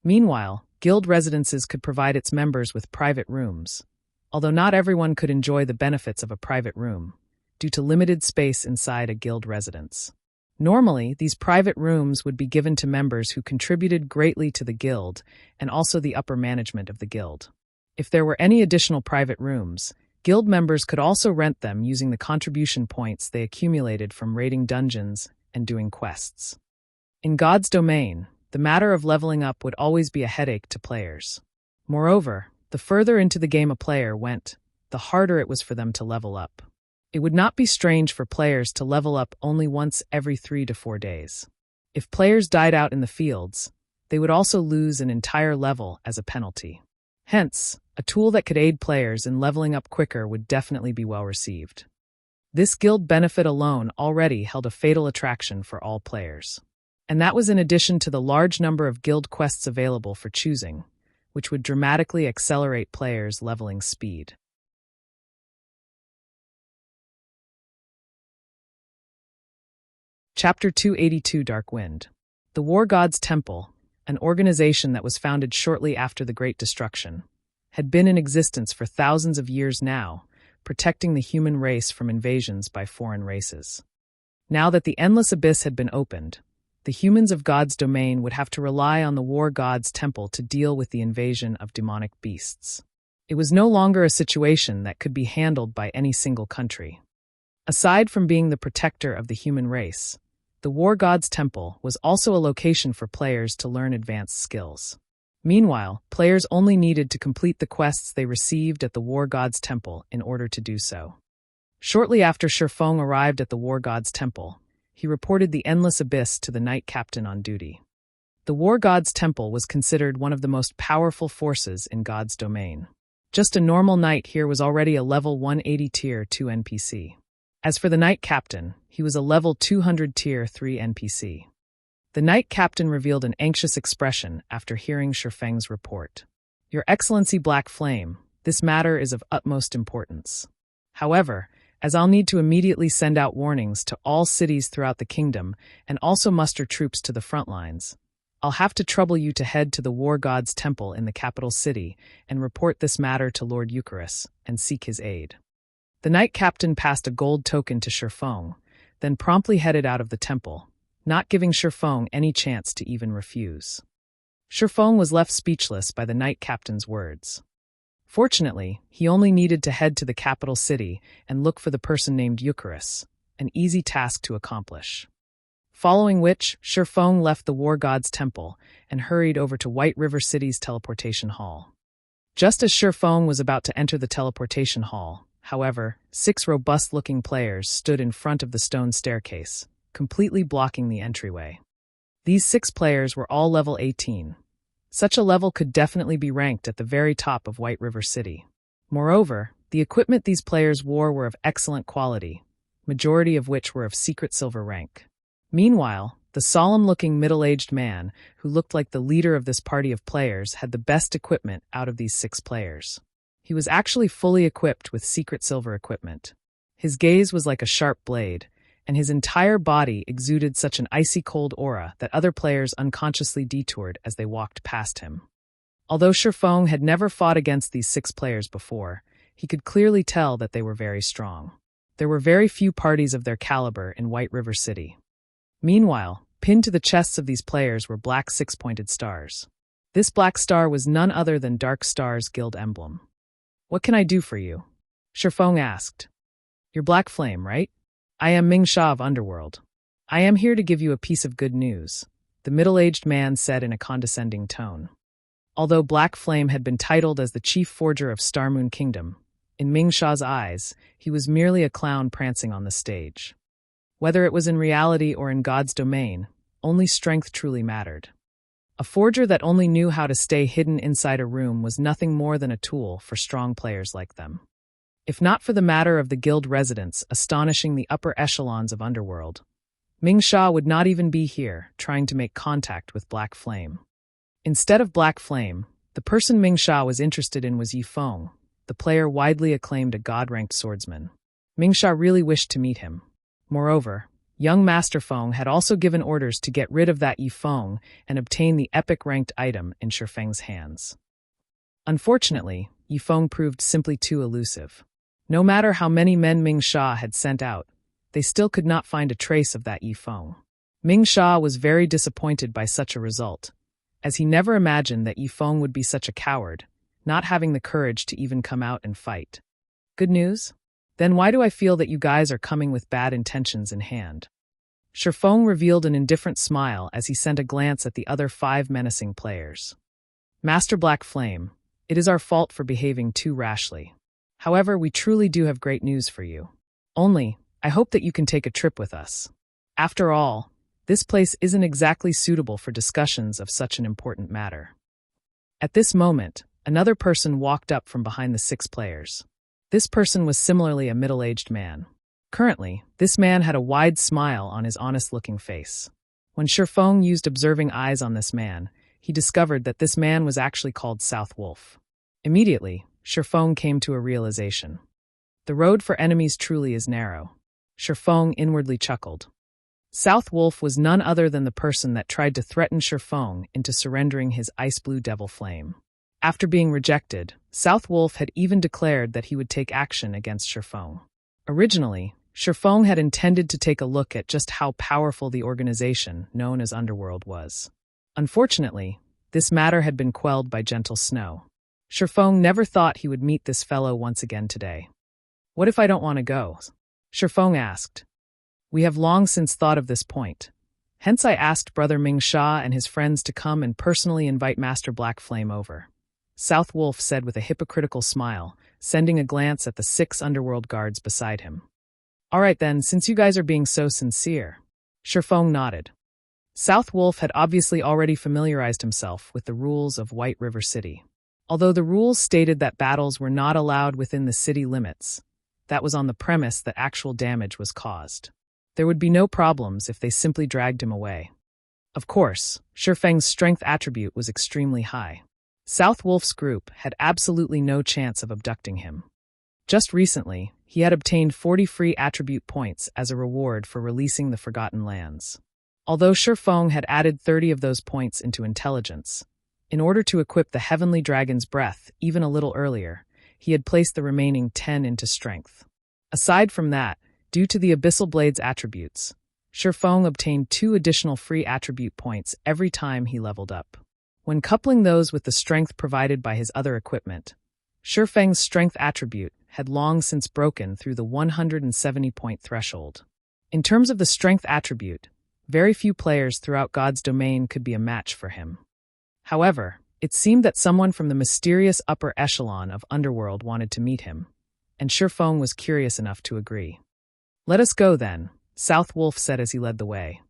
A: Meanwhile, guild residences could provide its members with private rooms, although not everyone could enjoy the benefits of a private room, due to limited space inside a guild residence. Normally, these private rooms would be given to members who contributed greatly to the guild and also the upper management of the guild. If there were any additional private rooms, guild members could also rent them using the contribution points they accumulated from raiding dungeons and doing quests. In God's domain, the matter of leveling up would always be a headache to players. Moreover, the further into the game a player went, the harder it was for them to level up. It would not be strange for players to level up only once every 3 to 4 days. If players died out in the fields, they would also lose an entire level as a penalty. Hence, a tool that could aid players in leveling up quicker would definitely be well received. This guild benefit alone already held a fatal attraction for all players. And that was in addition to the large number of guild quests available for choosing, which would dramatically accelerate players' leveling speed. Chapter 282 Dark Wind. The War God's Temple, an organization that was founded shortly after the Great Destruction, had been in existence for thousands of years now, protecting the human race from invasions by foreign races. Now that the Endless Abyss had been opened, the humans of God's domain would have to rely on the War God's Temple to deal with the invasion of demonic beasts. It was no longer a situation that could be handled by any single country. Aside from being the protector of the human race, the War God's Temple was also a location for players to learn advanced skills. Meanwhile, players only needed to complete the quests they received at the War God's Temple in order to do so. Shortly after Shurfong arrived at the War God's Temple, he reported the Endless Abyss to the Knight Captain on duty. The War God's Temple was considered one of the most powerful forces in God's domain. Just a normal knight here was already a level 180 Tier 2 NPC. As for the Knight Captain, he was a level 200 Tier 3 NPC. The Knight Captain revealed an anxious expression after hearing Shurfeng's report. "Your Excellency Black Flame, this matter is of utmost importance. However, as I'll need to immediately send out warnings to all cities throughout the kingdom and also muster troops to the front lines, I'll have to trouble you to head to the War God's Temple in the capital city and report this matter to Lord Eucharis and seek his aid." The Knight Captain passed a gold token to Shurfong, then promptly headed out of the temple, not giving Shurfong any chance to even refuse. Shurfong was left speechless by the Knight Captain's words. Fortunately, he only needed to head to the capital city and look for the person named Eucharis, an easy task to accomplish. Following which, Shurfong left the War God's Temple and hurried over to White River City's teleportation hall. Just as Shurfong was about to enter the teleportation hall, however, 6 robust-looking players stood in front of the stone staircase, completely blocking the entryway. These 6 players were all level 18. Such a level could definitely be ranked at the very top of White River City. Moreover, the equipment these players wore were of excellent quality, majority of which were of secret silver rank. Meanwhile, the solemn-looking middle-aged man, who looked like the leader of this party of players, had the best equipment out of these 6 players. He was actually fully equipped with secret silver equipment. His gaze was like a sharp blade, and his entire body exuded such an icy cold aura that other players unconsciously detoured as they walked past him. Although Shifeng had never fought against these 6 players before, he could clearly tell that they were very strong. There were very few parties of their caliber in White River City. Meanwhile, pinned to the chests of these players were black 6-pointed stars. This black star was none other than Dark Star's guild emblem. "What can I do for you?" Shifeng asked. "You're Black Flame, right? I am Ming Sha of Underworld. I am here to give you a piece of good news," the middle-aged man said in a condescending tone. Although Black Flame had been titled as the chief forger of Starmoon Kingdom, in Ming Sha's eyes, he was merely a clown prancing on the stage. Whether it was in reality or in God's domain, only strength truly mattered. A forger that only knew how to stay hidden inside a room was nothing more than a tool for strong players like them. If not for the matter of the guild residents astonishing the upper echelons of Underworld, Ming Sha would not even be here, trying to make contact with Black Flame. Instead of Black Flame, the person Ming Sha was interested in was Yifeng, the player widely acclaimed a god-ranked swordsman. Ming Sha really wished to meet him. Moreover, young Master Feng had also given orders to get rid of that Yifeng and obtain the epic-ranked item in Shifeng's hands. Unfortunately, Yifeng proved simply too elusive. No matter how many men Ming Sha had sent out, they still could not find a trace of that Yifeng. Ming Sha was very disappointed by such a result, as he never imagined that Yifeng would be such a coward, not having the courage to even come out and fight. "Good news? Then why do I feel that you guys are coming with bad intentions in hand?" Shifeng revealed an indifferent smile as he sent a glance at the other 5 menacing players. "Master Black Flame, it is our fault for behaving too rashly. However, we truly do have great news for you. Only, I hope that you can take a trip with us. After all, this place isn't exactly suitable for discussions of such an important matter." At this moment, another person walked up from behind the 6 players. This person was similarly a middle-aged man. Currently, this man had a wide smile on his honest-looking face. When Shifeng used observing eyes on this man, he discovered that this man was actually called South Wolf. Immediately, Shifeng came to a realization. The road for enemies truly is narrow. Shifeng inwardly chuckled. South Wolf was none other than the person that tried to threaten Shifeng into surrendering his ice-blue devil flame. After being rejected, South Wolf had even declared that he would take action against Shifeng. Originally, Shifeng had intended to take a look at just how powerful the organization known as Underworld was. Unfortunately, this matter had been quelled by gentle snow. Shifeng never thought he would meet this fellow once again today. "What if I don't want to go?" Shifeng asked. "We have long since thought of this point. Hence I asked Brother Ming Sha and his friends to come and personally invite Master Black Flame over," South Wolf said with a hypocritical smile, sending a glance at the 6 Underworld guards beside him. "All right then, since you guys are being so sincere." Shifeng nodded. South Wolf had obviously already familiarized himself with the rules of White River City. Although the rules stated that battles were not allowed within the city limits, that was on the premise that actual damage was caused. There would be no problems if they simply dragged him away. Of course, Shifeng's strength attribute was extremely high. South Wolf's group had absolutely no chance of abducting him. Just recently, he had obtained 40 free attribute points as a reward for releasing the Forgotten Lands. Although Shifeng had added 30 of those points into intelligence, in order to equip the Heavenly Dragon's Breath even a little earlier, he had placed the remaining 10 into strength. Aside from that, due to the Abyssal Blade's attributes, Shifeng obtained 2 additional free attribute points every time he leveled up. When coupling those with the strength provided by his other equipment, Shifeng's strength attribute had long since broken through the 170-point threshold. In terms of the strength attribute, very few players throughout God's domain could be a match for him. However, it seemed that someone from the mysterious upper echelon of Underworld wanted to meet him, and Shifeng was curious enough to agree. "Let us go then," South Wolf said as he led the way.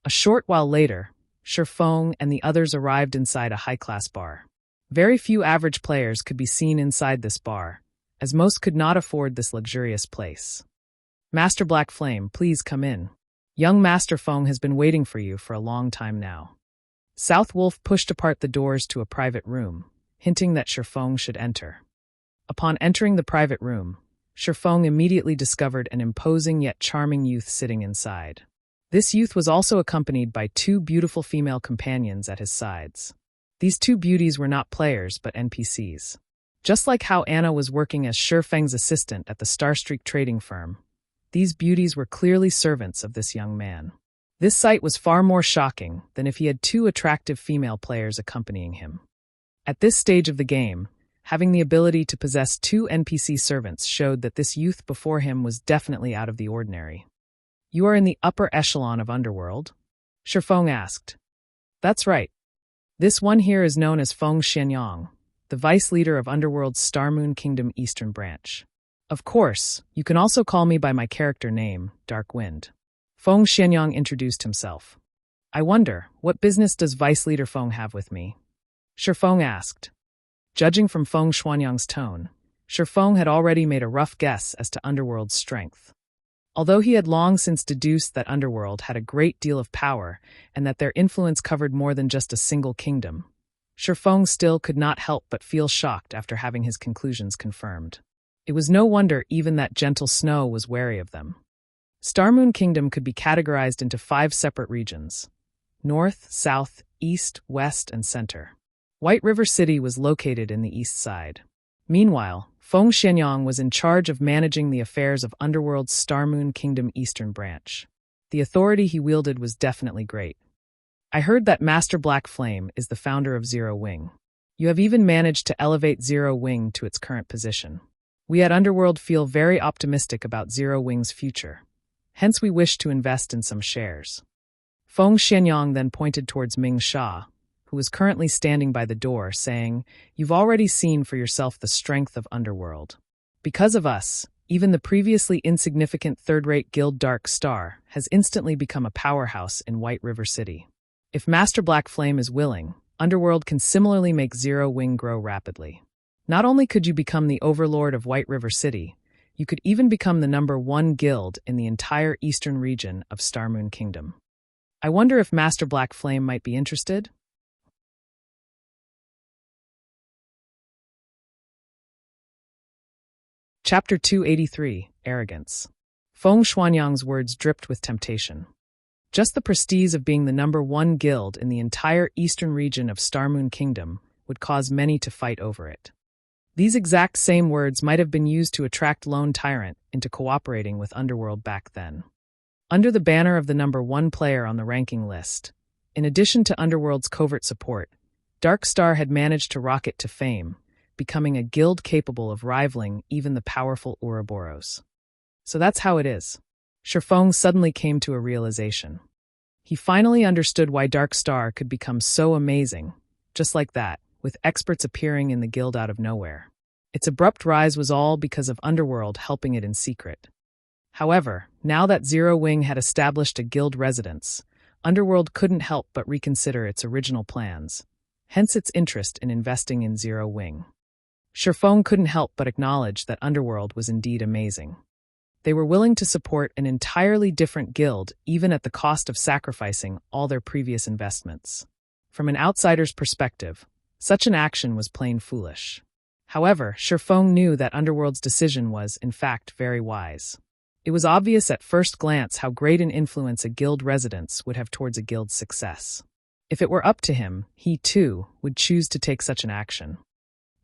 A: A short while later, Shifeng and the others arrived inside a high-class bar. Very few average players could be seen inside this bar, as most could not afford this luxurious place. "Master Black Flame, please come in. Young Master Feng has been waiting for you for a long time now." South Wolf pushed apart the doors to a private room, hinting that Shifeng should enter. Upon entering the private room, Shifeng immediately discovered an imposing yet charming youth sitting inside. This youth was also accompanied by 2 beautiful female companions at his sides. These two beauties were not players but NPCs. Just like how Anna was working as Shifeng's assistant at the Starstreak trading firm, these beauties were clearly servants of this young man. This sight was far more shocking than if he had two attractive female players accompanying him. At this stage of the game, having the ability to possess two NPC servants showed that this youth before him was definitely out of the ordinary. "You are in the upper echelon of Underworld?" Shifeng asked. "That's right. This one here is known as Feng Xianyang, the vice leader of Underworld's Starmoon Kingdom Eastern Branch. Of course, you can also call me by my character name, Dark Wind." Feng Xianyang introduced himself. "I wonder, what business does Vice Leader Feng have with me?" Shifeng asked. Judging from Feng Xianyang's tone, Shifeng had already made a rough guess as to Underworld's strength. Although he had long since deduced that Underworld had a great deal of power and that their influence covered more than just a single kingdom, Shifeng still could not help but feel shocked after having his conclusions confirmed. It was no wonder even that gentle Snow was wary of them. Starmoon Kingdom could be categorized into 5 separate regions: North, South, East, West, and Center. White River City was located in the east side. Meanwhile, Feng Xianyang was in charge of managing the affairs of Underworld's Starmoon Kingdom Eastern Branch. The authority he wielded was definitely great. "I heard that Master Black Flame is the founder of Zero Wing. You have even managed to elevate Zero Wing to its current position. We at Underworld feel very optimistic about Zero Wing's future. Hence we wish to invest in some shares." Feng Xianyang then pointed towards Ming Sha, who was currently standing by the door, saying, "You've already seen for yourself the strength of Underworld. Because of us, even the previously insignificant third-rate guild Dark Star has instantly become a powerhouse in White River City. If Master Black Flame is willing, Underworld can similarly make Zero Wing grow rapidly. Not only could you become the overlord of White River City, you could even become the #1 guild in the entire eastern region of Starmoon Kingdom. I wonder if Master Black Flame might be interested?" Chapter 283, Arrogance. Feng Xianyang's words dripped with temptation. Just the prestige of being the #1 guild in the entire eastern region of Starmoon Kingdom would cause many to fight over it. These exact same words might have been used to attract Lone Tyrant into cooperating with Underworld back then. Under the banner of the #1 player on the ranking list, in addition to Underworld's covert support, Dark Star had managed to rocket to fame, becoming a guild capable of rivaling even the powerful Ouroboros. So that's how it is. Shifeng suddenly came to a realization. He finally understood why Dark Star could become so amazing, just like that, with experts appearing in the guild out of nowhere. Its abrupt rise was all because of Underworld helping it in secret. However, now that Zero Wing had established a guild residence, Underworld couldn't help but reconsider its original plans, hence its interest in investing in Zero Wing. Shifeng couldn't help but acknowledge that Underworld was indeed amazing. They were willing to support an entirely different guild even at the cost of sacrificing all their previous investments. From an outsider's perspective, such an action was plain foolish. However, Shifeng knew that Underworld's decision was, in fact, very wise. It was obvious at first glance how great an influence a guild residence would have towards a guild's success. If it were up to him, he, too, would choose to take such an action.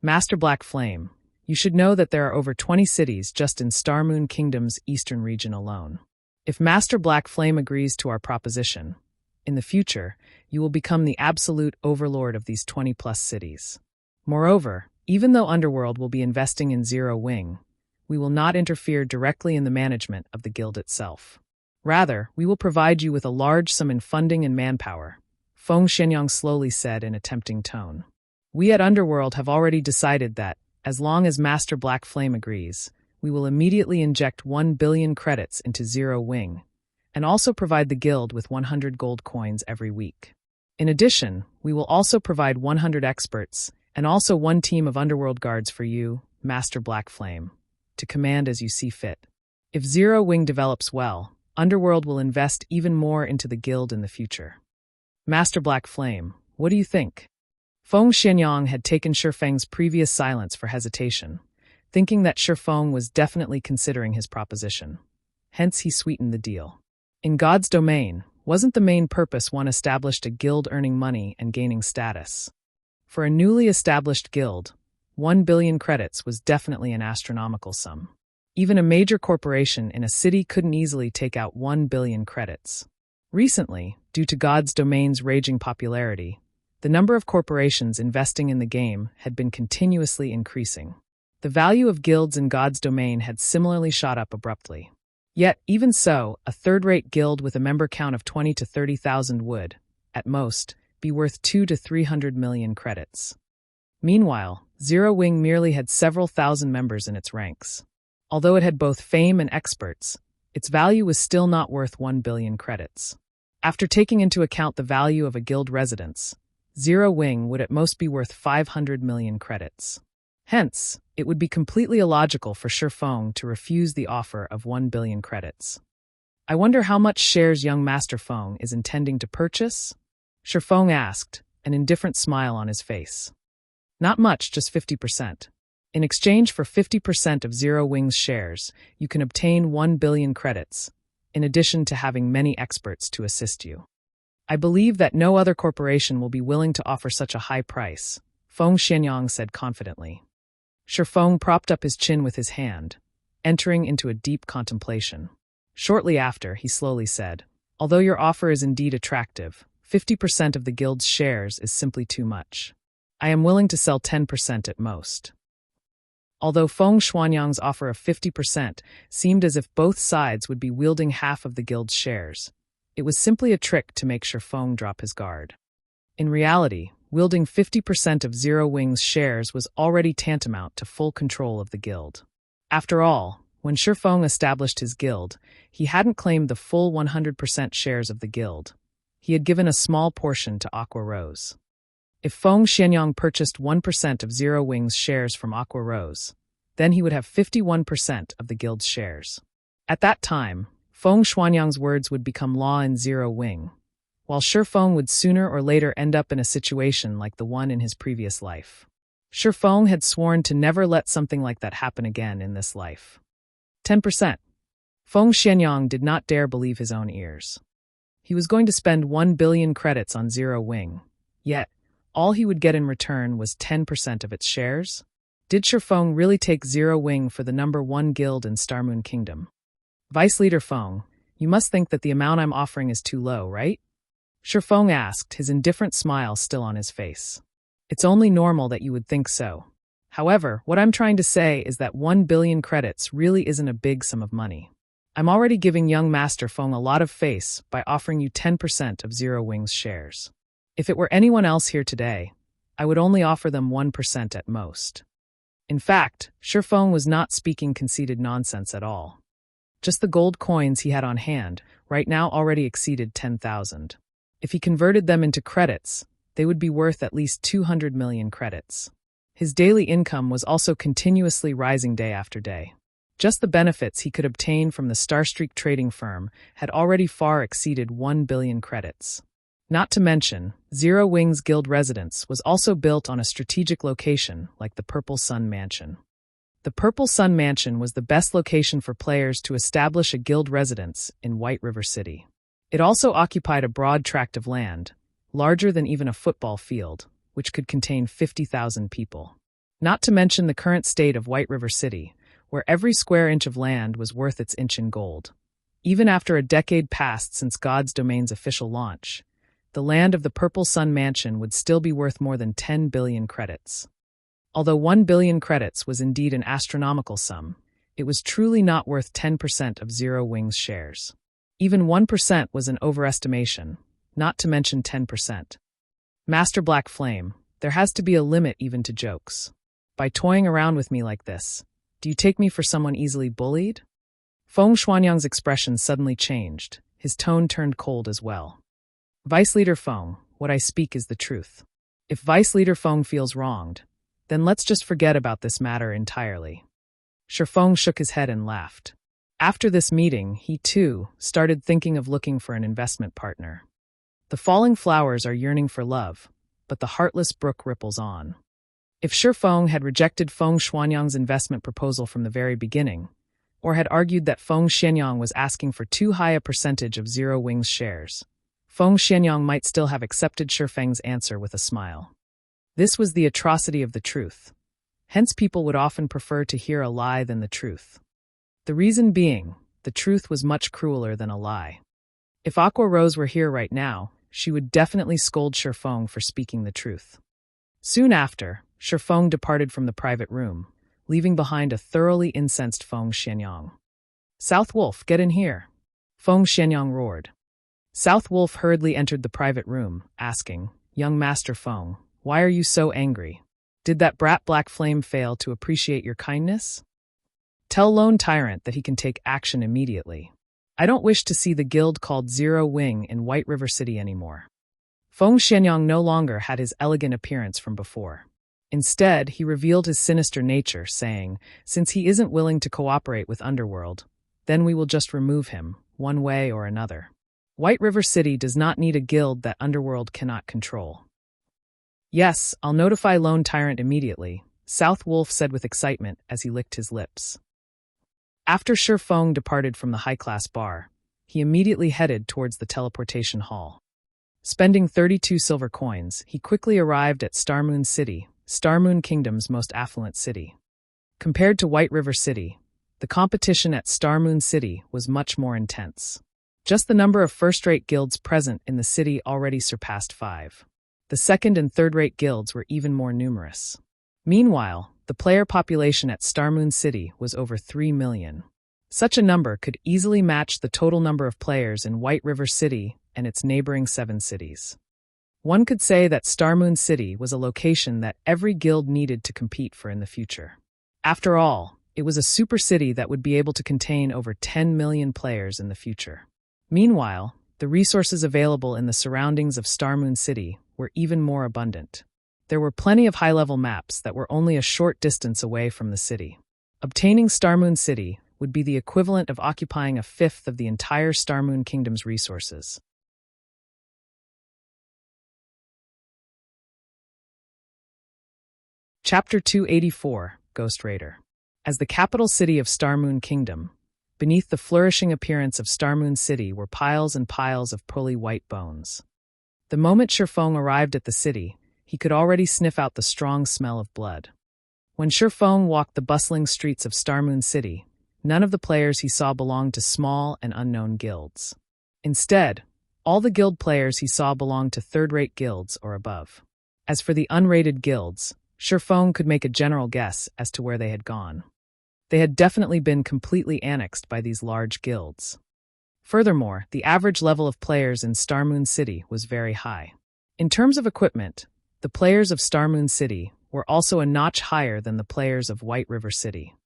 A: "Master Black Flame, you should know that there are over 20 cities just in Starmoon Kingdom's eastern region alone. If Master Black Flame agrees to our proposition, in the future, you will become the absolute overlord of these 20-plus cities. Moreover, even though Underworld will be investing in Zero Wing, we will not interfere directly in the management of the guild itself. Rather, we will provide you with a large sum in funding and manpower," Feng Xianyang slowly said in a tempting tone. "We at Underworld have already decided that, as long as Master Black Flame agrees, we will immediately inject 1 billion credits into Zero Wing, and also provide the guild with 100 gold coins every week. In addition, we will also provide 100 experts, and also 1 team of Underworld guards for you, Master Black Flame, to command as you see fit. If Zero Wing develops well, Underworld will invest even more into the guild in the future. Master Black Flame, what do you think?" Feng Xianyang had taken Shifeng's previous silence for hesitation, thinking that Shifeng was definitely considering his proposition. Hence he sweetened the deal. In God's domain, wasn't the main purpose one established a guild earning money and gaining status? For a newly established guild, 1 billion credits was definitely an astronomical sum. Even a major corporation in a city couldn't easily take out 1 billion credits. Recently, due to God's Domain's raging popularity, the number of corporations investing in the game had been continuously increasing. The value of guilds in God's Domain had similarly shot up abruptly. Yet, even so, a third-rate guild with a member count of 20 to 30,000 would, at most, be worth 2 to 300 million credits. Meanwhile, Zero Wing merely had several thousand members in its ranks. Although it had both fame and experts, its value was still not worth 1 billion credits. After taking into account the value of a guild residence, Zero Wing would at most be worth 500 million credits. Hence, it would be completely illogical for Shifeng to refuse the offer of 1 billion credits. I wonder how much shares young Master Feng is intending to purchase? Shifeng asked, an indifferent smile on his face. Not much, just 50%. In exchange for 50% of Zero Wing's shares, you can obtain 1 billion credits, in addition to having many experts to assist you. I believe that no other corporation will be willing to offer such a high price, Feng Xianyang said confidently. Shifeng propped up his chin with his hand, entering into a deep contemplation. Shortly after, he slowly said, although your offer is indeed attractive, 50% of the guild's shares is simply too much. I am willing to sell 10% at most. Although Feng Xuanyang's offer of 50% seemed as if both sides would be wielding half of the guild's shares, it was simply a trick to make Shifeng drop his guard. In reality, wielding 50% of Zero Wing's shares was already tantamount to full control of the guild. After all, when Shifeng established his guild, he hadn't claimed the full 100% shares of the guild. He had given a small portion to Aqua Rose. If Feng Xianyang purchased 1% of Zero Wing's shares from Aqua Rose, then he would have 51% of the guild's shares. At that time, Feng Xuanyang's words would become law in Zero Wing, while Shifeng would sooner or later end up in a situation like the one in his previous life. Shifeng had sworn to never let something like that happen again in this life. 10%. Feng Xianyang did not dare believe his own ears. He was going to spend 1 billion credits on Zero Wing, yet all he would get in return was 10% of its shares? Did Shifeng really take Zero Wing for the number 1 guild in Starmoon Kingdom? Vice Leader Feng, you must think that the amount I'm offering is too low, right? Shifeng asked, his indifferent smile still on his face. It's only normal that you would think so. However, what I'm trying to say is that 1 billion credits really isn't a big sum of money. I'm already giving young Master Feng a lot of face by offering you 10% of Zero Wing's shares. If it were anyone else here today, I would only offer them 1% at most. In fact, Shifeng was not speaking conceited nonsense at all. Just the gold coins he had on hand right now already exceeded 10,000. If he converted them into credits, they would be worth at least 200 million credits. His daily income was also continuously rising day after day. Just the benefits he could obtain from the Starstreak trading firm had already far exceeded 1 billion credits. Not to mention, Zero Wing's guild residence was also built on a strategic location like the Purple Sun Mansion. The Purple Sun Mansion was the best location for players to establish a guild residence in White River City. It also occupied a broad tract of land, larger than even a football field, which could contain 50,000 people. Not to mention the current state of White River City, where every square inch of land was worth its inch in gold. Even after a decade passed since God's Domain's official launch, the land of the Purple Sun Mansion would still be worth more than 10 billion credits. Although 1 billion credits was indeed an astronomical sum, it was truly not worth 10% of Zero Wing's shares. Even 1% was an overestimation, not to mention 10%. Master Black Flame, there has to be a limit even to jokes. By toying around with me like this, do you take me for someone easily bullied? Feng Xuanyang's expression suddenly changed. His tone turned cold as well. Vice Leader Feng, what I speak is the truth. If Vice Leader Feng feels wronged, then let's just forget about this matter entirely. Shifeng shook his head and laughed. After this meeting, he too started thinking of looking for an investment partner. The falling flowers are yearning for love, but the heartless brook ripples on. If Shifeng had rejected Feng Xuanyang's investment proposal from the very beginning, or had argued that Feng Xianyang was asking for too high a percentage of Zero Wing's shares, Feng Xianyang might still have accepted Shifeng's answer with a smile. This was the atrocity of the truth. Hence people would often prefer to hear a lie than the truth. The reason being, the truth was much crueler than a lie. If Aqua Rose were here right now, she would definitely scold Shifeng for speaking the truth. Soon after, Shifeng departed from the private room, leaving behind a thoroughly incensed Feng Xianyang. "South Wolf, get in here!" Feng Xianyang roared. South Wolf hurriedly entered the private room, asking, "Young Master Feng, why are you so angry? Did that brat Black Flame fail to appreciate your kindness? Tell Lone Tyrant that he can take action immediately. I don't wish to see the guild called Zero Wing in White River City anymore." Feng Xianyang no longer had his elegant appearance from before. Instead, he revealed his sinister nature, saying, "Since he isn't willing to cooperate with Underworld, then we will just remove him, one way or another. White River City does not need a guild that Underworld cannot control." "Yes, I'll notify Lone Tyrant immediately," South Wolf said with excitement as he licked his lips. After Shifeng departed from the high-class bar, he immediately headed towards the teleportation hall. Spending 32 silver coins, he quickly arrived at Starmoon City, Starmoon Kingdom's most affluent city. Compared to White River City, the competition at Starmoon City was much more intense. Just the number of first-rate guilds present in the city already surpassed 5. The second- and third-rate guilds were even more numerous. Meanwhile, the player population at Starmoon City was over 3 million. Such a number could easily match the total number of players in White River City and its neighboring 7 cities. One could say that Starmoon City was a location that every guild needed to compete for in the future. After all, it was a super city that would be able to contain over 10 million players in the future. Meanwhile, the resources available in the surroundings of Starmoon City were even more abundant. There were plenty of high-level maps that were only a short distance away from the city. Obtaining Starmoon City would be the equivalent of occupying a fifth of the entire Starmoon Kingdom's resources. Chapter 284, Ghost Raider. As the capital city of Starmoon Kingdom, beneath the flourishing appearance of Starmoon City were piles and piles of pearly white bones. The moment Shifeng arrived at the city, he could already sniff out the strong smell of blood. When Shifeng walked the bustling streets of Starmoon City, none of the players he saw belonged to small and unknown guilds. Instead, all the guild players he saw belonged to third-rate guilds or above. As for the unrated guilds, Shifeng could make a general guess as to where they had gone. They had definitely been completely annexed by these large guilds. Furthermore, the average level of players in Starmoon City was very high. In terms of equipment, the players of Starmoon City were also a notch higher than the players of White River City.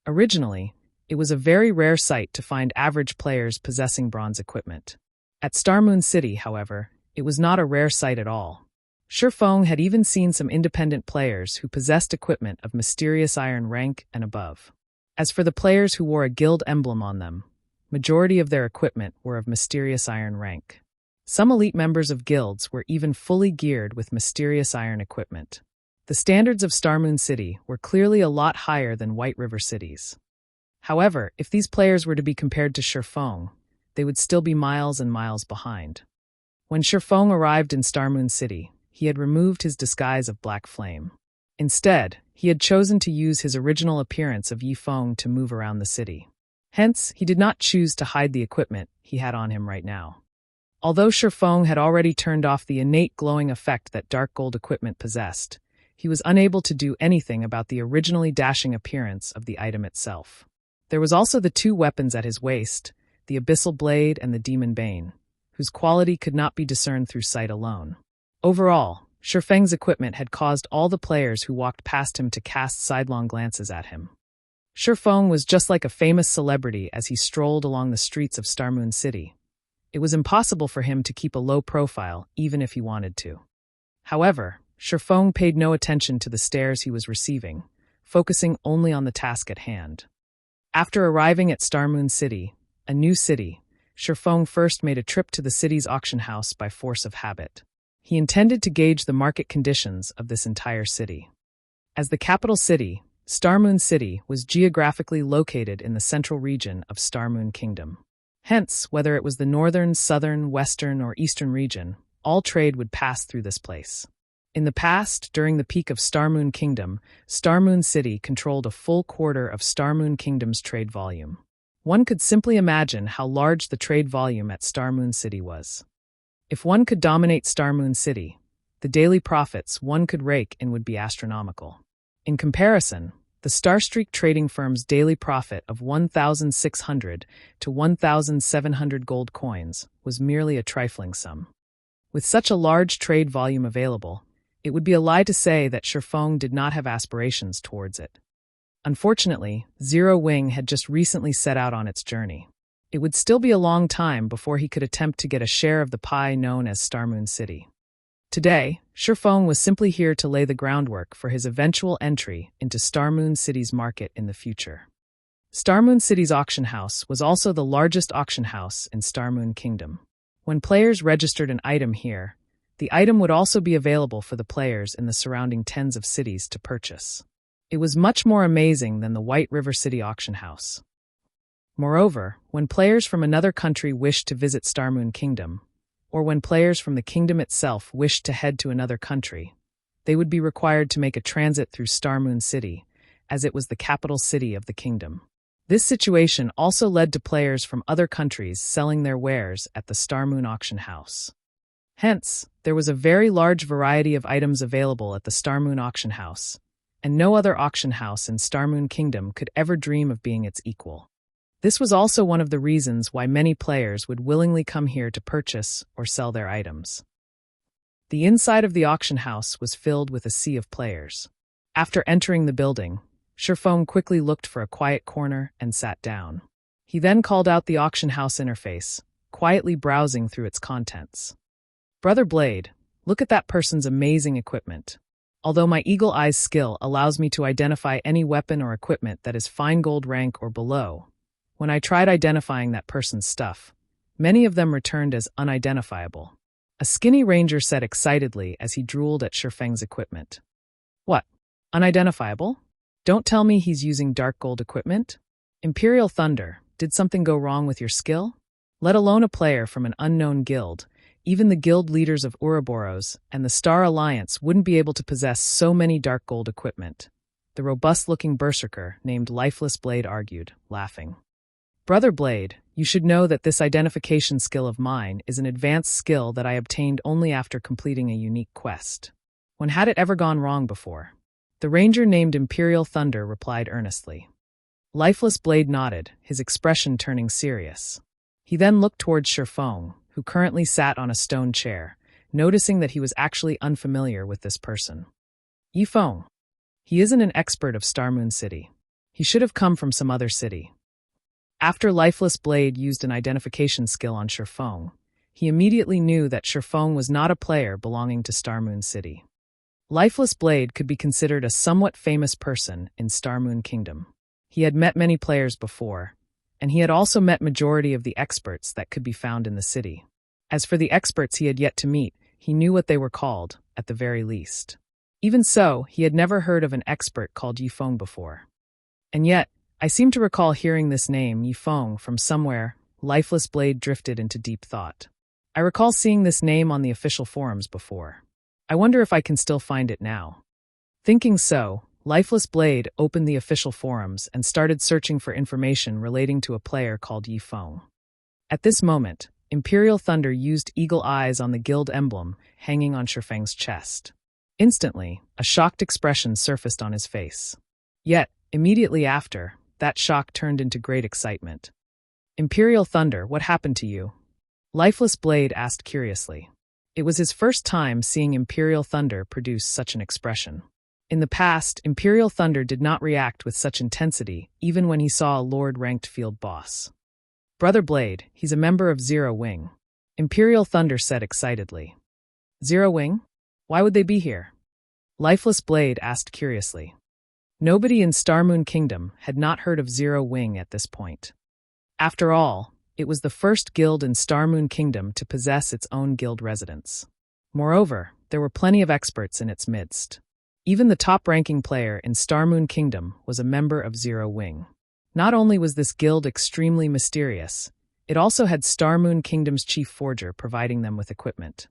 A: Originally, it was a very rare sight to find average players possessing bronze equipment. At Starmoon City, however, it was not a rare sight at all. Shifeng had even seen some independent players who possessed equipment of mysterious iron rank and above. As for the players who wore a guild emblem on them, majority of their equipment were of mysterious iron rank. Some elite members of guilds were even fully geared with mysterious iron equipment. The standards of Starmoon City were clearly a lot higher than White River City's. However, if these players were to be compared to Shifeng, they would still be miles and miles behind. When Shifeng arrived in Starmoon City, he had removed his disguise of Black Flame. Instead, he had chosen to use his original appearance of Yifeng to move around the city. Hence, he did not choose to hide the equipment he had on him right now. Although Shifeng had already turned off the innate glowing effect that dark gold equipment possessed, he was unable to do anything about the originally dashing appearance of the item itself. There was also the 2 weapons at his waist, the Abyssal Blade and the Demon Bane, whose quality could not be discerned through sight alone. Overall, Shifeng's equipment had caused all the players who walked past him to cast sidelong glances at him. Shifeng was just like a famous celebrity as he strolled along the streets of Starmoon City. It was impossible for him to keep a low profile, even if he wanted to. However, Shifeng paid no attention to the stares he was receiving, focusing only on the task at hand. After arriving at Starmoon City, a new city, Shifeng first made a trip to the city's auction house by force of habit. He intended to gauge the market conditions of this entire city. As the capital city, Starmoon City was geographically located in the central region of Starmoon Kingdom. Hence, whether it was the northern, southern, western, or eastern region, all trade would pass through this place. In the past, during the peak of Starmoon Kingdom, Starmoon City controlled a full quarter of Starmoon Kingdom's trade volume. One could simply imagine how large the trade volume at Starmoon City was. If one could dominate Starmoon City, the daily profits one could rake in would be astronomical. In comparison, the Starstreak trading firm's daily profit of 1,600 to 1,700 gold coins was merely a trifling sum. With such a large trade volume available, it would be a lie to say that Shifeng did not have aspirations towards it. Unfortunately, Zero Wing had just recently set out on its journey. It would still be a long time before he could attempt to get a share of the pie known as Starmoon City. Today, Shifeng was simply here to lay the groundwork for his eventual entry into Starmoon City's market in the future. Starmoon City's auction house was also the largest auction house in Starmoon Kingdom. When players registered an item here, the item would also be available for the players in the surrounding tens of cities to purchase. It was much more amazing than the White River City auction house. Moreover, when players from another country wished to visit Starmoon Kingdom, or when players from the kingdom itself wished to head to another country, they would be required to make a transit through Starmoon City, as it was the capital city of the kingdom. This situation also led to players from other countries selling their wares at the Starmoon auction house. Hence, there was a very large variety of items available at the Starmoon auction house, and no other auction house in Starmoon Kingdom could ever dream of being its equal. This was also one of the reasons why many players would willingly come here to purchase or sell their items. The inside of the auction house was filled with a sea of players. After entering the building, Shifeng quickly looked for a quiet corner and sat down. He then called out the auction house interface, quietly browsing through its contents. "Brother Blade, look at that person's amazing equipment. Although my Eagle Eye's skill allows me to identify any weapon or equipment that is fine gold rank or below, when I tried identifying that person's stuff, many of them returned as unidentifiable." A skinny ranger said excitedly as he drooled at Shifeng's equipment. "What? Unidentifiable? Don't tell me he's using dark gold equipment? Imperial Thunder, did something go wrong with your skill? Let alone a player from an unknown guild, even the guild leaders of Ouroboros and the Star Alliance wouldn't be able to possess so many dark gold equipment," the robust-looking berserker named Lifeless Blade argued, laughing. "Brother Blade, you should know that this identification skill of mine is an advanced skill that I obtained only after completing a unique quest. When had it ever gone wrong before?" The ranger named Imperial Thunder replied earnestly. Lifeless Blade nodded, his expression turning serious. He then looked towards Shifeng, who currently sat on a stone chair, noticing that he was actually unfamiliar with this person. "Yifeng. He isn't an expert of Starmoon City. He should have come from some other city." After Lifeless Blade used an identification skill on Shifeng, he immediately knew that Shifeng was not a player belonging to Starmoon City. Lifeless Blade could be considered a somewhat famous person in Starmoon Kingdom. He had met many players before, and he had also met majority of the experts that could be found in the city. As for the experts he had yet to meet, he knew what they were called, at the very least. Even so, he had never heard of an expert called Yifeng before. And yet, I seem to recall hearing this name, Yifeng, from somewhere. Lifeless Blade drifted into deep thought. I recall seeing this name on the official forums before. I wonder if I can still find it now. Thinking so, Lifeless Blade opened the official forums and started searching for information relating to a player called Yifeng. At this moment, Imperial Thunder used eagle eyes on the guild emblem hanging on Shifeng's chest. Instantly, a shocked expression surfaced on his face. Yet, immediately after, that shock turned into great excitement. "Imperial Thunder, what happened to you?" Lifeless Blade asked curiously. It was his first time seeing Imperial Thunder produce such an expression. In the past, Imperial Thunder did not react with such intensity, even when he saw a Lord-ranked field boss. "Brother Blade, he's a member of Zero Wing," Imperial Thunder said excitedly. "Zero Wing? Why would they be here?" Lifeless Blade asked curiously. Nobody in Starmoon Kingdom had not heard of Zero Wing at this point. After all, it was the first guild in Starmoon Kingdom to possess its own guild residence. Moreover, there were plenty of experts in its midst. Even the top-ranking player in Starmoon Kingdom was a member of Zero Wing. Not only was this guild extremely mysterious, it also had Starmoon Kingdom's chief forger providing them with equipment.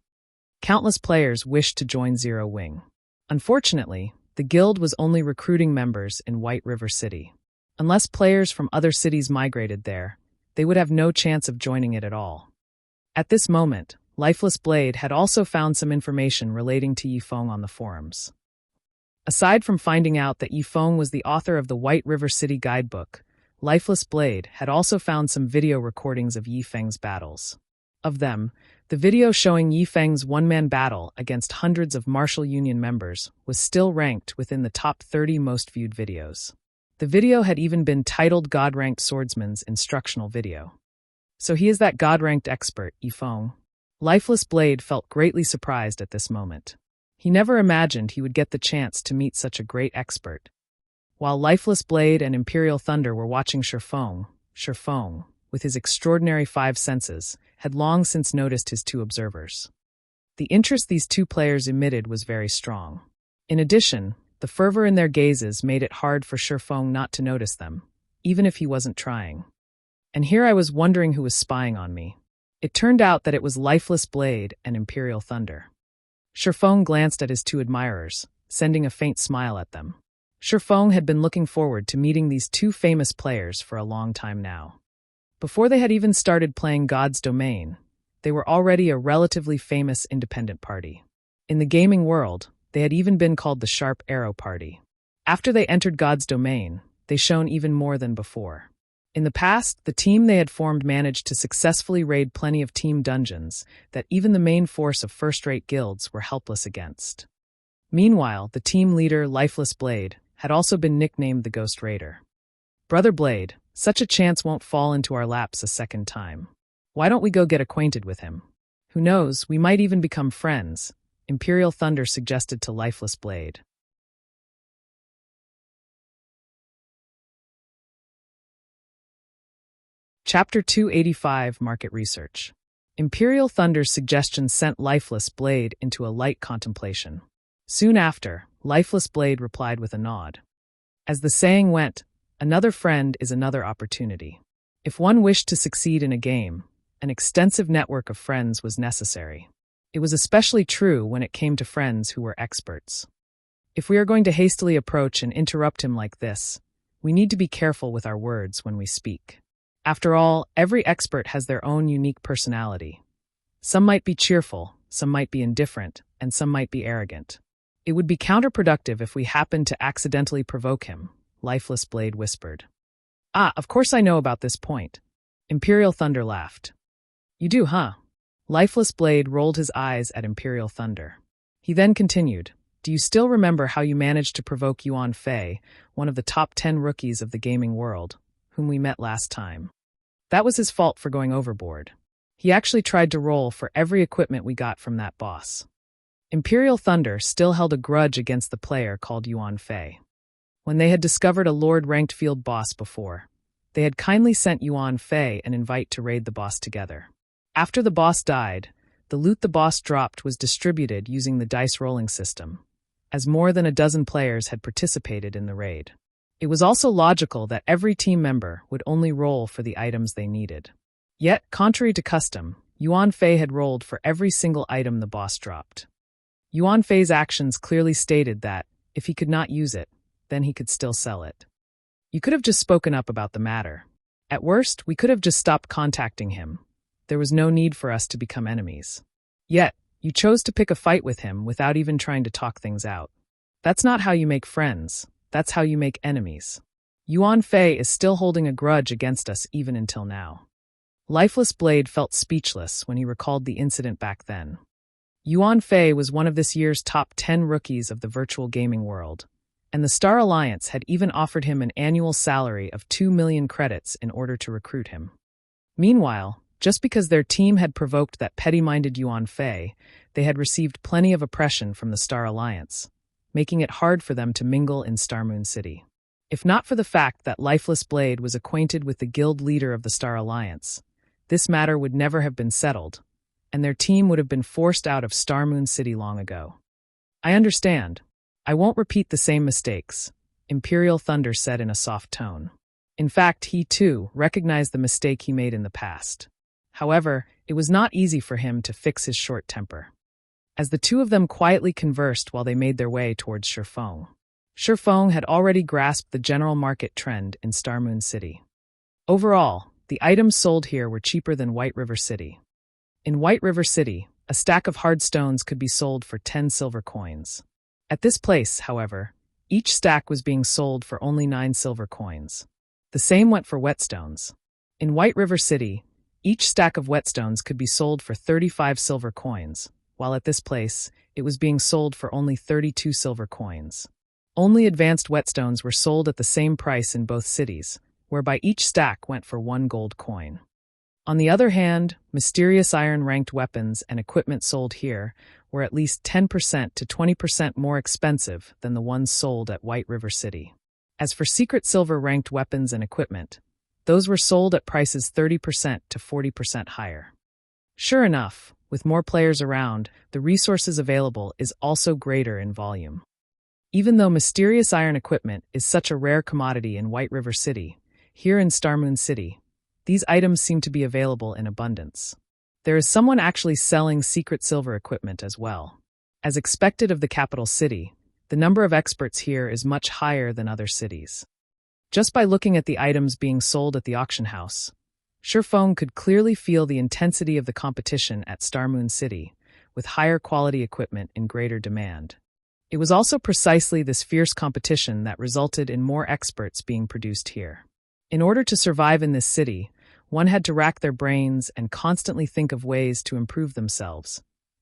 A: Countless players wished to join Zero Wing. Unfortunately, the guild was only recruiting members in White River City. Unless players from other cities migrated there, they would have no chance of joining it at all. At this moment, Lifeless Blade had also found some information relating to Yifeng on the forums. Aside from finding out that Yifeng was the author of the White River City guidebook, Lifeless Blade had also found some video recordings of Yifeng's battles. Of them, the video showing Yifeng's one-man battle against hundreds of Martial Union members was still ranked within the top 30 most viewed videos. The video had even been titled God-Ranked Swordsman's Instructional Video. So he is that God-ranked expert, Yifeng. Lifeless Blade felt greatly surprised at this moment. He never imagined he would get the chance to meet such a great expert. While Lifeless Blade and Imperial Thunder were watching Shifeng, with his extraordinary 5 senses, had long since noticed his 2 observers. The interest these 2 players emitted was very strong. In addition, the fervor in their gazes made it hard for Shifeng not to notice them, even if he wasn't trying. And here I was wondering who was spying on me. It turned out that it was Lifeless Blade and Imperial Thunder. Shifeng glanced at his 2 admirers, sending a faint smile at them. Shifeng had been looking forward to meeting these 2 famous players for a long time now. Before they had even started playing God's Domain, they were already a relatively famous independent party. In the gaming world, they had even been called the Sharp Arrow Party. After they entered God's Domain, they shone even more than before. In the past, the team they had formed managed to successfully raid plenty of team dungeons that even the main force of first-rate guilds were helpless against. Meanwhile, the team leader, Lifeless Blade, had also been nicknamed the Ghost Raider. Brother Blade, such a chance won't fall into our laps a second time. Why don't we go get acquainted with him? Who knows, we might even become friends, Imperial Thunder suggested to Lifeless Blade. Chapter 285 Market Research. Imperial Thunder's suggestion sent Lifeless Blade into a light contemplation. Soon after, Lifeless Blade replied with a nod. As the saying went, another friend is another opportunity. If one wished to succeed in a game, an extensive network of friends was necessary. It was especially true when it came to friends who were experts. If we are going to hastily approach and interrupt him like this, we need to be careful with our words when we speak. After all, every expert has their own unique personality. Some might be cheerful, some might be indifferent, and some might be arrogant. It would be counterproductive if we happened to accidentally provoke him, Lifeless Blade whispered. Ah, of course I know about this point. Imperial Thunder laughed. You do, huh? Lifeless Blade rolled his eyes at Imperial Thunder. He then continued, do you still remember how you managed to provoke Yuan Fei, one of the top 10 rookies of the gaming world, whom we met last time? That was his fault for going overboard. He actually tried to roll for every equipment we got from that boss. Imperial Thunder still held a grudge against the player called Yuan Fei. When they had discovered a Lord-ranked field boss before, they had kindly sent Yuan Fei an invite to raid the boss together. After the boss died, the loot the boss dropped was distributed using the dice rolling system, as more than a dozen players had participated in the raid. It was also logical that every team member would only roll for the items they needed. Yet, contrary to custom, Yuan Fei had rolled for every single item the boss dropped. Yuan Fei's actions clearly stated that, if he could not use it, then he could still sell it. You could have just spoken up about the matter. At worst, we could have just stopped contacting him. There was no need for us to become enemies. Yet, you chose to pick a fight with him without even trying to talk things out. That's not how you make friends, that's how you make enemies. Yuan Fei is still holding a grudge against us even until now. Lifeless Blade felt speechless when he recalled the incident back then. Yuan Fei was one of this year's top 10 rookies of the virtual gaming world, and the Star Alliance had even offered him an annual salary of 2 million credits in order to recruit him. Meanwhile, just because their team had provoked that petty-minded Yuan Fei, they had received plenty of oppression from the Star Alliance, making it hard for them to mingle in Starmoon City. If not for the fact that Lifeless Blade was acquainted with the guild leader of the Star Alliance, this matter would never have been settled, and their team would have been forced out of Starmoon City long ago. I understand. I won't repeat the same mistakes, Imperial Thunder said in a soft tone. In fact, he too recognized the mistake he made in the past. However, it was not easy for him to fix his short temper. as the two of them quietly conversed while they made their way towards Shifeng. Shifeng had already grasped the general market trend in Starmoon City. Overall, the items sold here were cheaper than White River City. In White River City, a stack of hard stones could be sold for 10 silver coins. At this place, however, each stack was being sold for only 9 silver coins. The same went for whetstones. In White River City, each stack of whetstones could be sold for 35 silver coins, while at this place, it was being sold for only 32 silver coins. Only advanced whetstones were sold at the same price in both cities, whereby each stack went for 1 gold coin. On the other hand, mysterious iron-ranked weapons and equipment sold here were at least 10% to 20% more expensive than the ones sold at White River City. As for secret silver-ranked weapons and equipment, those were sold at prices 30% to 40% higher. Sure enough, with more players around, the resources available is also greater in volume. Even though mysterious iron equipment is such a rare commodity in White River City, here in Starmoon City, these items seem to be available in abundance. There is someone actually selling secret silver equipment as well. As expected of the capital city, the number of experts here is much higher than other cities. Just by looking at the items being sold at the auction house, Shifeng could clearly feel the intensity of the competition at Starmoon City, with higher quality equipment in greater demand. It was also precisely this fierce competition that resulted in more experts being produced here. In order to survive in this city, one had to rack their brains and constantly think of ways to improve themselves,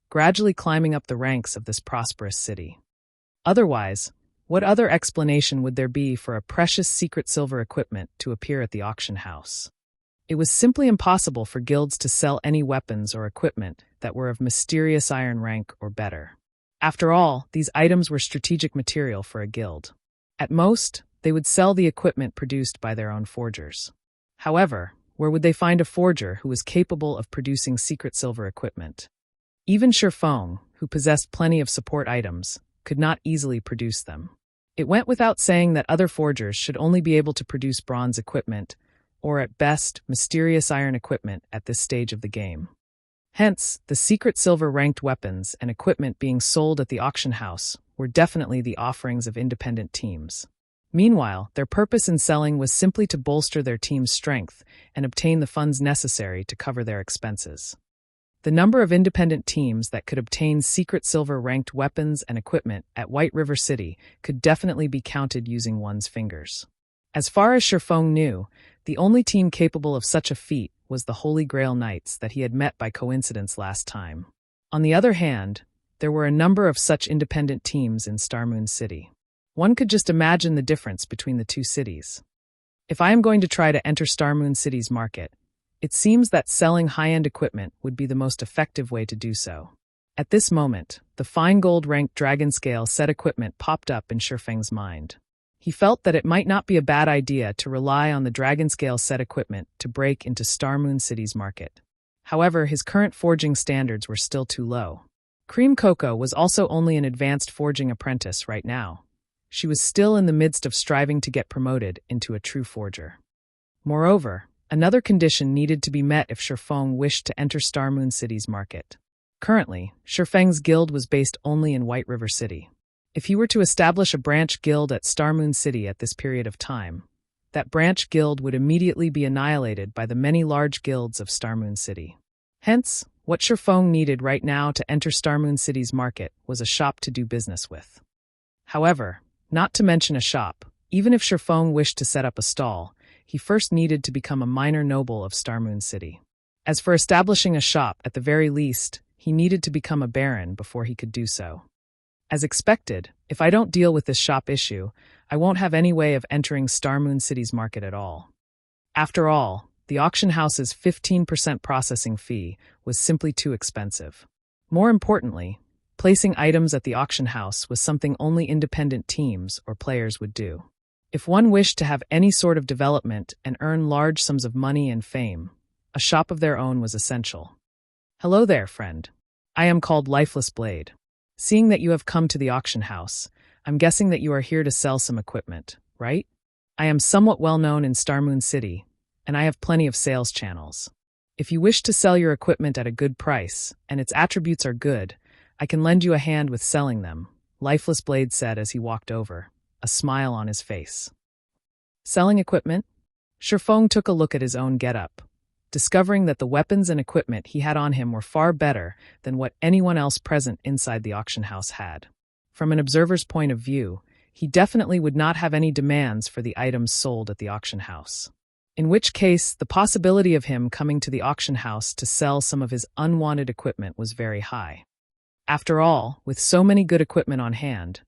A: gradually climbing up the ranks of this prosperous city. Otherwise, what other explanation would there be for a precious secret silver equipment to appear at the auction house? It was simply impossible for guilds to sell any weapons or equipment that were of mysterious iron rank or better. After all, these items were strategic material for a guild. At most, they would sell the equipment produced by their own forgers. However, where would they find a forger who was capable of producing secret silver equipment? Even Shifeng, who possessed plenty of support items, could not easily produce them. It went without saying that other forgers should only be able to produce bronze equipment, or at best, mysterious iron equipment at this stage of the game. Hence, the secret silver-ranked weapons and equipment being sold at the auction house were definitely the offerings of independent teams. Meanwhile, their purpose in selling was simply to bolster their team's strength and obtain the funds necessary to cover their expenses. The number of independent teams that could obtain secret silver-ranked weapons and equipment at White River City could definitely be counted using one's fingers. As far as Shifeng knew, the only team capable of such a feat was the Holy Grail Knights that he had met by coincidence last time. On the other hand, there were a number of such independent teams in Starmoon City. One could just imagine the difference between the two cities. If I am going to try to enter Starmoon City's market, it seems that selling high-end equipment would be the most effective way to do so. At this moment, the fine gold-ranked Dragonscale set equipment popped up in Shifeng's mind. He felt that it might not be a bad idea to rely on the Dragonscale set equipment to break into Starmoon City's market. However, his current forging standards were still too low. Cream Coco was also only an advanced forging apprentice right now. She was still in the midst of striving to get promoted into a true forger. Moreover, another condition needed to be met if Shifeng wished to enter Starmoon City's market. Currently, Shifeng's guild was based only in White River City. If he were to establish a branch guild at Starmoon City at this period of time, that branch guild would immediately be annihilated by the many large guilds of Starmoon City. Hence, what Shifeng needed right now to enter Starmoon City's market was a shop to do business with. However, not to mention a shop, even if Shifeng wished to set up a stall, he first needed to become a minor noble of Starmoon City. As for establishing a shop, at the very least, he needed to become a baron before he could do so. As expected, if I don't deal with this shop issue, I won't have any way of entering Starmoon City's market at all. After all, the auction house's 15% processing fee was simply too expensive. More importantly, placing items at the auction house was something only independent teams or players would do. If one wished to have any sort of development and earn large sums of money and fame, a shop of their own was essential. Hello there, friend. I am called Lifeless Blade. Seeing that you have come to the auction house, I'm guessing that you are here to sell some equipment, right? I am somewhat well known in Starmoon City, and I have plenty of sales channels. If you wish to sell your equipment at a good price, and its attributes are good, I can lend you a hand with selling them, Lifeless Blade said as he walked over, a smile on his face. Selling equipment? Shifeng took a look at his own getup, discovering that the weapons and equipment he had on him were far better than what anyone else present inside the auction house had. From an observer's point of view, he definitely would not have any demands for the items sold at the auction house. In which case, the possibility of him coming to the auction house to sell some of his unwanted equipment was very high. After all, with so many good equipment on hand,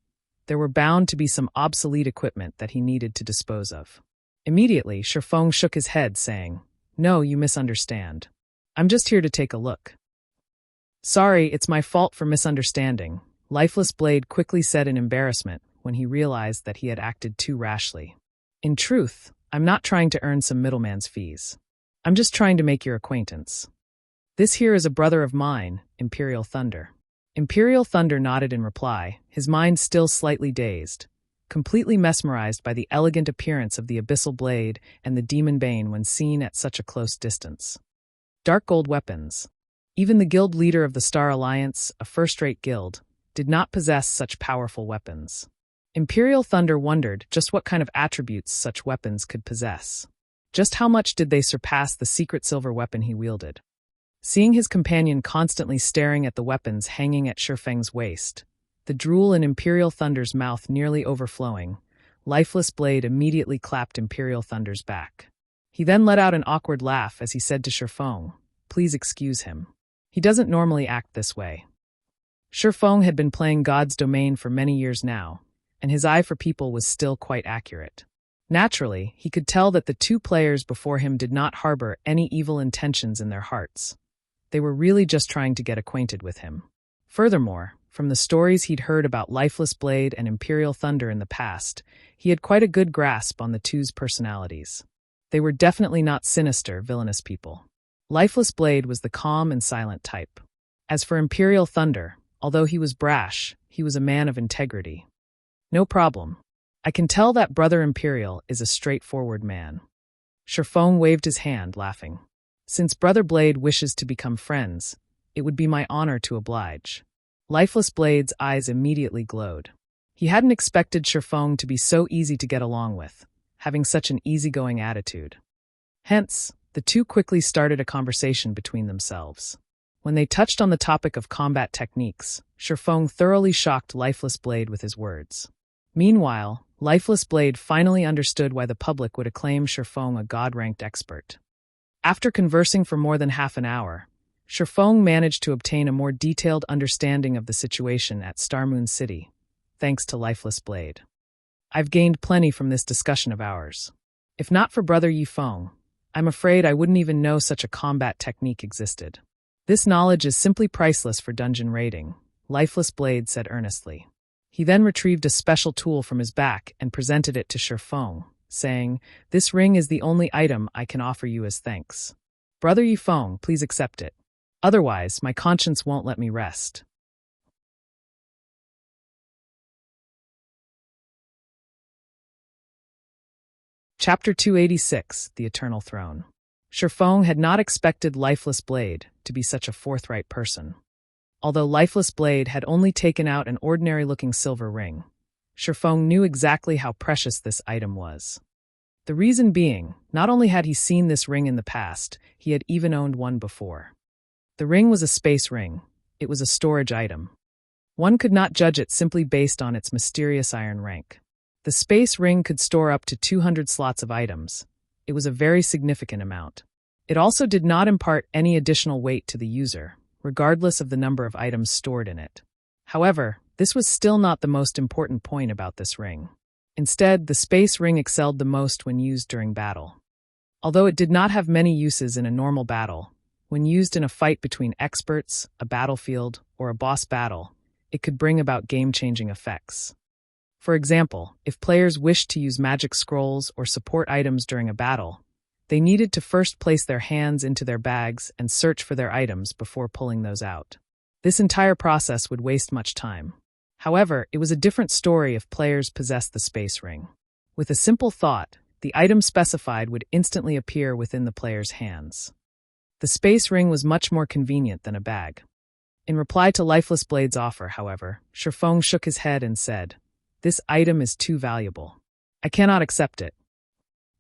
A: there were bound to be some obsolete equipment that he needed to dispose of. Immediately, Shifeng shook his head, saying, "No, you misunderstand. I'm just here to take a look." "Sorry, it's my fault for misunderstanding," Lifeless Blade quickly said in embarrassment when he realized that he had acted too rashly. "In truth, I'm not trying to earn some middleman's fees. I'm just trying to make your acquaintance. This here is a brother of mine, Imperial Thunder." Imperial Thunder nodded in reply, his mind still slightly dazed, completely mesmerized by the elegant appearance of the Abyssal Blade and the Demon Bane when seen at such a close distance. Dark gold weapons. Even the guild leader of the Star Alliance, a first-rate guild, did not possess such powerful weapons. Imperial Thunder wondered just what kind of attributes such weapons could possess. Just how much did they surpass the secret silver weapon he wielded? Seeing his companion constantly staring at the weapons hanging at Shifeng's waist, the drool in Imperial Thunder's mouth nearly overflowing, Lifeless Blade immediately clapped Imperial Thunder's back. He then let out an awkward laugh as he said to Shifeng, "Please excuse him. He doesn't normally act this way." Shifeng had been playing God's Domain for many years now, and his eye for people was still quite accurate. Naturally, he could tell that the two players before him did not harbor any evil intentions in their hearts. They were really just trying to get acquainted with him. Furthermore, from the stories he'd heard about Lifeless Blade and Imperial Thunder in the past, he had quite a good grasp on the two's personalities. They were definitely not sinister, villainous people. Lifeless Blade was the calm and silent type. As for Imperial Thunder, although he was brash, he was a man of integrity. "No problem. I can tell that Brother Imperial is a straightforward man." Shifeng waved his hand, laughing. "Since Brother Blade wishes to become friends, it would be my honor to oblige." Lifeless Blade's eyes immediately glowed. He hadn't expected Shifeng to be so easy to get along with, having such an easygoing attitude. Hence, the two quickly started a conversation between themselves. When they touched on the topic of combat techniques, Shifeng thoroughly shocked Lifeless Blade with his words. Meanwhile, Lifeless Blade finally understood why the public would acclaim Shifeng a god-ranked expert. After conversing for more than half an hour, Shifeng managed to obtain a more detailed understanding of the situation at Starmoon City, thanks to Lifeless Blade. "I've gained plenty from this discussion of ours. If not for Brother Yifeng, I'm afraid I wouldn't even know such a combat technique existed. This knowledge is simply priceless for dungeon raiding," Lifeless Blade said earnestly. He then retrieved a special tool from his back and presented it to Shifeng, saying, "This ring is the only item I can offer you as thanks. Brother Yifeng, please accept it. Otherwise, my conscience won't let me rest." Chapter 286, The Eternal Throne. Shifeng had not expected Lifeless Blade to be such a forthright person. Although Lifeless Blade had only taken out an ordinary-looking silver ring, Shifeng knew exactly how precious this item was. The reason being, not only had he seen this ring in the past, he had even owned one before. The ring was a space ring. It was a storage item. One could not judge it simply based on its mysterious iron rank. The space ring could store up to 200 slots of items. It was a very significant amount. It also did not impart any additional weight to the user, regardless of the number of items stored in it. However, this was still not the most important point about this ring. Instead, the space ring excelled the most when used during battle. Although it did not have many uses in a normal battle, when used in a fight between experts, a battlefield, or a boss battle, it could bring about game-changing effects. For example, if players wished to use magic scrolls or support items during a battle, they needed to first place their hands into their bags and search for their items before pulling those out. This entire process would waste much time. However, it was a different story if players possessed the space ring. With a simple thought, the item specified would instantly appear within the player's hands. The space ring was much more convenient than a bag. In reply to Lifeless Blade's offer, however, Shifeng shook his head and said, "This item is too valuable. I cannot accept it.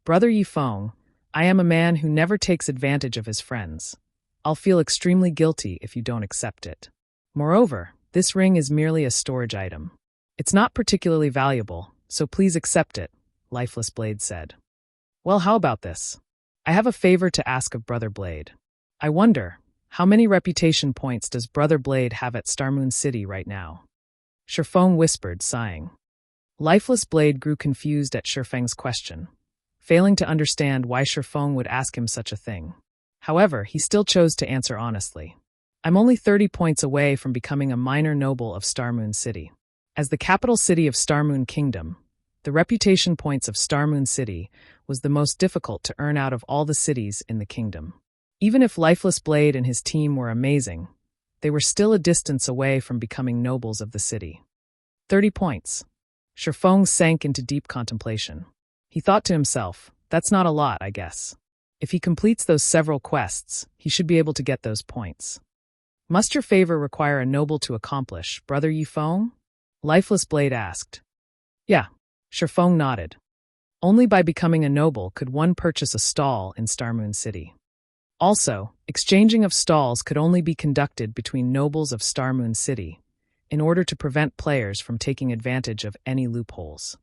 A: Brother Yifeng, I am a man who never takes advantage of his friends. I'll feel extremely guilty if you don't accept it. Moreover, this ring is merely a storage item. It's not particularly valuable, so please accept it," Lifeless Blade said. "Well, how about this? I have a favor to ask of Brother Blade. I wonder, how many reputation points does Brother Blade have at Starmoon City right now?" Shifeng whispered, sighing. Lifeless Blade grew confused at Shifeng's question, failing to understand why Shifeng would ask him such a thing. However, he still chose to answer honestly. "I'm only 30 points away from becoming a minor noble of Starmoon City. As the capital city of Starmoon Kingdom, the reputation points of Starmoon City was the most difficult to earn out of all the cities in the kingdom. Even if Lifeless Blade and his team were amazing, they were still a distance away from becoming nobles of the city. 30 points. Shifeng sank into deep contemplation. He thought to himself, that's not a lot, I guess. If he completes those several quests, he should be able to get those points. Must your favor require a noble to accomplish, Brother Yifeng? Lifeless Blade asked. Yeah, Shifeng nodded. Only by becoming a noble could one purchase a stall in Starmoon City. Also, exchanging of stalls could only be conducted between nobles of Starmoon City, in order to prevent players from taking advantage of any loopholes.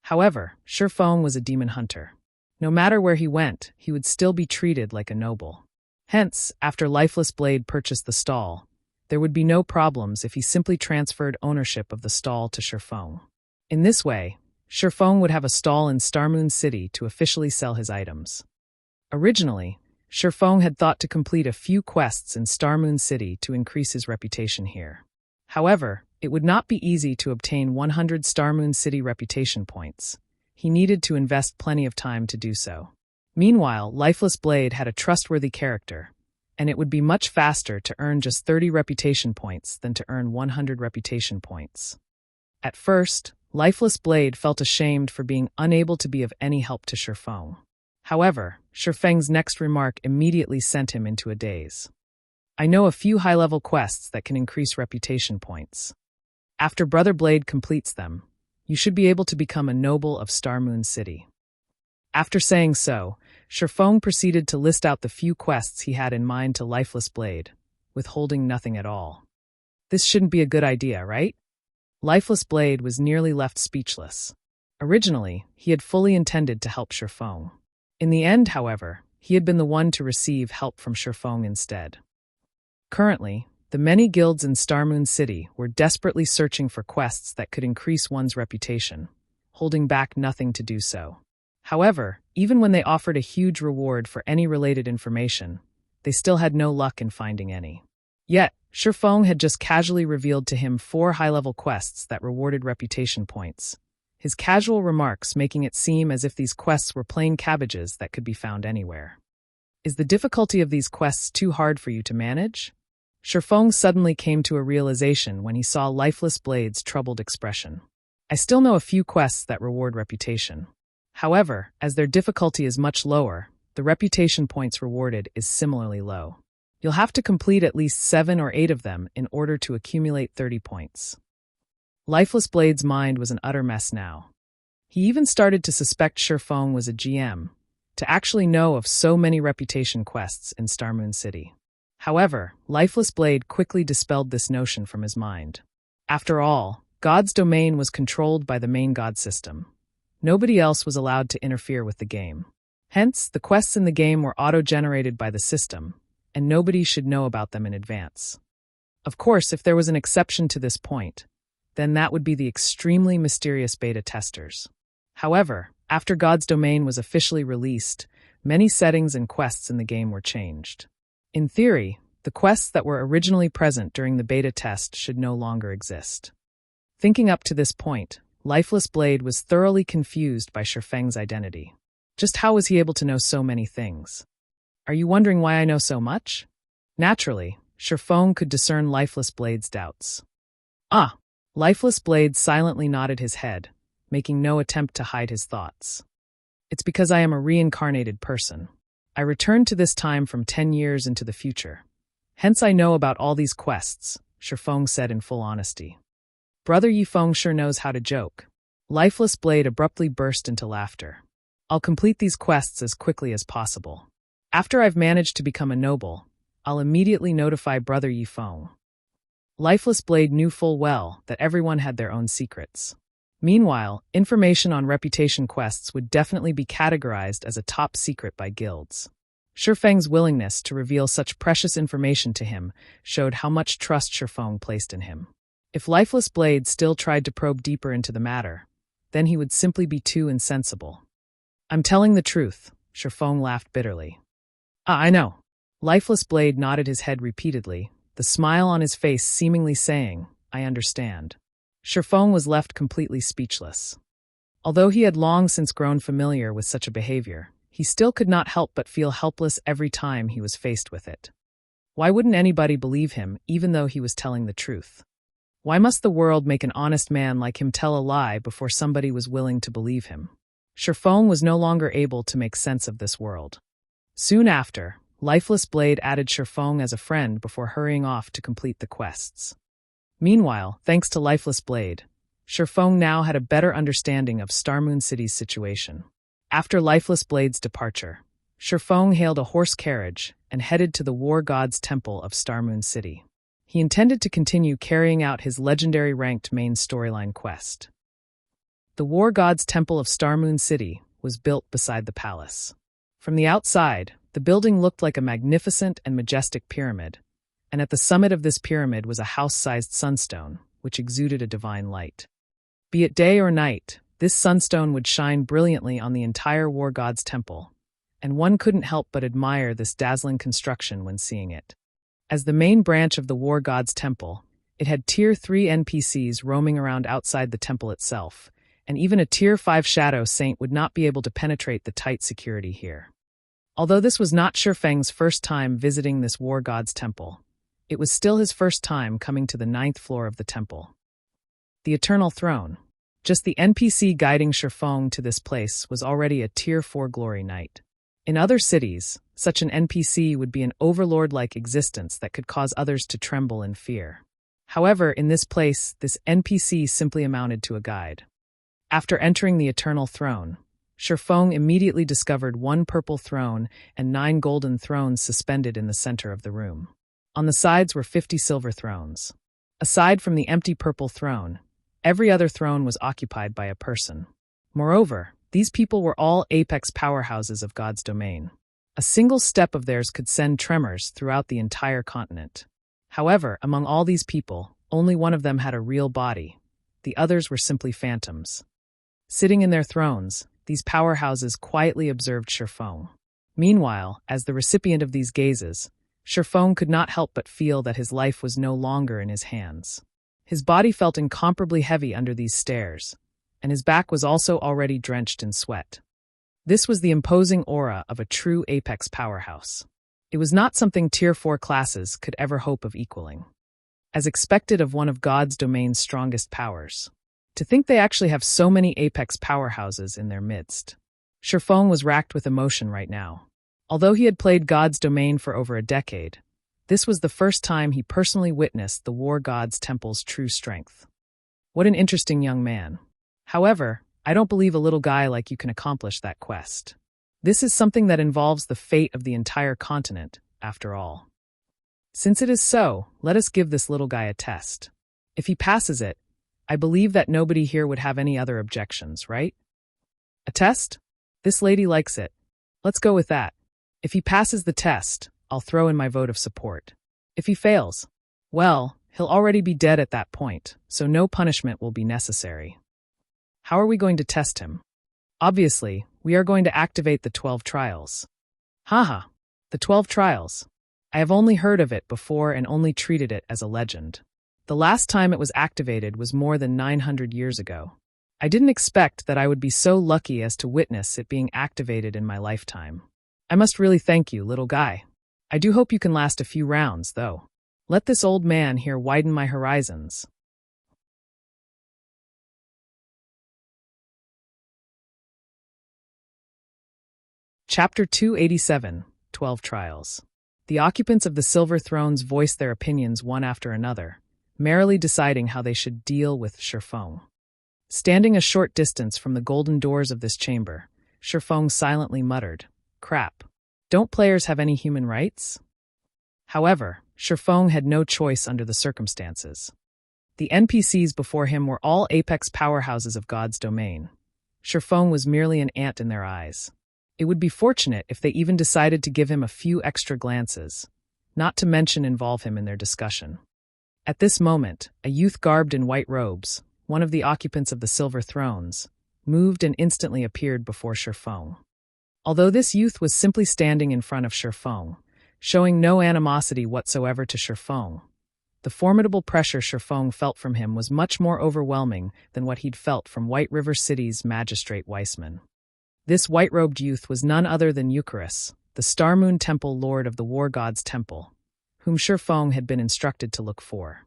A: However, Shifeng was a demon hunter. No matter where he went, he would still be treated like a noble. Hence, after Lifeless Blade purchased the stall, there would be no problems if he simply transferred ownership of the stall to Shifeng. In this way, Shifeng would have a stall in Starmoon City to officially sell his items. Originally, Shifeng had thought to complete a few quests in Starmoon City to increase his reputation here. However, it would not be easy to obtain 100 Starmoon City reputation points. He needed to invest plenty of time to do so. Meanwhile, Lifeless Blade had a trustworthy character, and it would be much faster to earn just 30 reputation points than to earn 100 reputation points. At first, Lifeless Blade felt ashamed for being unable to be of any help to Shifeng. However, Shifeng's next remark immediately sent him into a daze. I know a few high-level quests that can increase reputation points. After Brother Blade completes them, you should be able to become a noble of Starmoon City. After saying so, Shifeng proceeded to list out the few quests he had in mind to Lifeless Blade, withholding nothing at all. This shouldn't be a good idea, right? Lifeless Blade was nearly left speechless. Originally, he had fully intended to help Shifeng. In the end, however, he had been the one to receive help from Shifeng instead. Currently, the many guilds in Starmoon City were desperately searching for quests that could increase one's reputation, holding back nothing to do so. However, even when they offered a huge reward for any related information, they still had no luck in finding any. Yet, Shifeng had just casually revealed to him 4 high-level quests that rewarded reputation points, his casual remarks making it seem as if these quests were plain cabbages that could be found anywhere. Is the difficulty of these quests too hard for you to manage? Shifeng suddenly came to a realization when he saw Lifeless Blade's troubled expression. I still know a few quests that reward reputation. However, as their difficulty is much lower, the reputation points rewarded is similarly low. You'll have to complete at least 7 or 8 of them in order to accumulate 30 points. Lifeless Blade's mind was an utter mess now. He even started to suspect Shifeng was a GM, to actually know of so many reputation quests in Starmoon City. However, Lifeless Blade quickly dispelled this notion from his mind. After all, God's domain was controlled by the main God system. Nobody else was allowed to interfere with the game. Hence, the quests in the game were auto-generated by the system, and nobody should know about them in advance. Of course, if there was an exception to this point, then that would be the extremely mysterious beta testers. However, after God's domain was officially released, many settings and quests in the game were changed. In theory, the quests that were originally present during the beta test should no longer exist. Thinking up to this point, Lifeless Blade was thoroughly confused by Shifeng's identity. Just how was he able to know so many things? Are you wondering why I know so much? Naturally, Shifeng could discern Lifeless Blade's doubts. Ah! Lifeless Blade silently nodded his head, making no attempt to hide his thoughts. It's because I am a reincarnated person. I returned to this time from 10 years into the future. Hence I know about all these quests, Shifeng said in full honesty. Brother Yifeng sure knows how to joke. Lifeless Blade abruptly burst into laughter. I'll complete these quests as quickly as possible. After I've managed to become a noble, I'll immediately notify Brother Yifeng. Lifeless Blade knew full well that everyone had their own secrets. Meanwhile, information on reputation quests would definitely be categorized as a top secret by guilds. Shifeng's willingness to reveal such precious information to him showed how much trust Shifeng placed in him. If Lifeless Blade still tried to probe deeper into the matter, then he would simply be too insensible. I'm telling the truth, Shifeng laughed bitterly. I know. Lifeless Blade nodded his head repeatedly, the smile on his face seemingly saying, I understand. Shifeng was left completely speechless. Although he had long since grown familiar with such a behavior, he still could not help but feel helpless every time he was faced with it. Why wouldn't anybody believe him, even though he was telling the truth? Why must the world make an honest man like him tell a lie before somebody was willing to believe him? Shifeng was no longer able to make sense of this world. Soon after, Lifeless Blade added Shifeng as a friend before hurrying off to complete the quests. Meanwhile, thanks to Lifeless Blade, Shifeng now had a better understanding of Starmoon City's situation. After Lifeless Blade's departure, Shifeng hailed a horse carriage and headed to the War God's Temple of Starmoon City. He intended to continue carrying out his legendary ranked main storyline quest. The War God's Temple of Starmoon City was built beside the palace. From the outside, the building looked like a magnificent and majestic pyramid, and at the summit of this pyramid was a house-sized sunstone, which exuded a divine light. Be it day or night, this sunstone would shine brilliantly on the entire War God's Temple, and one couldn't help but admire this dazzling construction when seeing it. As the main branch of the War God's Temple, it had Tier 3 NPCs roaming around outside the temple itself, and even a Tier 5 Shadow Saint would not be able to penetrate the tight security here. Although this was not Shifeng's first time visiting this War God's Temple, it was still his first time coming to the 9th floor of the temple. The Eternal Throne. Just the NPC guiding Shifeng to this place was already a Tier 4 Glory Knight. In other cities, such an NPC would be an overlord-like existence that could cause others to tremble in fear. However, in this place, this NPC simply amounted to a guide. After entering the Eternal Throne, Shifeng immediately discovered 1 purple throne and 9 golden thrones suspended in the center of the room. On the sides were 50 silver thrones. Aside from the empty purple throne, every other throne was occupied by a person. Moreover, these people were all apex powerhouses of God's domain. A single step of theirs could send tremors throughout the entire continent. However, among all these people, only one of them had a real body. The others were simply phantoms. Sitting in their thrones, these powerhouses quietly observed Shifeng. Meanwhile, as the recipient of these gazes, Shifeng could not help but feel that his life was no longer in his hands. His body felt incomparably heavy under these stares, and his back was also already drenched in sweat. This was the imposing aura of a true apex powerhouse. It was not something Tier 4 classes could ever hope of equaling. As expected of one of God's domain's strongest powers. To think they actually have so many apex powerhouses in their midst. Shifeng was racked with emotion right now. Although he had played God's domain for over a decade, this was the first time he personally witnessed the War God's Temple's true strength. What an interesting young man. However, I don't believe a little guy like you can accomplish that quest. This is something that involves the fate of the entire continent, after all. Since it is so, let us give this little guy a test. If he passes it, I believe that nobody here would have any other objections, right? A test? This lady likes it. Let's go with that. If he passes the test, I'll throw in my vote of support. If he fails, well, he'll already be dead at that point, so no punishment will be necessary. How are we going to test him? Obviously, we are going to activate the 12 trials. Haha, the 12 trials. I have only heard of it before and only treated it as a legend. The last time it was activated was more than 900 years ago. I didn't expect that I would be so lucky as to witness it being activated in my lifetime. I must really thank you, little guy. I do hope you can last a few rounds, though. Let this old man here widen my horizons. Chapter 287, 12 Trials. The occupants of the silver thrones voiced their opinions one after another, merrily deciding how they should deal with Shifeng. Standing a short distance from the golden doors of this chamber, Shifeng silently muttered, "Crap. Don't players have any human rights?" However, Shifeng had no choice under the circumstances. The NPCs before him were all apex powerhouses of God's domain. Shifeng was merely an ant in their eyes. It would be fortunate if they even decided to give him a few extra glances, not to mention involve him in their discussion. At this moment, a youth garbed in white robes, one of the occupants of the silver thrones, moved and instantly appeared before Shifeng. Although this youth was simply standing in front of Shifeng, showing no animosity whatsoever to Shifeng, the formidable pressure Shifeng felt from him was much more overwhelming than what he'd felt from White River City's magistrate Weissman. This white-robed youth was none other than Eucharis, the Star Moon Temple Lord of the War God's Temple, whom Shifeng had been instructed to look for.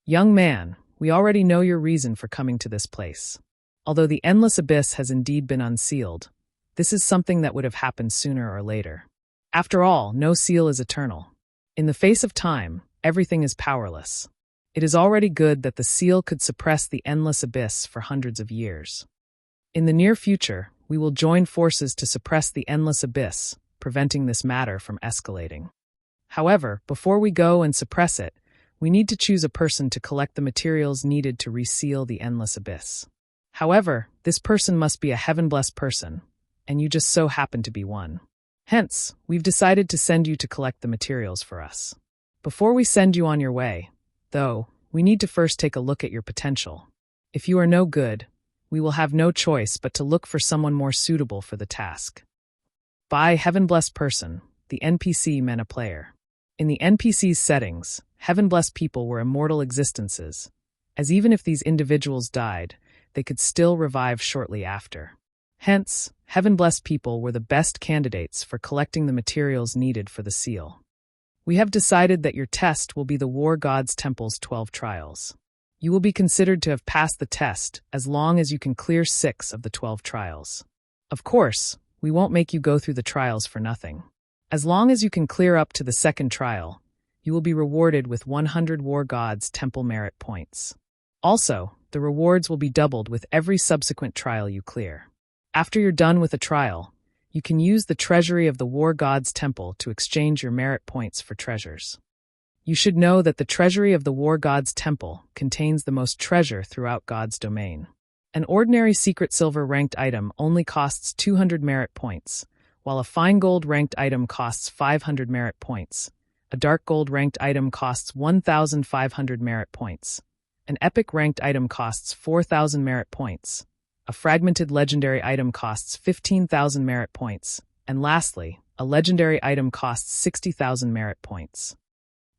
A: "Young man, we already know your reason for coming to this place. Although the endless abyss has indeed been unsealed, this is something that would have happened sooner or later. After all, no seal is eternal. In the face of time, everything is powerless. It is already good that the seal could suppress the endless abyss for hundreds of years. In the near future, we will join forces to suppress the endless abyss, preventing this matter from escalating. However, before we go and suppress it, we need to choose a person to collect the materials needed to reseal the endless abyss. However, this person must be a heaven-blessed person, and you just so happen to be one. Hence, we've decided to send you to collect the materials for us. Before we send you on your way, though, we need to first take a look at your potential. If you are no good, we will have no choice but to look for someone more suitable for the task." By heaven-blessed person, the NPC meant a player. In the NPC's settings, heaven-blessed people were immortal existences, as even if these individuals died, they could still revive shortly after. Hence, heaven-blessed people were the best candidates for collecting the materials needed for the seal. "We have decided that your test will be the War God's Temple's 12 trials. You will be considered to have passed the test as long as you can clear 6 of the 12 trials. Of course, we won't make you go through the trials for nothing. As long as you can clear up to the second trial, you will be rewarded with 100 War God's Temple merit points. Also, the rewards will be doubled with every subsequent trial you clear. After you're done with a trial, you can use the treasury of the War God's Temple to exchange your merit points for treasures. You should know that the treasury of the War God's Temple contains the most treasure throughout God's domain. An ordinary secret silver ranked item only costs 200 merit points, while a fine gold ranked item costs 500 merit points. A dark gold ranked item costs 1,500 merit points. An epic ranked item costs 4,000 merit points. A fragmented legendary item costs 15,000 merit points. And lastly, a legendary item costs 60,000 merit points.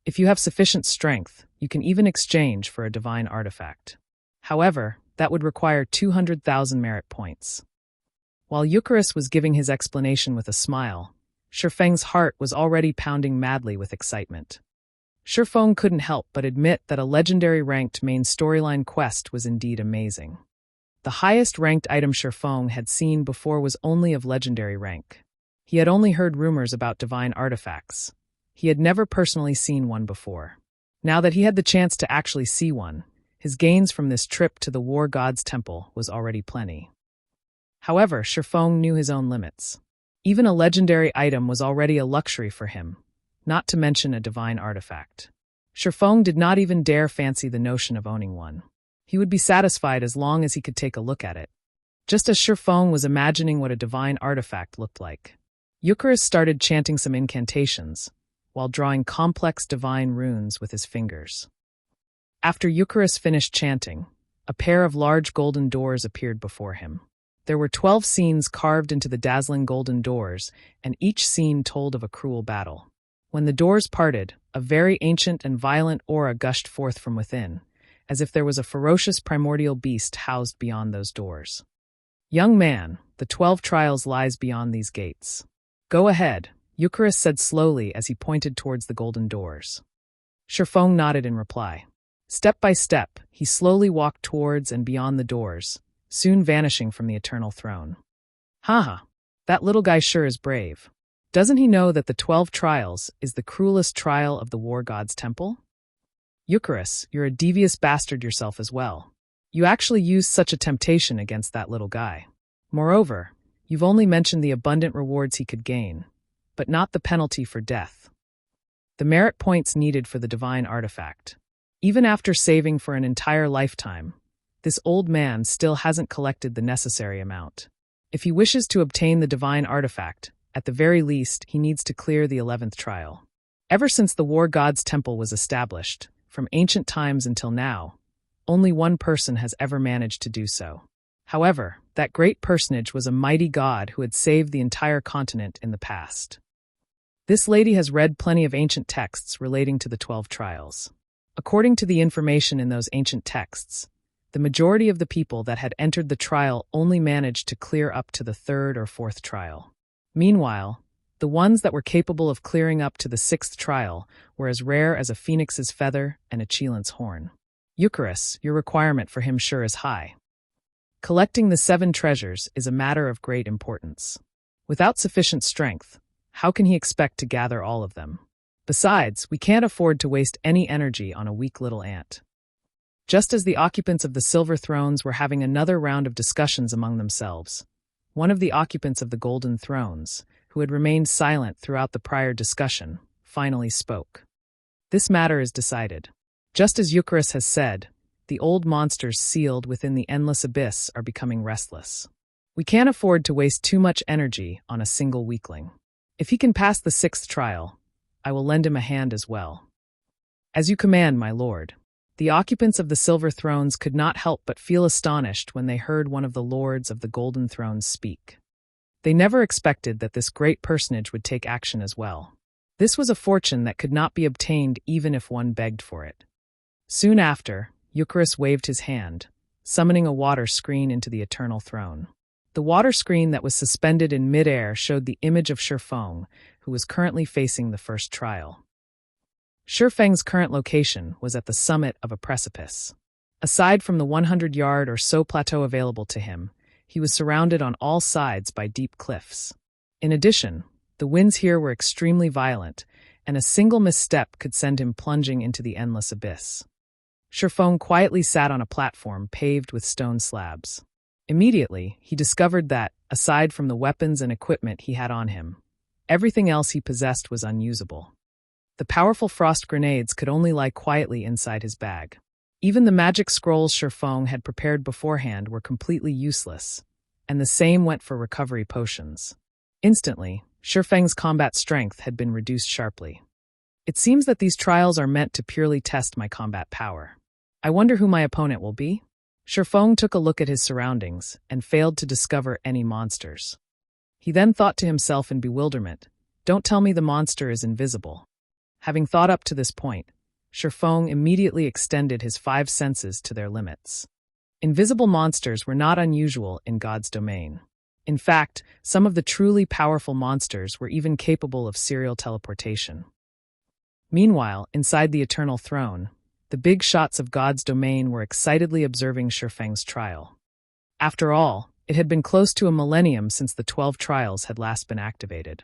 A: If you have sufficient strength, you can even exchange for a divine artifact. However, that would require 200,000 merit points." While Eucharis was giving his explanation with a smile, Shifeng's heart was already pounding madly with excitement. Shifeng couldn't help but admit that a legendary-ranked main storyline quest was indeed amazing. The highest-ranked item Shifeng had seen before was only of legendary rank. He had only heard rumors about divine artifacts. He had never personally seen one before. Now that he had the chance to actually see one, his gains from this trip to the War God's Temple was already plenty. However, Shifeng knew his own limits. Even a legendary item was already a luxury for him, not to mention a divine artifact. Shifeng did not even dare fancy the notion of owning one. He would be satisfied as long as he could take a look at it. Just as Shifeng was imagining what a divine artifact looked like, Eucharis started chanting some incantations, while drawing complex divine runes with his fingers. After Eucharis finished chanting, a pair of large golden doors appeared before him. There were 12 scenes carved into the dazzling golden doors, and each scene told of a cruel battle. When the doors parted, a very ancient and violent aura gushed forth from within, as if there was a ferocious primordial beast housed beyond those doors. "Young man, the 12 trials lies beyond these gates. Go ahead," Eucharis said slowly as he pointed towards the golden doors. Shifeng nodded in reply. Step by step, he slowly walked towards and beyond the doors, soon vanishing from the eternal throne. Haha, that little guy sure is brave. Doesn't he know that the 12 trials is the cruelest trial of the war god's temple? Eucharis, you're a devious bastard yourself as well. You actually used such a temptation against that little guy. Moreover, you've only mentioned the abundant rewards he could gain, but not the penalty for death. The merit points needed for the divine artifact. Even after saving for an entire lifetime, this old man still hasn't collected the necessary amount. If he wishes to obtain the divine artifact, at the very least, he needs to clear the 11th trial. Ever since the war god's temple was established, from ancient times until now, only one person has ever managed to do so. However, that great personage was a mighty god who had saved the entire continent in the past. This lady has read plenty of ancient texts relating to the 12 trials. According to the information in those ancient texts, the majority of the people that had entered the trial only managed to clear up to the 3rd or 4th trial. Meanwhile, the ones that were capable of clearing up to the 6th trial were as rare as a phoenix's feather and a cheilant's horn. Eucharis, your requirement for him sure is high. Collecting the 7 treasures is a matter of great importance. Without sufficient strength, how can he expect to gather all of them? Besides, we can't afford to waste any energy on a weak little ant. Just as the occupants of the silver thrones were having another round of discussions among themselves, one of the occupants of the golden thrones, who had remained silent throughout the prior discussion, finally spoke. This matter is decided. Just as Eucharis has said, the old monsters sealed within the endless abyss are becoming restless. We can't afford to waste too much energy on a single weakling. If he can pass the 6th trial, I will lend him a hand as well. As you command, my lord. The occupants of the silver thrones could not help but feel astonished when they heard one of the lords of the golden thrones speak. They never expected that this great personage would take action as well. This was a fortune that could not be obtained even if one begged for it. Soon after, Eucharis waved his hand, summoning a water screen into the eternal throne. The water screen that was suspended in mid-air showed the image of Shifeng, who was currently facing the 1st trial. Shifeng's current location was at the summit of a precipice. Aside from the 100-yard or so plateau available to him, he was surrounded on all sides by deep cliffs. In addition, the winds here were extremely violent, and a single misstep could send him plunging into the endless abyss. Shifeng quietly sat on a platform paved with stone slabs. Immediately, he discovered that, aside from the weapons and equipment he had on him, everything else he possessed was unusable. The powerful frost grenades could only lie quietly inside his bag. Even the magic scrolls Shifeng had prepared beforehand were completely useless, and the same went for recovery potions. Instantly, Shifeng's combat strength had been reduced sharply. It seems that these trials are meant to purely test my combat power. I wonder who my opponent will be? Shifeng took a look at his surroundings and failed to discover any monsters. He then thought to himself in bewilderment, "Don't tell me the monster is invisible." Having thought up to this point, Shifeng immediately extended his 5 senses to their limits. Invisible monsters were not unusual in God's domain. In fact, some of the truly powerful monsters were even capable of serial teleportation. Meanwhile, inside the Eternal Throne, the big shots of God's domain were excitedly observing Shifeng's trial. After all, it had been close to a millennium since the 12 trials had last been activated.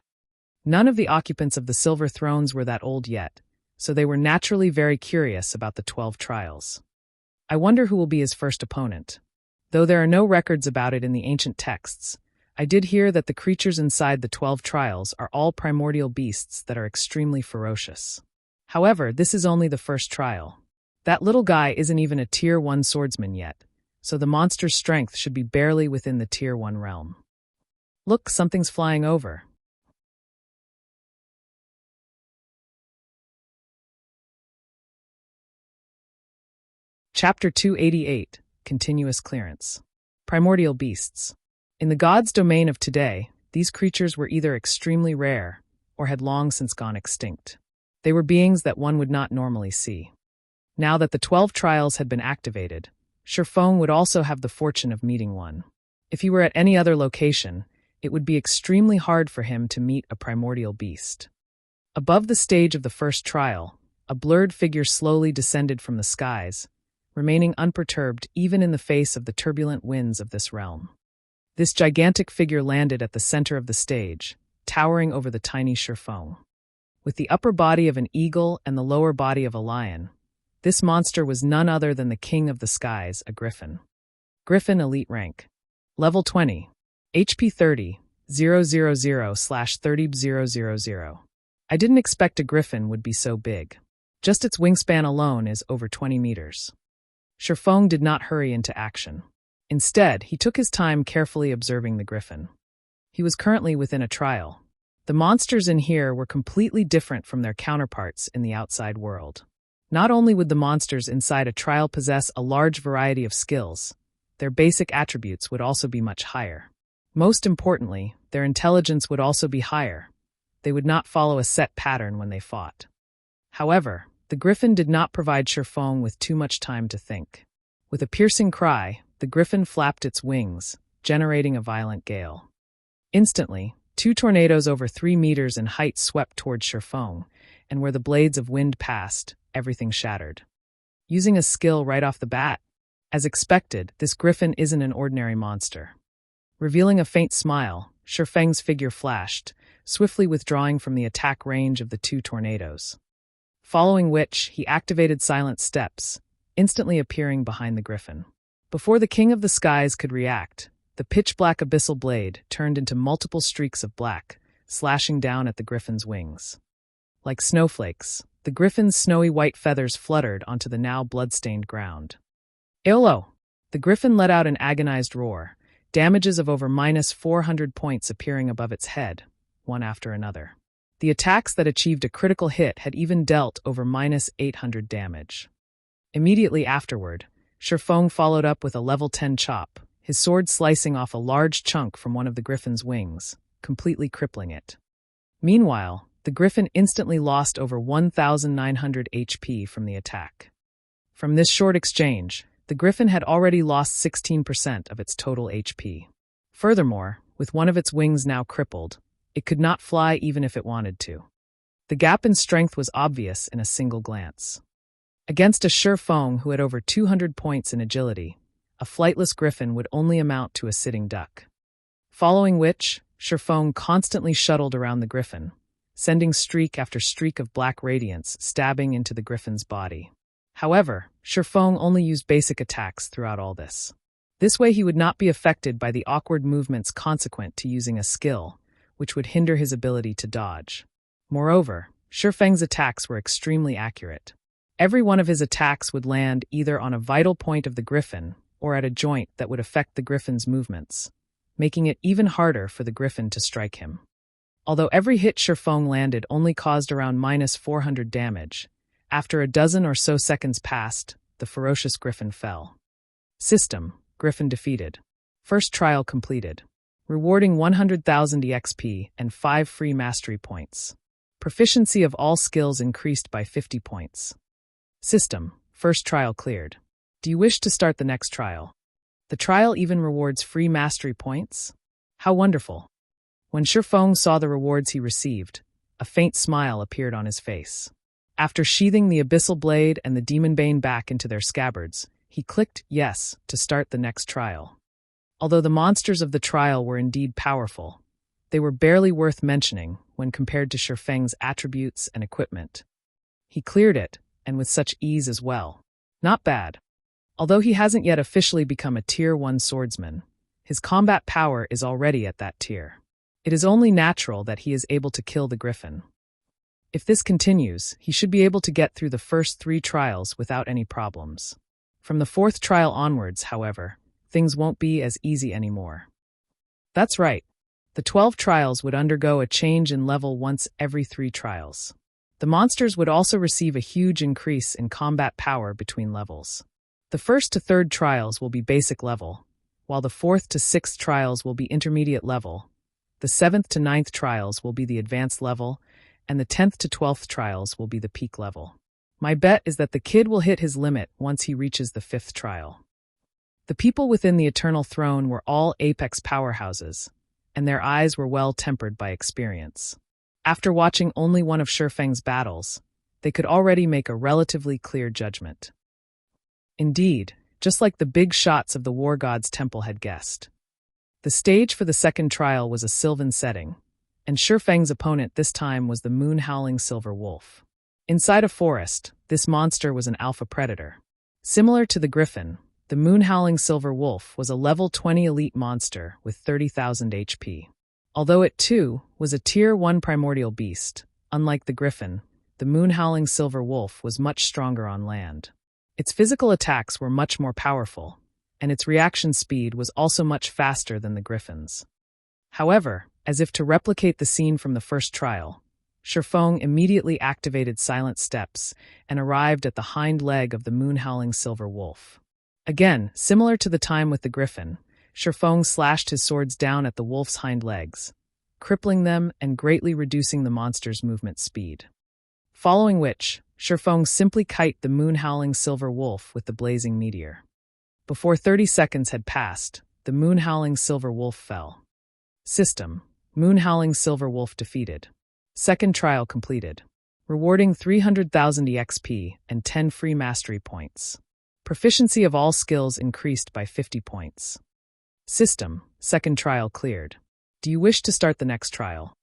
A: None of the occupants of the Silver Thrones were that old yet, so they were naturally very curious about the 12 trials. I wonder who will be his first opponent. Though there are no records about it in the ancient texts, I did hear that the creatures inside the 12 trials are all primordial beasts that are extremely ferocious. However, this is only the first trial. That little guy isn't even a Tier 1 swordsman yet, so the monster's strength should be barely within the Tier 1 realm. Look, something's flying over. Chapter 288, Continuous Clearance. Primordial Beasts. In the gods' domain of today, these creatures were either extremely rare or had long since gone extinct. They were beings that one would not normally see. Now that the 12 trials had been activated, Shifeng would also have the fortune of meeting one. If he were at any other location, it would be extremely hard for him to meet a primordial beast. Above the stage of the first trial, a blurred figure slowly descended from the skies, remaining unperturbed even in the face of the turbulent winds of this realm. This gigantic figure landed at the center of the stage, towering over the tiny Shifeng. With the upper body of an eagle and the lower body of a lion, this monster was none other than the king of the skies, a griffin. Griffin Elite Rank. Level 20. HP 30, 000/30,000. I didn't expect a griffin would be so big. Just its wingspan alone is over 20 meters. Shifeng did not hurry into action. Instead, he took his time carefully observing the griffin. He was currently within a trial. The monsters in here were completely different from their counterparts in the outside world. Not only would the monsters inside a trial possess a large variety of skills, their basic attributes would also be much higher. Most importantly, their intelligence would also be higher. They would not follow a set pattern when they fought. However, the griffin did not provide Shifeng with too much time to think. With a piercing cry, the griffin flapped its wings, generating a violent gale. Instantly, 2 tornadoes over 3 meters in height swept towards Shifeng, and where the blades of wind passed, everything shattered. Using a skill right off the bat, as expected, this griffin isn't an ordinary monster. Revealing a faint smile, Shifeng's figure flashed, swiftly withdrawing from the attack range of the 2 tornadoes. Following which, he activated silent steps, instantly appearing behind the griffin. Before the king of the skies could react, the pitch-black abyssal blade turned into multiple streaks of black, slashing down at the griffin's wings. Like snowflakes, the griffin's snowy white feathers fluttered onto the now blood-stained ground. Eolo! The griffin let out an agonized roar, damages of over -400 points appearing above its head, one after another. The attacks that achieved a critical hit had even dealt over -800 damage. Immediately afterward, Shifeng followed up with a level 10 chop, his sword slicing off a large chunk from one of the griffin's wings, completely crippling it. Meanwhile, the griffin instantly lost over 1,900 HP from the attack. From this short exchange, the griffin had already lost 16% of its total HP. Furthermore, with one of its wings now crippled, it could not fly even if it wanted to. The gap in strength was obvious in a single glance. Against a Shifeng who had over 200 points in agility, a flightless griffin would only amount to a sitting duck. Following which, Shifeng constantly shuttled around the griffin, sending streak after streak of black radiance stabbing into the griffin's body. However, Shifeng only used basic attacks throughout all this. This way he would not be affected by the awkward movements consequent to using a skill, which would hinder his ability to dodge. Moreover, Shifeng's attacks were extremely accurate. Every one of his attacks would land either on a vital point of the griffin or at a joint that would affect the griffin's movements, making it even harder for the griffin to strike him. Although every hit Shifeng landed only caused around -400 damage, after a dozen or so seconds passed, the ferocious griffin fell. System: Griffin defeated. First trial completed. Rewarding 100,000 EXP and 5 free mastery points. Proficiency of all skills increased by 50 points. System: First trial cleared. Do you wish to start the next trial? The trial even rewards free mastery points? How wonderful! When Shifeng saw the rewards he received, a faint smile appeared on his face. After sheathing the abyssal blade and the demon bane back into their scabbards, he clicked yes to start the next trial. Although the monsters of the trial were indeed powerful, they were barely worth mentioning when compared to Shifeng's attributes and equipment. He cleared it, and with such ease as well. Not bad. Although he hasn't yet officially become a Tier 1 swordsman, his combat power is already at that tier. It is only natural that he is able to kill the griffin. If this continues, he should be able to get through the first 3 trials without any problems. From the 4th trial onwards, however, things won't be as easy anymore. That's right. The 12 trials would undergo a change in level once every 3 trials. The monsters would also receive a huge increase in combat power between levels. The 1st to 3rd trials will be basic level, while the 4th to 6th trials will be intermediate level, the 7th to 9th trials will be the advanced level, and the 10th to 12th trials will be the peak level. My bet is that the kid will hit his limit once he reaches the 5th trial. The people within the Eternal Throne were all apex powerhouses, and their eyes were well tempered by experience. After watching only one of Shifeng's battles, they could already make a relatively clear judgment. Indeed, just like the big shots of the War God's temple had guessed. The stage for the 2nd trial was a sylvan setting, and Shifeng's opponent this time was the moon-howling silver wolf. Inside a forest, this monster was an alpha predator. Similar to the griffin, the moon-howling silver wolf was a level 20 elite monster with 30,000 HP. Although it, too, was a Tier 1 primordial beast, unlike the griffin, the moon-howling silver wolf was much stronger on land. Its physical attacks were much more powerful, and its reaction speed was also much faster than the griffin's. However, as if to replicate the scene from the first trial, Shifeng immediately activated silent steps and arrived at the hind leg of the moon-howling silver wolf. Again, similar to the time with the griffin, Shifeng slashed his swords down at the wolf's hind legs, crippling them and greatly reducing the monster's movement speed. Following which, Shifeng simply kited the moon-howling silver wolf with the blazing meteor. Before 30 seconds had passed, the moon-howling silver wolf fell. System: Moon-howling silver wolf defeated. Second trial completed. Rewarding 300,000 EXP and 10 free mastery points. Proficiency of all skills increased by 50 points. System: Second trial cleared. Do you wish to start the next trial?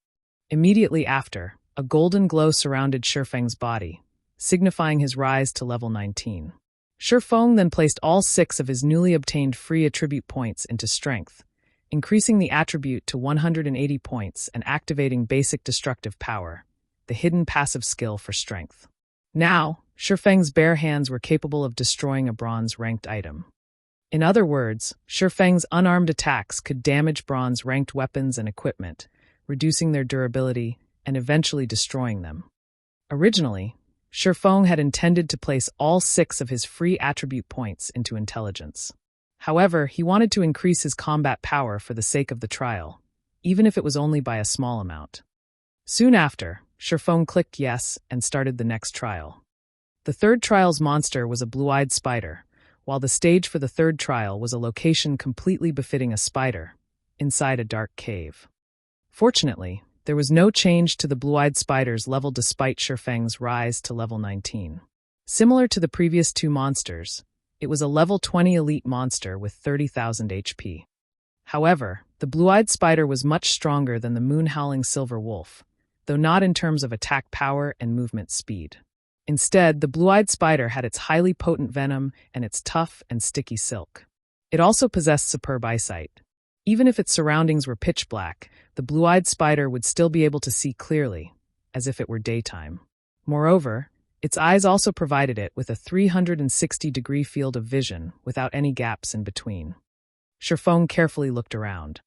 A: Immediately after, a golden glow surrounded Shifeng's body, signifying his rise to level 19. Shifeng then placed all 6 of his newly obtained free attribute points into strength, increasing the attribute to 180 points and activating basic destructive power, the hidden passive skill for strength. Now, Shifeng's bare hands were capable of destroying a bronze-ranked item. In other words, Shifeng's unarmed attacks could damage bronze-ranked weapons and equipment, reducing their durability and eventually destroying them. Originally, Shifeng had intended to place all 6 of his free attribute points into intelligence. However, he wanted to increase his combat power for the sake of the trial, even if it was only by a small amount. Soon after, Shifeng clicked yes and started the next trial. The third trial's monster was a blue-eyed spider, while the stage for the third trial was a location completely befitting a spider, inside a dark cave. Fortunately, there was no change to the blue-eyed spider's level despite Shifeng's rise to level 19. Similar to the previous 2 monsters, it was a level 20 elite monster with 30,000 HP. However, the blue-eyed spider was much stronger than the moon-howling silver wolf, though not in terms of attack power and movement speed. Instead, the blue-eyed spider had its highly potent venom and its tough and sticky silk. It also possessed superb eyesight. Even if its surroundings were pitch black, the blue-eyed spider would still be able to see clearly, as if it were daytime. Moreover, its eyes also provided it with a 360-degree field of vision without any gaps in between. Shifeng carefully looked around.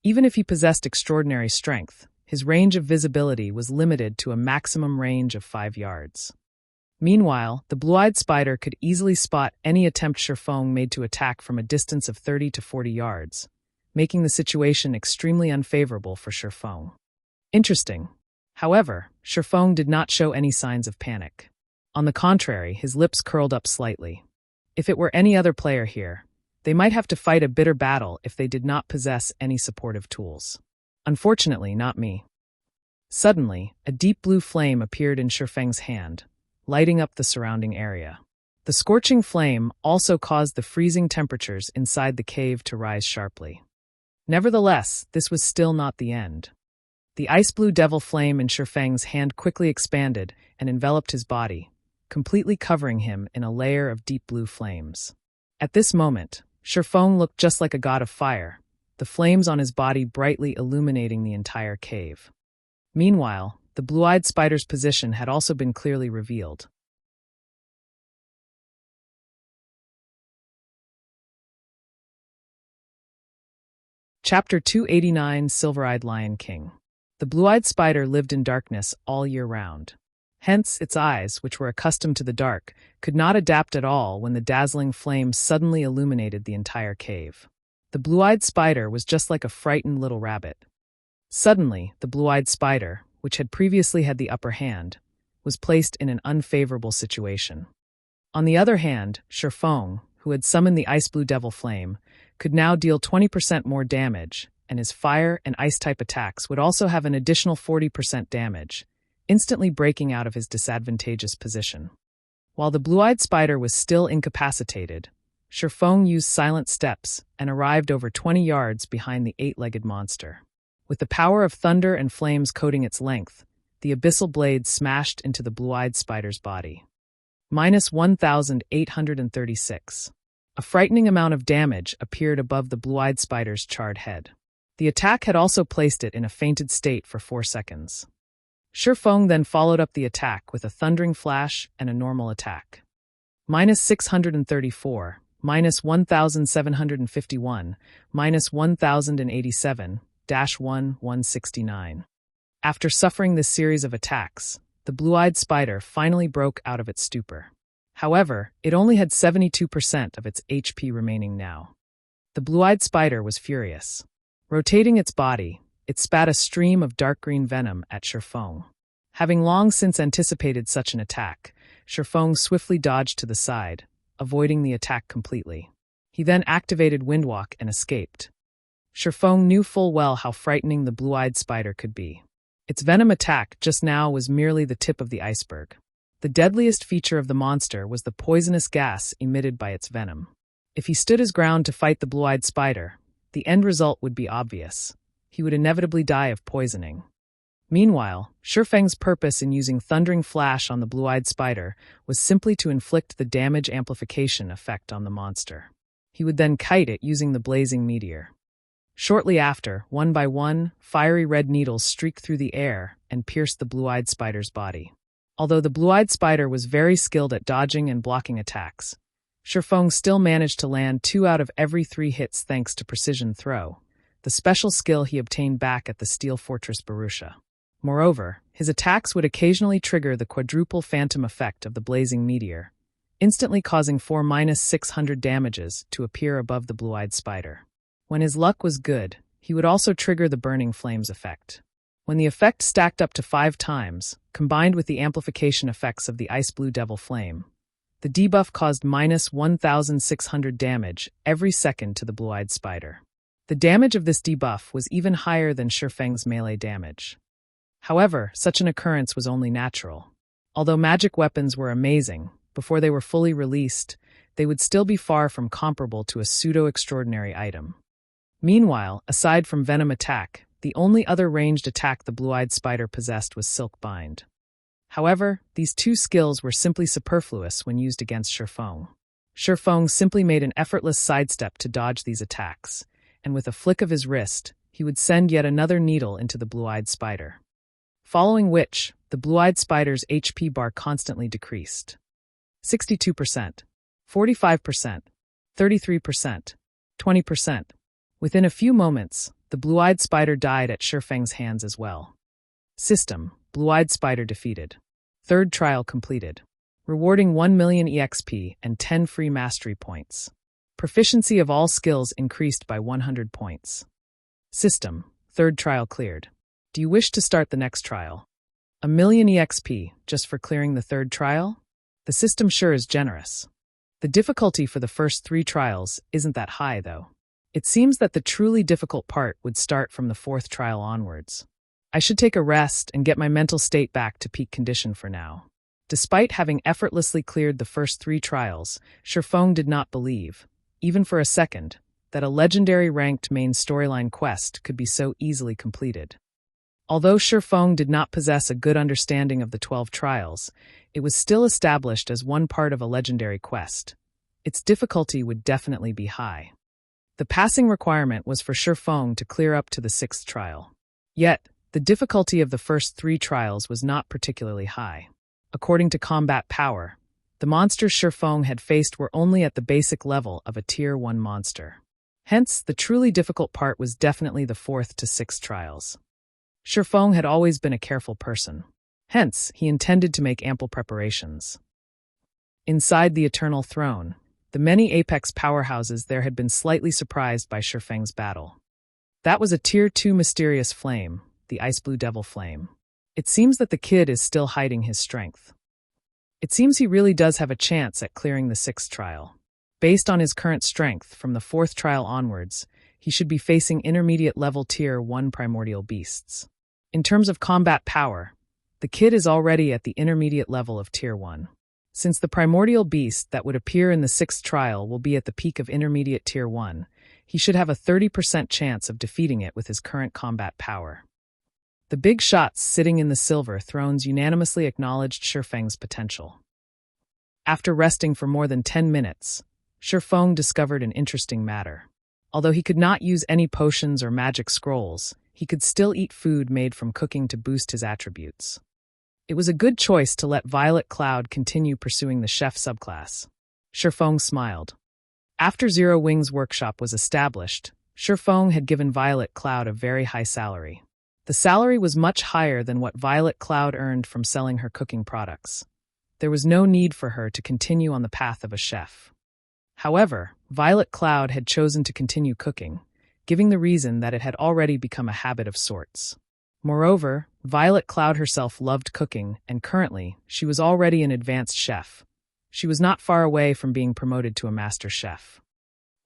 A: Even if he possessed extraordinary strength, his range of visibility was limited to a maximum range of 5 yards. Meanwhile, the blue-eyed spider could easily spot any attempt Shifeng made to attack from a distance of 30 to 40 yards, making the situation extremely unfavorable for Shifeng. Interesting. However, Shifeng did not show any signs of panic. On the contrary, his lips curled up slightly. If it were any other player here, they might have to fight a bitter battle if they did not possess any supportive tools. Unfortunately, not me. Suddenly, a deep blue flame appeared in Shifeng's hand, lighting up the surrounding area. The scorching flame also caused the freezing temperatures inside the cave to rise sharply. Nevertheless, this was still not the end. The ice blue devil flame in Shifeng's hand quickly expanded and enveloped his body, completely covering him in a layer of deep blue flames. At this moment, Shifeng looked just like a god of fire, the flames on his body brightly illuminating the entire cave. Meanwhile, the blue-eyed spider's position had also been clearly revealed. Chapter 289: Silver-Eyed Lion King. The blue-eyed spider lived in darkness all year round. Hence, its eyes, which were accustomed to the dark, could not adapt at all when the dazzling flame suddenly illuminated the entire cave. The blue-eyed spider was just like a frightened little rabbit. Suddenly, the blue-eyed spider, which had previously had the upper hand, was placed in an unfavorable situation. On the other hand, Shifeng, who had summoned the ice blue devil flame, could now deal 20% more damage, and his fire and ice-type attacks would also have an additional 40% damage, instantly breaking out of his disadvantageous position. While the blue-eyed spider was still incapacitated, Shifeng used silent steps and arrived over 20 yards behind the 8-legged monster. With the power of thunder and flames coating its length, the abyssal blade smashed into the blue-eyed spider's body. Minus 1,836. A frightening amount of damage appeared above the blue-eyed spider's charred head. The attack had also placed it in a fainted state for 4 seconds. Shifeng then followed up the attack with a thundering flash and a normal attack. Minus 634, minus 1,751, minus 1,087, -1,169. After suffering this series of attacks, the blue-eyed spider finally broke out of its stupor. However, it only had 72% of its HP remaining now. The blue-eyed spider was furious. Rotating its body, it spat a stream of dark green venom at Shifeng. Having long since anticipated such an attack, Shifeng swiftly dodged to the side, avoiding the attack completely. He then activated Windwalk and escaped. Shifeng knew full well how frightening the blue-eyed spider could be. Its venom attack just now was merely the tip of the iceberg. The deadliest feature of the monster was the poisonous gas emitted by its venom. If he stood his ground to fight the blue-eyed spider, the end result would be obvious. He would inevitably die of poisoning. Meanwhile, Shifeng's purpose in using Thundering Flash on the blue-eyed spider was simply to inflict the damage amplification effect on the monster. He would then kite it using the blazing meteor. Shortly after, one by one, fiery red needles streaked through the air and pierced the blue-eyed spider's body. Although the blue-eyed spider was very skilled at dodging and blocking attacks, Shifeng still managed to land 2 out of every 3 hits thanks to precision throw, the special skill he obtained back at the Steel Fortress Borussia. Moreover, his attacks would occasionally trigger the quadruple phantom effect of the blazing meteor, instantly causing 4-600 damages to appear above the blue-eyed spider. When his luck was good, he would also trigger the burning flames effect. When the effect stacked up to 5 times, combined with the amplification effects of the ice blue devil flame, the debuff caused -1,600 damage every second to the blue-eyed spider. The damage of this debuff was even higher than Shifeng's melee damage. However, such an occurrence was only natural. Although magic weapons were amazing, before they were fully released, they would still be far from comparable to a pseudo-extraordinary item. Meanwhile, aside from Venom Attack, the only other ranged attack the blue-eyed spider possessed was Silk Bind. However, these 2 skills were simply superfluous when used against Shifeng. Shifeng simply made an effortless sidestep to dodge these attacks, and with a flick of his wrist, he would send yet another needle into the blue-eyed spider. Following which, the blue-eyed spider's HP bar constantly decreased. 62%, 45%, 33%, 20%. Within a few moments, the blue-eyed spider died at Shifeng's hands as well. System: Blue-eyed spider defeated. 3rd trial completed. Rewarding 1 million EXP and 10 free mastery points. Proficiency of all skills increased by 100 points. System: 3rd trial cleared. Do you wish to start the next trial? 1 million EXP, just for clearing the 3rd trial? The system sure is generous. The difficulty for the first 3 trials isn't that high, though. It seems that the truly difficult part would start from the 4th trial onwards. I should take a rest and get my mental state back to peak condition for now. Despite having effortlessly cleared the first 3 trials, Shifeng did not believe, even for a second, that a legendary ranked main storyline quest could be so easily completed. Although Shifeng did not possess a good understanding of the 12 trials, it was still established as one part of a legendary quest. Its difficulty would definitely be high. The passing requirement was for Shifeng to clear up to the 6th trial. Yet, the difficulty of the first 3 trials was not particularly high. According to combat power, the monsters Shifeng had faced were only at the basic level of a Tier 1 monster. Hence, the truly difficult part was definitely the 4th to 6th trials. Shifeng had always been a careful person. Hence, he intended to make ample preparations. Inside the Eternal Throne, the many Apex powerhouses there had been slightly surprised by Shifeng's battle. That was a Tier 2 mysterious flame, the Ice Blue Devil Flame. It seems that the kid is still hiding his strength. It seems he really does have a chance at clearing the 6th trial. Based on his current strength, from the 4th trial onwards, he should be facing intermediate level Tier 1 primordial beasts. In terms of combat power, the kid is already at the intermediate level of Tier 1. Since the primordial beast that would appear in the 6th trial will be at the peak of intermediate Tier 1, he should have a 30% chance of defeating it with his current combat power. The big shots sitting in the silver thrones unanimously acknowledged Shifeng's potential. After resting for more than 10 minutes, Shifeng discovered an interesting matter. Although he could not use any potions or magic scrolls, he could still eat food made from cooking to boost his attributes. It was a good choice to let Violet Cloud continue pursuing the chef subclass. Shifeng smiled. After Zero Wing's workshop was established, Shifeng had given Violet Cloud a very high salary. The salary was much higher than what Violet Cloud earned from selling her cooking products. There was no need for her to continue on the path of a chef. However, Violet Cloud had chosen to continue cooking, giving the reason that it had already become a habit of sorts. Moreover, Violet Cloud herself loved cooking, and currently, she was already an advanced chef. She was not far away from being promoted to a master chef.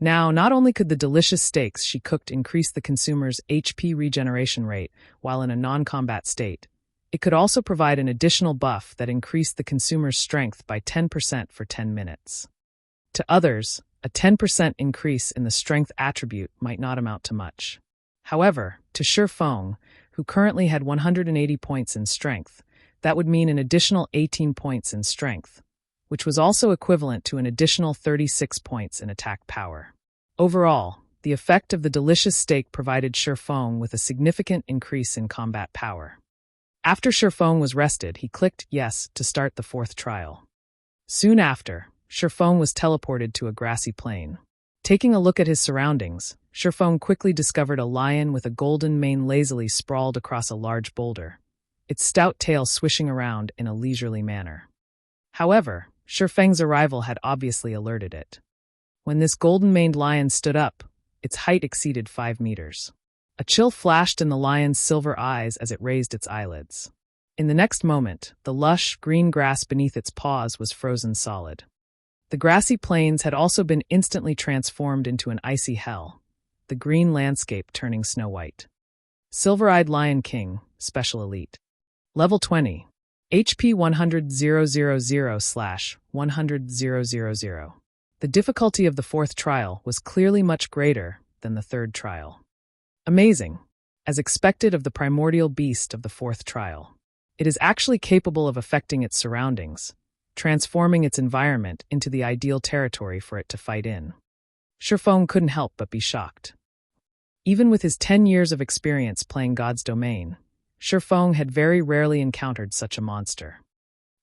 A: Now, not only could the delicious steaks she cooked increase the consumer's HP regeneration rate while in a non-combat state, it could also provide an additional buff that increased the consumer's strength by 10% for 10 minutes. To others, a 10% increase in the strength attribute might not amount to much. However, to Shifeng, who currently had 180 points in strength, that would mean an additional 18 points in strength, which was also equivalent to an additional 36 points in attack power. Overall, the effect of the delicious steak provided Shifeng with a significant increase in combat power. After Shifeng was rested, he clicked yes to start the fourth trial. Soon after, Shifeng was teleported to a grassy plain. Taking a look at his surroundings, Shifeng quickly discovered a lion with a golden mane lazily sprawled across a large boulder, its stout tail swishing around in a leisurely manner. However, Shifeng's arrival had obviously alerted it. When this golden-maned lion stood up, its height exceeded 5 meters. A chill flashed in the lion's silver eyes as it raised its eyelids. In the next moment, the lush, green grass beneath its paws was frozen solid. The grassy plains had also been instantly transformed into an icy hell, the green landscape turning snow-white. Silver-Eyed Lion King, Special Elite. Level 20. HP 100,000/100,000. The difficulty of the fourth trial was clearly much greater than the third trial. Amazing. As expected of the primordial beast of the fourth trial, it is actually capable of affecting its surroundings, transforming its environment into the ideal territory for it to fight in. Shifeng couldn't help but be shocked. Even with his 10 years of experience playing God's Domain, Shifeng had very rarely encountered such a monster.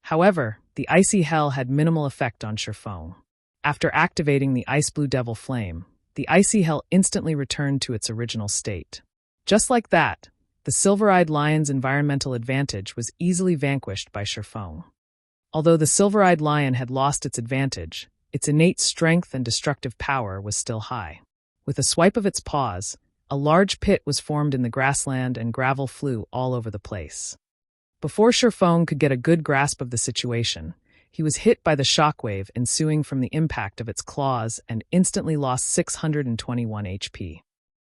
A: However, the icy hell had minimal effect on Shifeng. After activating the Ice Blue Devil Flame, the icy hell instantly returned to its original state. Just like that, the silver-eyed lion's environmental advantage was easily vanquished by Shifeng. Although the silver-eyed lion had lost its advantage, its innate strength and destructive power was still high. With a swipe of its paws, a large pit was formed in the grassland and gravel flew all over the place. Before Shifeng could get a good grasp of the situation, he was hit by the shockwave ensuing from the impact of its claws and instantly lost 621 HP.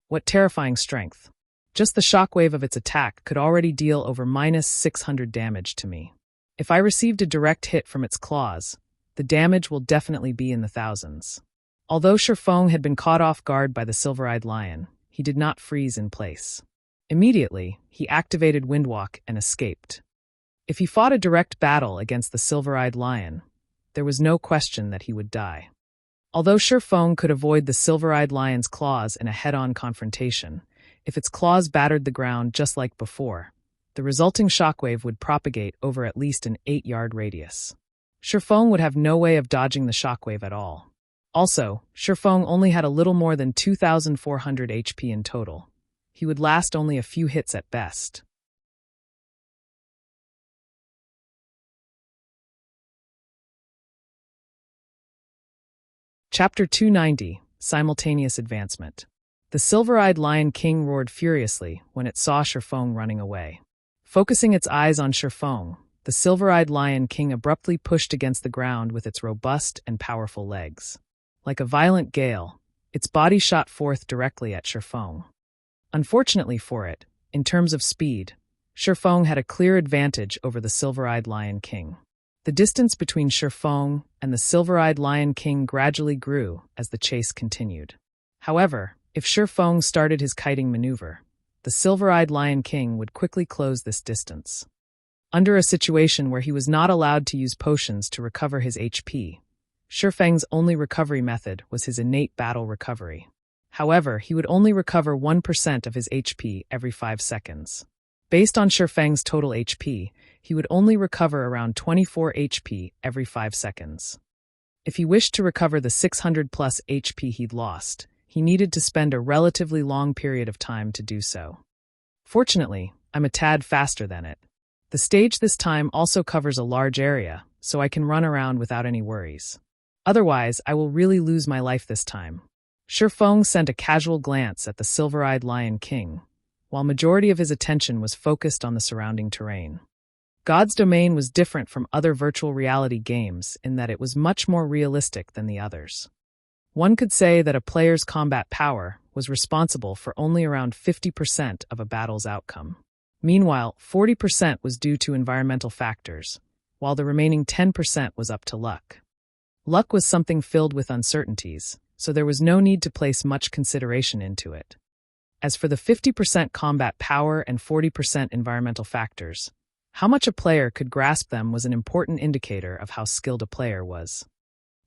A: What terrifying strength! Just the shockwave of its attack could already deal over -600 damage to me. If I received a direct hit from its claws, the damage will definitely be in the thousands. Although Shifeng had been caught off guard by the silver-eyed lion, he did not freeze in place. Immediately, he activated Windwalk and escaped. If he fought a direct battle against the silver-eyed lion, there was no question that he would die. Although Shifeng could avoid the silver-eyed lion's claws in a head-on confrontation, if its claws battered the ground just like before, the resulting shockwave would propagate over at least an 8-yard radius. Shifeng would have no way of dodging the shockwave at all. Also, Shifeng only had a little more than 2,400 HP in total. He would last only a few hits at best. Chapter 290, Simultaneous Advancement. The silver-eyed Lion King roared furiously when it saw Shifeng running away. Focusing its eyes on Shifeng, the silver-eyed Lion King abruptly pushed against the ground with its robust and powerful legs. Like a violent gale, its body shot forth directly at Shifeng. Unfortunately for it, in terms of speed, Shifeng had a clear advantage over the silver-eyed Lion King. The distance between Shifeng and the silver-eyed Lion King gradually grew as the chase continued. However, if Shifeng started his kiting maneuver, the silver-eyed Lion King would quickly close this distance. Under a situation where he was not allowed to use potions to recover his HP, Shifeng's only recovery method was his innate battle recovery. However, he would only recover 1% of his HP every 5 seconds. Based on Shifeng's total HP, he would only recover around 24 HP every 5 seconds. If he wished to recover the 600+ HP he'd lost, he needed to spend a relatively long period of time to do so. Fortunately, I'm a tad faster than it. The stage this time also covers a large area, so I can run around without any worries. Otherwise, I will really lose my life this time. Shifeng sent a casual glance at the silver-eyed Lion King, while majority of his attention was focused on the surrounding terrain. God's Domain was different from other virtual reality games in that it was much more realistic than the others. One could say that a player's combat power was responsible for only around 50% of a battle's outcome. Meanwhile, 40% was due to environmental factors, while the remaining 10% was up to luck. Luck was something filled with uncertainties, so there was no need to place much consideration into it. As for the 50% combat power and 40% environmental factors, how much a player could grasp them was an important indicator of how skilled a player was.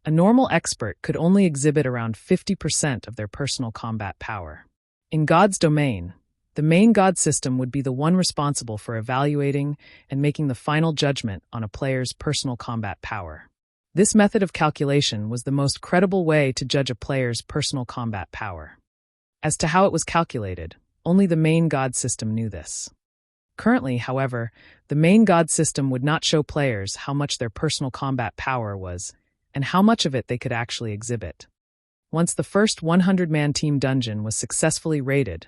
A: A normal expert could only exhibit around 50% of their personal combat power. In God's Domain, the main God system would be the one responsible for evaluating and making the final judgment on a player's personal combat power. This method of calculation was the most credible way to judge a player's personal combat power. As to how it was calculated, only the main God system knew this. Currently, however, the main God system would not show players how much their personal combat power was and how much of it they could actually exhibit. Once the first 100-man team dungeon was successfully raided,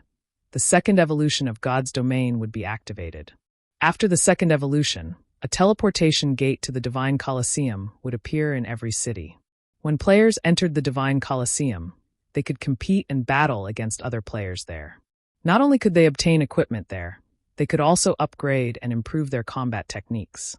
A: the second evolution of God's Domain would be activated. After the second evolution, a teleportation gate to the Divine Colosseum would appear in every city. When players entered the Divine Colosseum, they could compete and battle against other players there. Not only could they obtain equipment there, they could also upgrade and improve their combat techniques.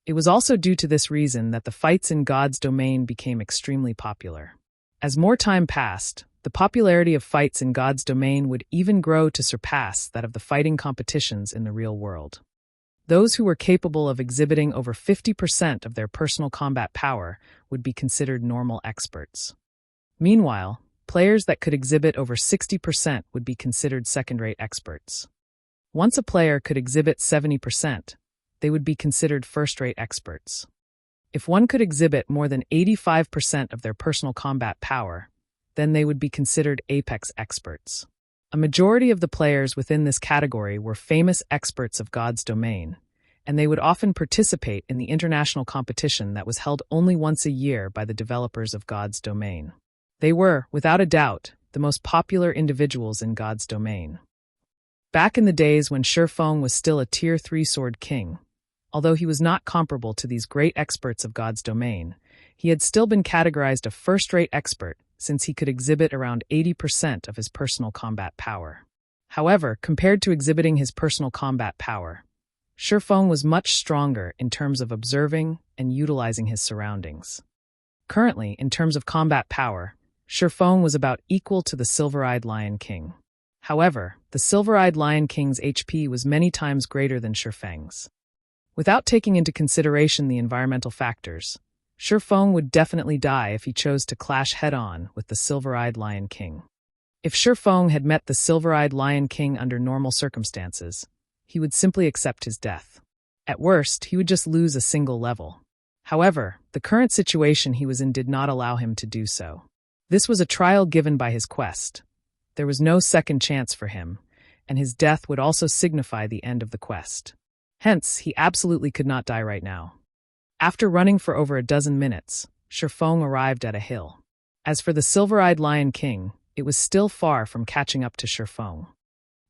A: It was also due to this reason that the fights in God's Domain became extremely popular. As more time passed, the popularity of fights in God's Domain would even grow to surpass that of the fighting competitions in the real world. Those who were capable of exhibiting over 50% of their personal combat power would be considered normal experts. Meanwhile, players that could exhibit over 60% would be considered second-rate experts. Once a player could exhibit 70%, they would be considered first-rate experts. If one could exhibit more than 85% of their personal combat power, then they would be considered apex experts. A majority of the players within this category were famous experts of God's Domain, and they would often participate in the international competition that was held only once a year by the developers of God's Domain. They were, without a doubt, the most popular individuals in God's Domain. Back in the days when Shifeng was still a Tier 3 Sword King, although he was not comparable to these great experts of God's Domain, he had still been categorized a first-rate expert since he could exhibit around 80% of his personal combat power. However, compared to exhibiting his personal combat power, Shifeng was much stronger in terms of observing and utilizing his surroundings. Currently, in terms of combat power, Shifeng was about equal to the Silver-Eyed Lion King. However, the Silver-Eyed Lion King's HP was many times greater than Shifeng's. Without taking into consideration the environmental factors, Shifeng would definitely die if he chose to clash head-on with the Silver-Eyed Lion King. If Shifeng had met the Silver-Eyed Lion King under normal circumstances, he would simply accept his death. At worst, he would just lose a single level. However, the current situation he was in did not allow him to do so. This was a trial given by his quest. There was no second chance for him, and his death would also signify the end of the quest. Hence, he absolutely could not die right now. After running for over a dozen minutes, Shifeng arrived at a hill. As for the Silver-Eyed Lion King, it was still far from catching up to Shifeng.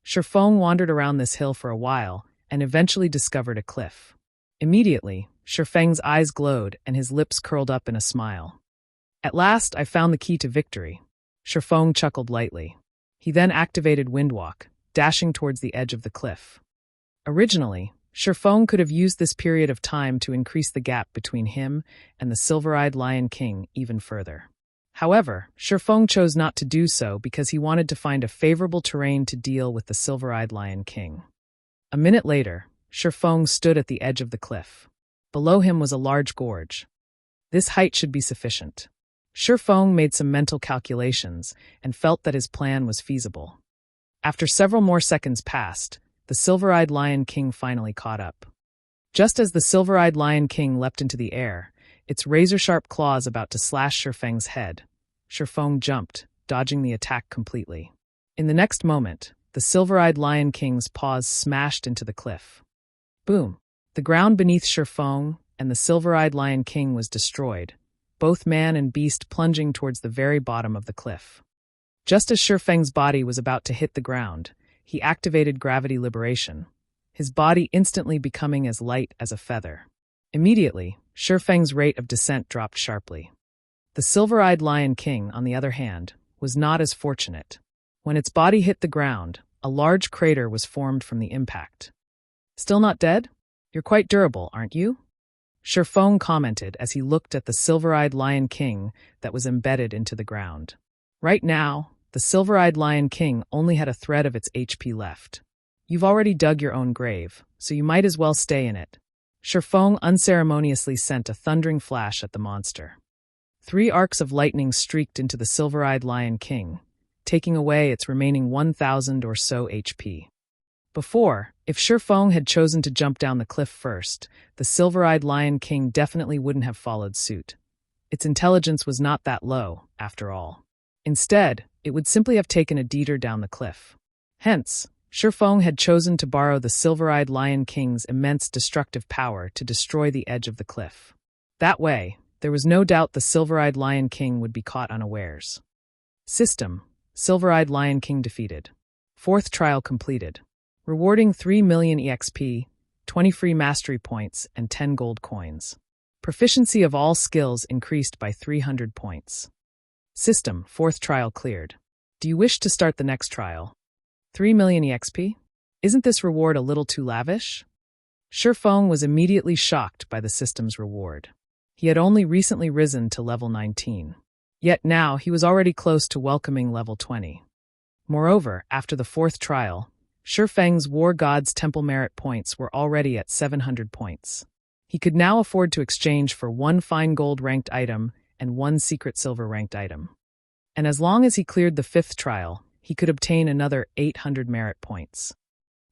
A: Shifeng wandered around this hill for a while and eventually discovered a cliff. Immediately, Shifeng's eyes glowed and his lips curled up in a smile. At last, I found the key to victory. Shifeng chuckled lightly. He then activated Windwalk, dashing towards the edge of the cliff. Originally, Shifeng could have used this period of time to increase the gap between him and the Silver-Eyed Lion King even further. However, Shifeng chose not to do so because he wanted to find a favorable terrain to deal with the silver-eyed Lion King. A minute later, Shifeng stood at the edge of the cliff. Below him was a large gorge. This height should be sufficient. Shifeng made some mental calculations and felt that his plan was feasible. After several more seconds passed, the silver-eyed Lion King finally caught up. Just as the silver-eyed Lion King leapt into the air, its razor-sharp claws about to slash Shifeng's head, Shifeng jumped, dodging the attack completely. In the next moment, the silver-eyed Lion King's paws smashed into the cliff. Boom! The ground beneath Shifeng and the silver-eyed Lion King was destroyed, both man and beast plunging towards the very bottom of the cliff. Just as Shifeng's body was about to hit the ground, he activated gravity liberation, his body instantly becoming as light as a feather. Immediately, Shifeng's rate of descent dropped sharply. The silver-eyed Lion King, on the other hand, was not as fortunate. When its body hit the ground, a large crater was formed from the impact. "Still not dead? You're quite durable, aren't you?" Shifeng commented as he looked at the silver-eyed Lion King that was embedded into the ground. Right now, the silver-eyed Lion King only had a thread of its HP left. "You've already dug your own grave, so you might as well stay in it." Shifeng unceremoniously sent a thundering flash at the monster. 3 arcs of lightning streaked into the silver-eyed Lion King, taking away its remaining 1,000 or so HP. Before, if Shifeng had chosen to jump down the cliff first, the silver-eyed Lion King definitely wouldn't have followed suit. Its intelligence was not that low, after all. Instead, it would simply have taken a detour down the cliff. Hence, Shifeng had chosen to borrow the silver-eyed Lion King's immense destructive power to destroy the edge of the cliff. That way, there was no doubt the silver-eyed Lion King would be caught unawares. System: Silver-eyed Lion King defeated. 4th trial completed. Rewarding 3 million EXP, 20 free mastery points, and 10 gold coins. Proficiency of all skills increased by 300 points. System: 4th trial cleared. Do you wish to start the next trial? 3 million EXP? Isn't this reward a little too lavish? Shifeng was immediately shocked by the system's reward. He had only recently risen to level 19. Yet now he was already close to welcoming level 20. Moreover, after the 4th trial, Shifeng's War God's Temple merit points were already at 700 points. He could now afford to exchange for 1 fine gold ranked item and 1 secret silver ranked item. And as long as he cleared the 5th trial, he could obtain another 800 merit points.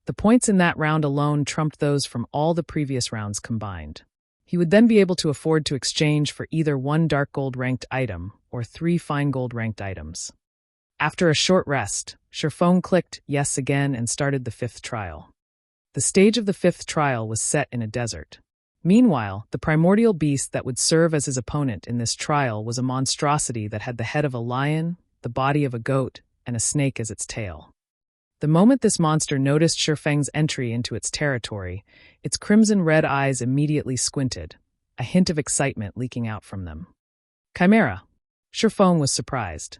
A: The points in that round alone trumped those from all the previous rounds combined. He would then be able to afford to exchange for either 1 dark gold ranked item or 3 fine gold ranked items. After a short rest, Shifeng clicked yes again and started the 5th trial. The stage of the 5th trial was set in a desert. Meanwhile, the primordial beast that would serve as his opponent in this trial was a monstrosity that had the head of a lion, the body of a goat, and a snake as its tail. The moment this monster noticed Shifeng's entry into its territory, its crimson-red eyes immediately squinted, a hint of excitement leaking out from them. Chimera. Shifeng was surprised.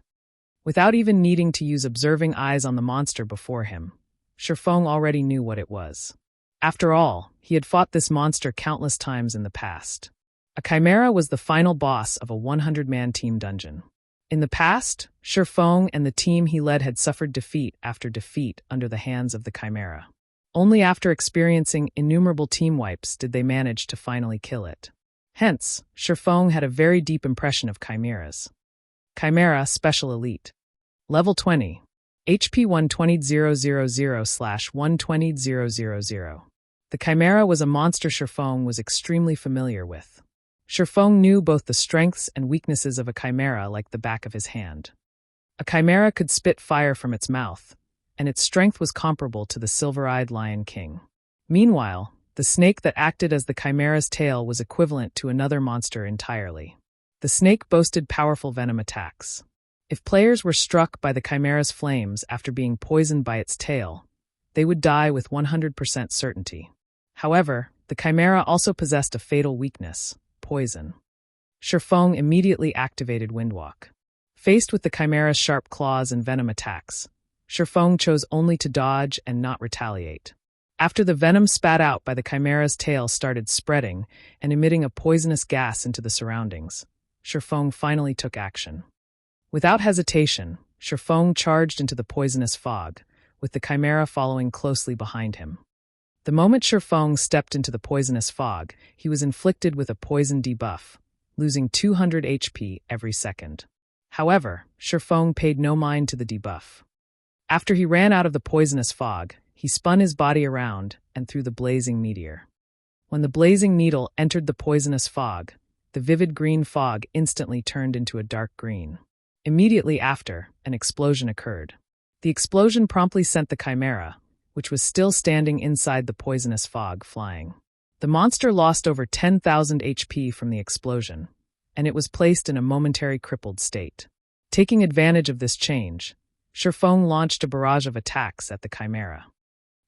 A: Without even needing to use observing eyes on the monster before him, Shifeng already knew what it was. After all, he had fought this monster countless times in the past. A chimera was the final boss of a 100-man team dungeon. In the past, Shifeng and the team he led had suffered defeat after defeat under the hands of the chimera. Only after experiencing innumerable team wipes did they manage to finally kill it. Hence, Shifeng had a very deep impression of chimeras. Chimera Special Elite. Level 20. HP 120,000/120,000. The chimera was a monster Shifeng was extremely familiar with. Shifeng knew both the strengths and weaknesses of a chimera like the back of his hand. A chimera could spit fire from its mouth, and its strength was comparable to the silver-eyed Lion King. Meanwhile, the snake that acted as the chimera's tail was equivalent to another monster entirely. The snake boasted powerful venom attacks. If players were struck by the chimera's flames after being poisoned by its tail, they would die with 100% certainty. However, the chimera also possessed a fatal weakness: poison. Shifeng immediately activated Windwalk. Faced with the chimera's sharp claws and venom attacks, Shifeng chose only to dodge and not retaliate. After the venom spat out by the chimera's tail started spreading and emitting a poisonous gas into the surroundings, Shifeng finally took action. Without hesitation, Shifeng charged into the poisonous fog, with the chimera following closely behind him. The moment Shifeng stepped into the poisonous fog, he was inflicted with a poison debuff, losing 200 HP every second. However, Shifeng paid no mind to the debuff. After he ran out of the poisonous fog, he spun his body around and threw the blazing meteor. When the blazing needle entered the poisonous fog, the vivid green fog instantly turned into a dark green. Immediately after, an explosion occurred. The explosion promptly sent the chimera, which was still standing inside the poisonous fog, flying. The monster lost over 10,000 HP from the explosion, and it was placed in a momentary crippled state. Taking advantage of this change, Shifeng launched a barrage of attacks at the chimera.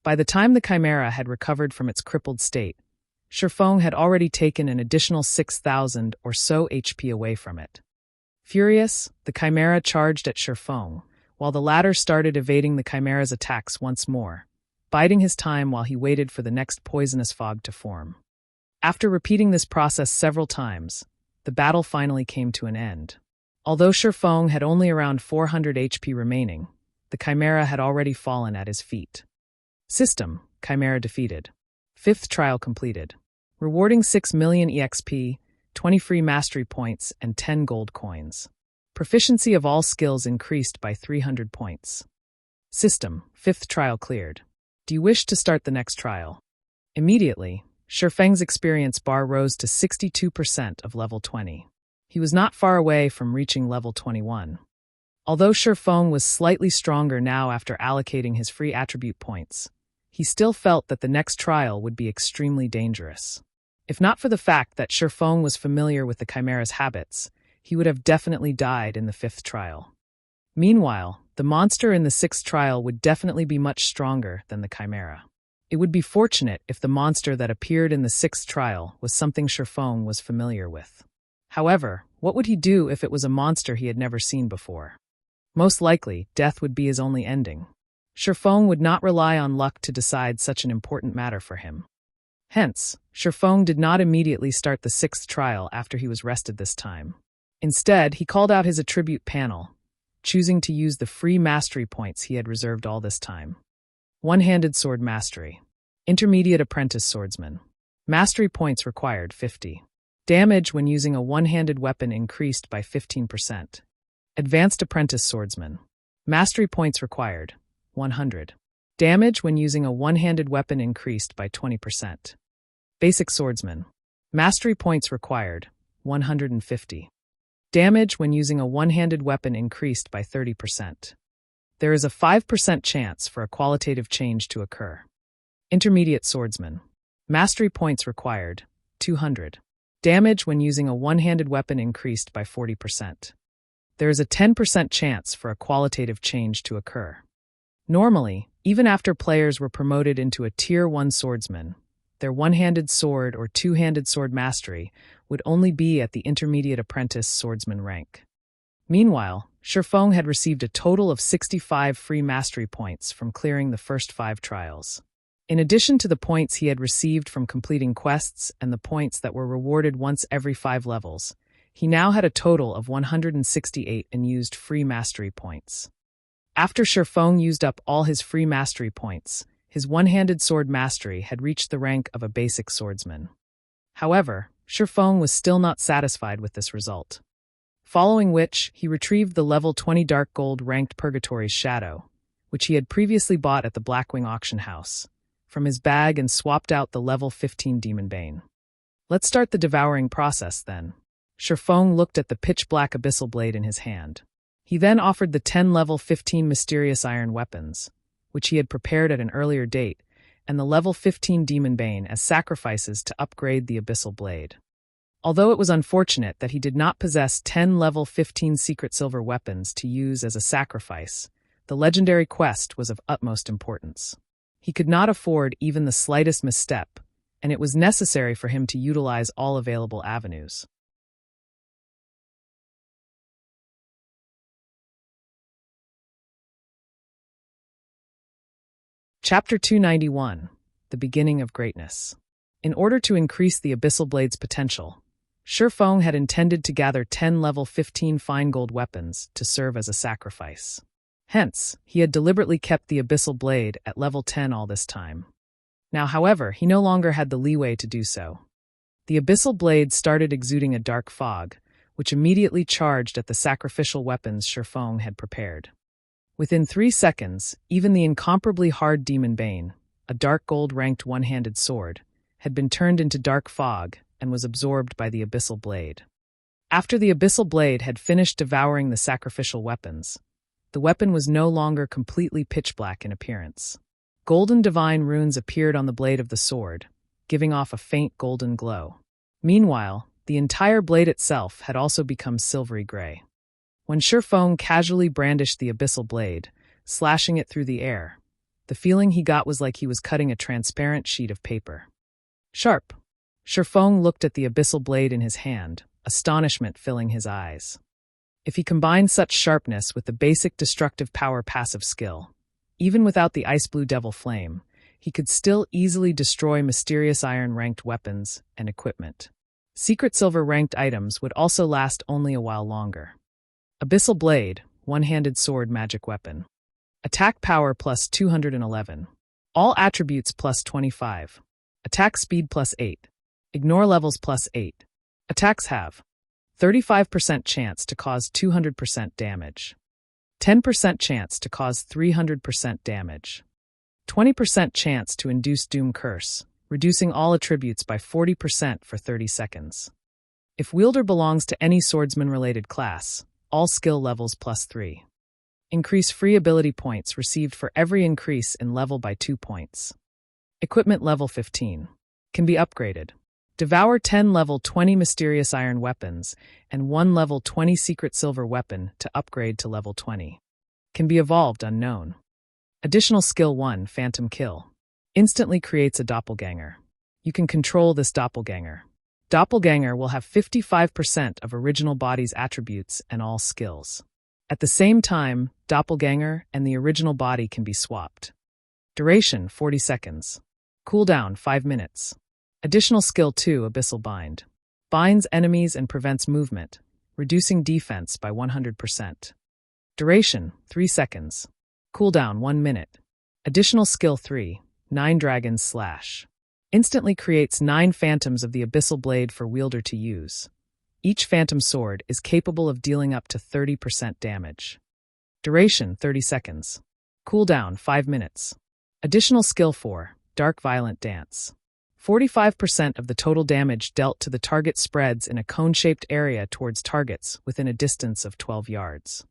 A: By the time the chimera had recovered from its crippled state, Shifeng had already taken an additional 6,000 or so HP away from it. Furious, the chimera charged at Shifeng, while the latter started evading the chimera's attacks once more, biding his time while he waited for the next poisonous fog to form. After repeating this process several times, the battle finally came to an end. Although Shifeng had only around 400 HP remaining, the chimera had already fallen at his feet. System: Chimera defeated. 5th trial completed. Rewarding 6 million EXP, 20 free mastery points, and 10 gold coins. Proficiency of all skills increased by 300 points. System: 5th trial cleared. Do you wish to start the next trial? Immediately, Shifeng's experience bar rose to 62% of level 20. He was not far away from reaching level 21. Although Shifeng was slightly stronger now after allocating his free attribute points, he still felt that the next trial would be extremely dangerous. If not for the fact that Shifeng was familiar with the chimera's habits, he would have definitely died in the 5th trial. Meanwhile, the monster in the 6th trial would definitely be much stronger than the chimera. It would be fortunate if the monster that appeared in the 6th trial was something Shifeng was familiar with. However, what would he do if it was a monster he had never seen before? Most likely, death would be his only ending. Shifeng would not rely on luck to decide such an important matter for him. Hence, Shifeng did not immediately start the 6th trial after he was rested this time. Instead, he called out his attribute panel, choosing to use the free mastery points he had reserved all this time. One-handed sword mastery. Intermediate apprentice swordsman. Mastery points required 50. Damage when using a one-handed weapon increased by 15%. Advanced apprentice swordsman. Mastery points required 100. Damage when using a one-handed weapon increased by 20%. Basic swordsman. Mastery points required 150. Damage when using a one-handed weapon increased by 30%. There is a 5% chance for a qualitative change to occur. Intermediate swordsman. Mastery points required 200. Damage when using a one-handed weapon increased by 40%. There is a 10% chance for a qualitative change to occur. Normally, even after players were promoted into a Tier 1 swordsman, their one-handed sword or two-handed sword mastery would only be at the intermediate apprentice swordsman rank. Meanwhile, Shifeng had received a total of 65 free mastery points from clearing the first 5 trials. In addition to the points he had received from completing quests and the points that were rewarded once every 5 levels, he now had a total of 168 unused free mastery points. After Shifeng used up all his free mastery points, his one-handed sword mastery had reached the rank of a basic swordsman. However, Shifeng was still not satisfied with this result. Following which, he retrieved the level 20 dark gold ranked Purgatory's Shadow, which he had previously bought at the Blackwing auction house, from his bag and swapped out the level 15 Demon Bane. Let's start the devouring process then. Shifeng looked at the pitch-black abyssal blade in his hand. He then offered the 10 level 15 mysterious iron weapons, which he had prepared at an earlier date, and the level 15 Demon Bane as sacrifices to upgrade the abyssal blade. Although it was unfortunate that he did not possess 10 level 15 secret silver weapons to use as a sacrifice, the legendary quest was of utmost importance. He could not afford even the slightest misstep, and it was necessary for him to utilize all available avenues. Chapter 291, The Beginning of Greatness. In order to increase the Abyssal Blade's potential, Feng had intended to gather 10 level 15 fine gold weapons to serve as a sacrifice. Hence, he had deliberately kept the Abyssal Blade at level 10 all this time. Now, however, he no longer had the leeway to do so. The Abyssal Blade started exuding a dark fog, which immediately charged at the sacrificial weapons Feng had prepared. Within 3 seconds, even the incomparably hard Demon Bane, a dark gold-ranked one-handed sword, had been turned into dark fog and was absorbed by the Abyssal Blade. After the Abyssal Blade had finished devouring the sacrificial weapons, the weapon was no longer completely pitch-black in appearance. Golden divine runes appeared on the blade of the sword, giving off a faint golden glow. Meanwhile, the entire blade itself had also become silvery gray. When Feng casually brandished the Abyssal Blade, slashing it through the air, the feeling he got was like he was cutting a transparent sheet of paper. Sharp! Feng looked at the Abyssal Blade in his hand, astonishment filling his eyes. If he combined such sharpness with the basic destructive power passive skill, even without the Ice Blue Devil Flame, he could still easily destroy mysterious iron-ranked weapons and equipment. Secret silver-ranked items would also last only a while longer. Abyssal Blade, one-handed sword magic weapon. Attack power plus 211. All attributes plus 25. Attack speed plus 8. Ignore levels plus 8. Attacks have 35% chance to cause 200% damage. 10% chance to cause 300% damage. 20% chance to induce Doom Curse, reducing all attributes by 40% for 30 seconds. If wielder belongs to any swordsman-related class, all skill levels plus 3. Increase free ability points received for every increase in level by 2 points. Equipment level 15. Can be upgraded. Devour 10 level 20 mysterious iron weapons and 1 level 20 secret silver weapon to upgrade to level 20. Can be evolved unknown. Additional skill 1, Phantom Kill. Instantly creates a doppelganger. You can control this doppelganger. Doppelganger will have 55% of original body's attributes and all skills. At the same time, doppelganger and the original body can be swapped. Duration 40 seconds. Cooldown 5 minutes. Additional skill 2, Abyssal Bind. Binds enemies and prevents movement, reducing defense by 100%. Duration 3 seconds. Cooldown 1 minute. Additional skill 3, 9 Dragons Slash. Instantly creates 9 phantoms of the Abyssal Blade for wielder to use. Each phantom sword is capable of dealing up to 30% damage. Duration 30 seconds. Cooldown 5 minutes. Additional skill 4, Dark Violent Dance. 45% of the total damage dealt to the target spreads in a cone-shaped area towards targets within a distance of 12 yards.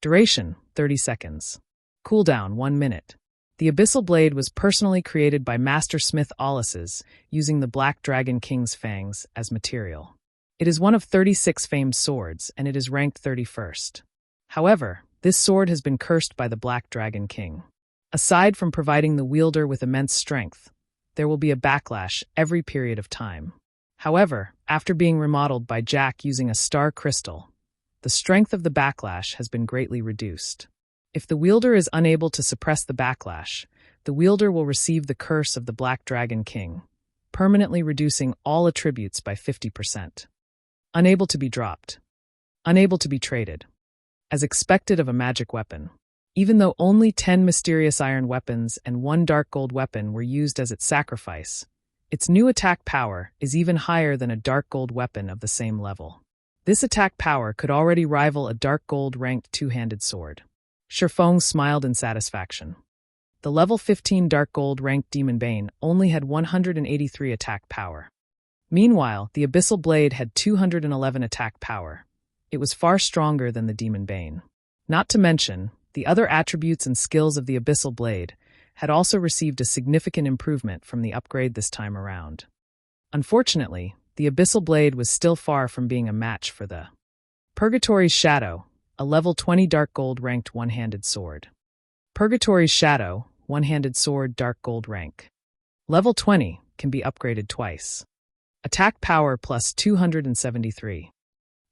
A: Duration 30 seconds. Cooldown 1 minute. The Abyssal Blade was personally created by Master Smith Aulises, using the Black Dragon King's fangs as material. It is one of 36 famed swords, and it is ranked 31st. However, this sword has been cursed by the Black Dragon King. Aside from providing the wielder with immense strength, there will be a backlash every period of time. However, after being remodeled by Jack using a star crystal, the strength of the backlash has been greatly reduced. If the wielder is unable to suppress the backlash, the wielder will receive the curse of the Black Dragon King, permanently reducing all attributes by 50%. Unable to be dropped. Unable to be traded. As expected of a magic weapon. Even though only 10 mysterious iron weapons and 1 dark gold weapon were used as its sacrifice, its new attack power is even higher than a dark gold weapon of the same level. This attack power could already rival a dark gold ranked two-handed sword. Feng smiled in satisfaction. The level 15 dark gold ranked Demon Bane only had 183 attack power. Meanwhile, the Abyssal Blade had 211 attack power. It was far stronger than the Demon Bane. Not to mention, the other attributes and skills of the Abyssal Blade had also received a significant improvement from the upgrade this time around. Unfortunately, the Abyssal Blade was still far from being a match for the Purgatory's Shadow, a level 20 dark gold ranked one-handed sword. Purgatory's Shadow, one-handed sword dark gold rank. Level 20, can be upgraded twice. Attack power plus 273.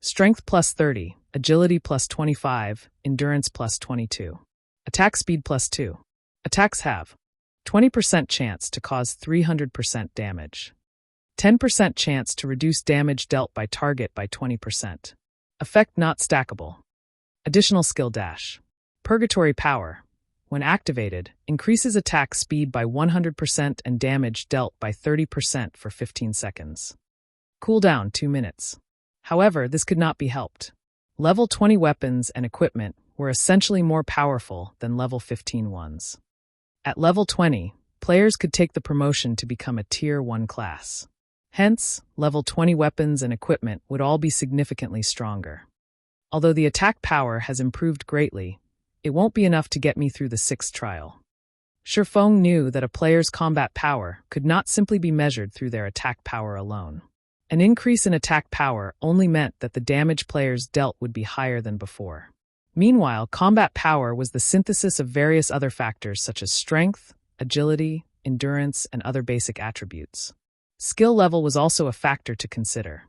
A: Strength plus 30, agility plus 25, endurance plus 22. Attack speed plus 2. Attacks have 20% chance to cause 300% damage. 10% chance to reduce damage dealt by target by 20%. Effect not stackable. Additional skill dash. Purgatory power, when activated, increases attack speed by 100% and damage dealt by 30% for 15 seconds. Cooldown 2 minutes. However, this could not be helped. Level 20 weapons and equipment were essentially more powerful than level 15 ones. At level 20, players could take the promotion to become a Tier 1 class. Hence, level 20 weapons and equipment would all be significantly stronger. Although the attack power has improved greatly, it won't be enough to get me through the 6th trial. Shifeng knew that a player's combat power could not simply be measured through their attack power alone. An increase in attack power only meant that the damage players dealt would be higher than before. Meanwhile, combat power was the synthesis of various other factors such as strength, agility, endurance, and other basic attributes. Skill level was also a factor to consider.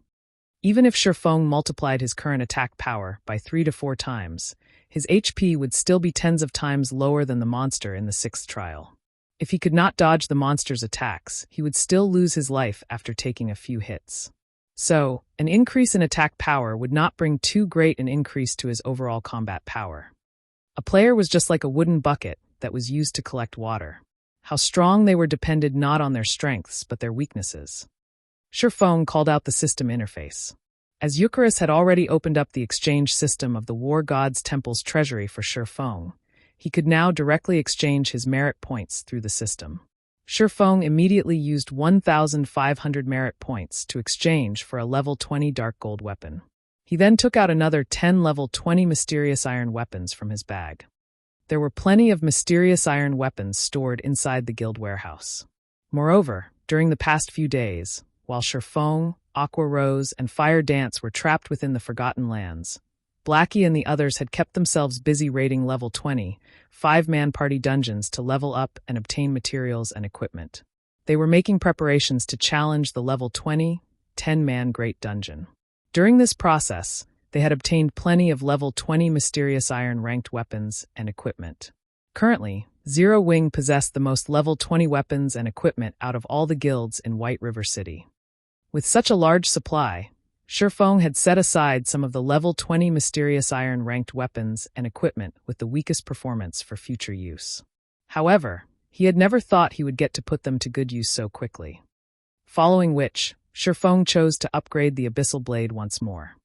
A: Even if Shifeng multiplied his current attack power by 3 to 4 times, his HP would still be tens of times lower than the monster in the 6th trial. If he could not dodge the monster's attacks, he would still lose his life after taking a few hits. So, an increase in attack power would not bring too great an increase to his overall combat power. A player was just like a wooden bucket that was used to collect water. How strong they were depended not on their strengths but their weaknesses. Shifeng called out the system interface. As Eucharis had already opened up the exchange system of the War God's Temple's treasury for Shifeng, he could now directly exchange his merit points through the system. Shifeng immediately used 1,500 merit points to exchange for a level 20 dark gold weapon. He then took out another 10 level 20 mysterious iron weapons from his bag. There were plenty of mysterious iron weapons stored inside the guild warehouse. Moreover, during the past few days, while Shifeng, Aqua Rose, and Fire Dance were trapped within the Forgotten Lands, Blackie and the others had kept themselves busy raiding level 20, 5-man party dungeons to level up and obtain materials and equipment. They were making preparations to challenge the level 20, 10-man Great Dungeon. During this process, they had obtained plenty of level 20 mysterious iron ranked weapons and equipment. Currently, Zero Wing possessed the most level 20 weapons and equipment out of all the guilds in White River City. With such a large supply, Shifeng had set aside some of the level 20 mysterious iron ranked weapons and equipment with the weakest performance for future use. However, he had never thought he would get to put them to good use so quickly. Following which, Shifeng chose to upgrade the Abyssal Blade once more.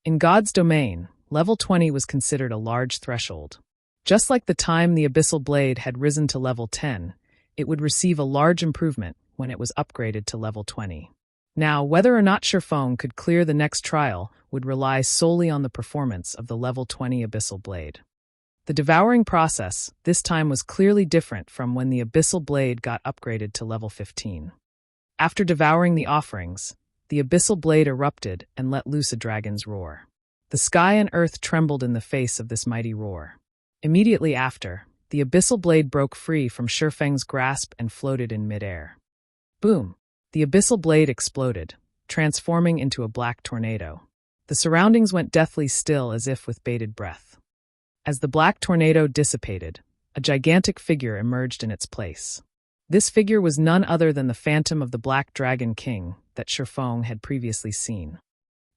A: In God's domain, level 20 was considered a large threshold. Just like the time the Abyssal Blade had risen to level 10, it would receive a large improvement when it was upgraded to level 20. Now, whether or not Shifeng could clear the next trial would rely solely on the performance of the level 20 Abyssal Blade. The devouring process this time was clearly different from when the Abyssal Blade got upgraded to level 15. After devouring the offerings, the Abyssal Blade erupted and let loose a dragon's roar. The sky and earth trembled in the face of this mighty roar. Immediately after, the Abyssal Blade broke free from Shifeng's grasp and floated in midair. Boom! The Abyssal Blade exploded, transforming into a black tornado. The surroundings went deathly still as if with bated breath. As the black tornado dissipated, a gigantic figure emerged in its place. This figure was none other than the phantom of the Black Dragon King that Shifeng had previously seen.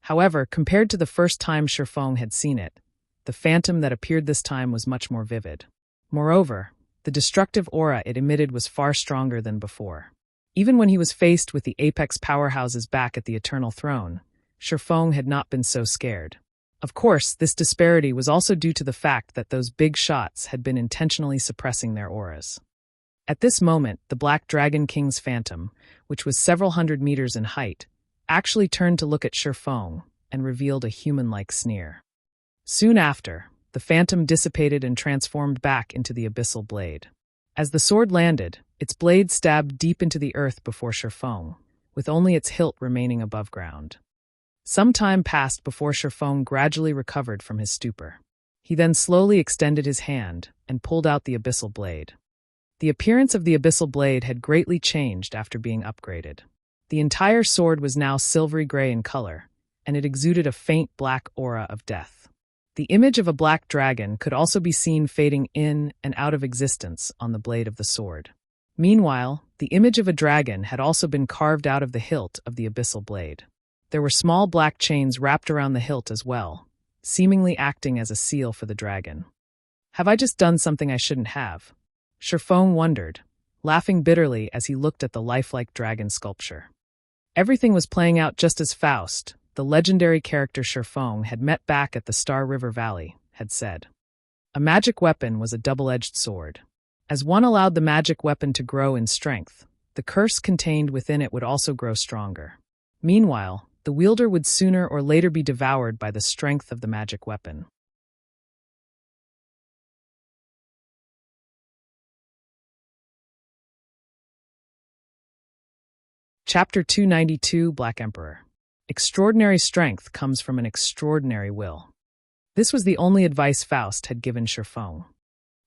A: However, compared to the first time Shifeng had seen it, the phantom that appeared this time was much more vivid. Moreover, the destructive aura it emitted was far stronger than before. Even when he was faced with the apex powerhouses back at the Eternal Throne, Shifeng had not been so scared. Of course, this disparity was also due to the fact that those big shots had been intentionally suppressing their auras. At this moment, the Black Dragon King's phantom, which was several hundred meters in height, actually turned to look at Shifeng and revealed a human-like sneer. Soon after, the phantom dissipated and transformed back into the Abyssal Blade. As the sword landed, its blade stabbed deep into the earth before Shifeng, with only its hilt remaining above ground. Some time passed before Shifeng gradually recovered from his stupor. He then slowly extended his hand and pulled out the Abyssal Blade. The appearance of the Abyssal Blade had greatly changed after being upgraded. The entire sword was now silvery gray in color, and it exuded a faint black aura of death. The image of a black dragon could also be seen fading in and out of existence on the blade of the sword. Meanwhile, the image of a dragon had also been carved out of the hilt of the abyssal blade. There were small black chains wrapped around the hilt as well, seemingly acting as a seal for the dragon. Have I just done something I shouldn't have? Sherfong wondered, laughing bitterly as he looked at the lifelike dragon sculpture. Everything was playing out just as Faust, the legendary character Sherfong had met back at the Star River Valley, had said. A magic weapon was a double-edged sword. As one allowed the magic weapon to grow in strength, the curse contained within it would also grow stronger. Meanwhile, the wielder would sooner or later be devoured by the strength of the magic weapon. Chapter 292, Black Emperor. Extraordinary strength comes from an extraordinary will. This was the only advice Faust had given Sherfong.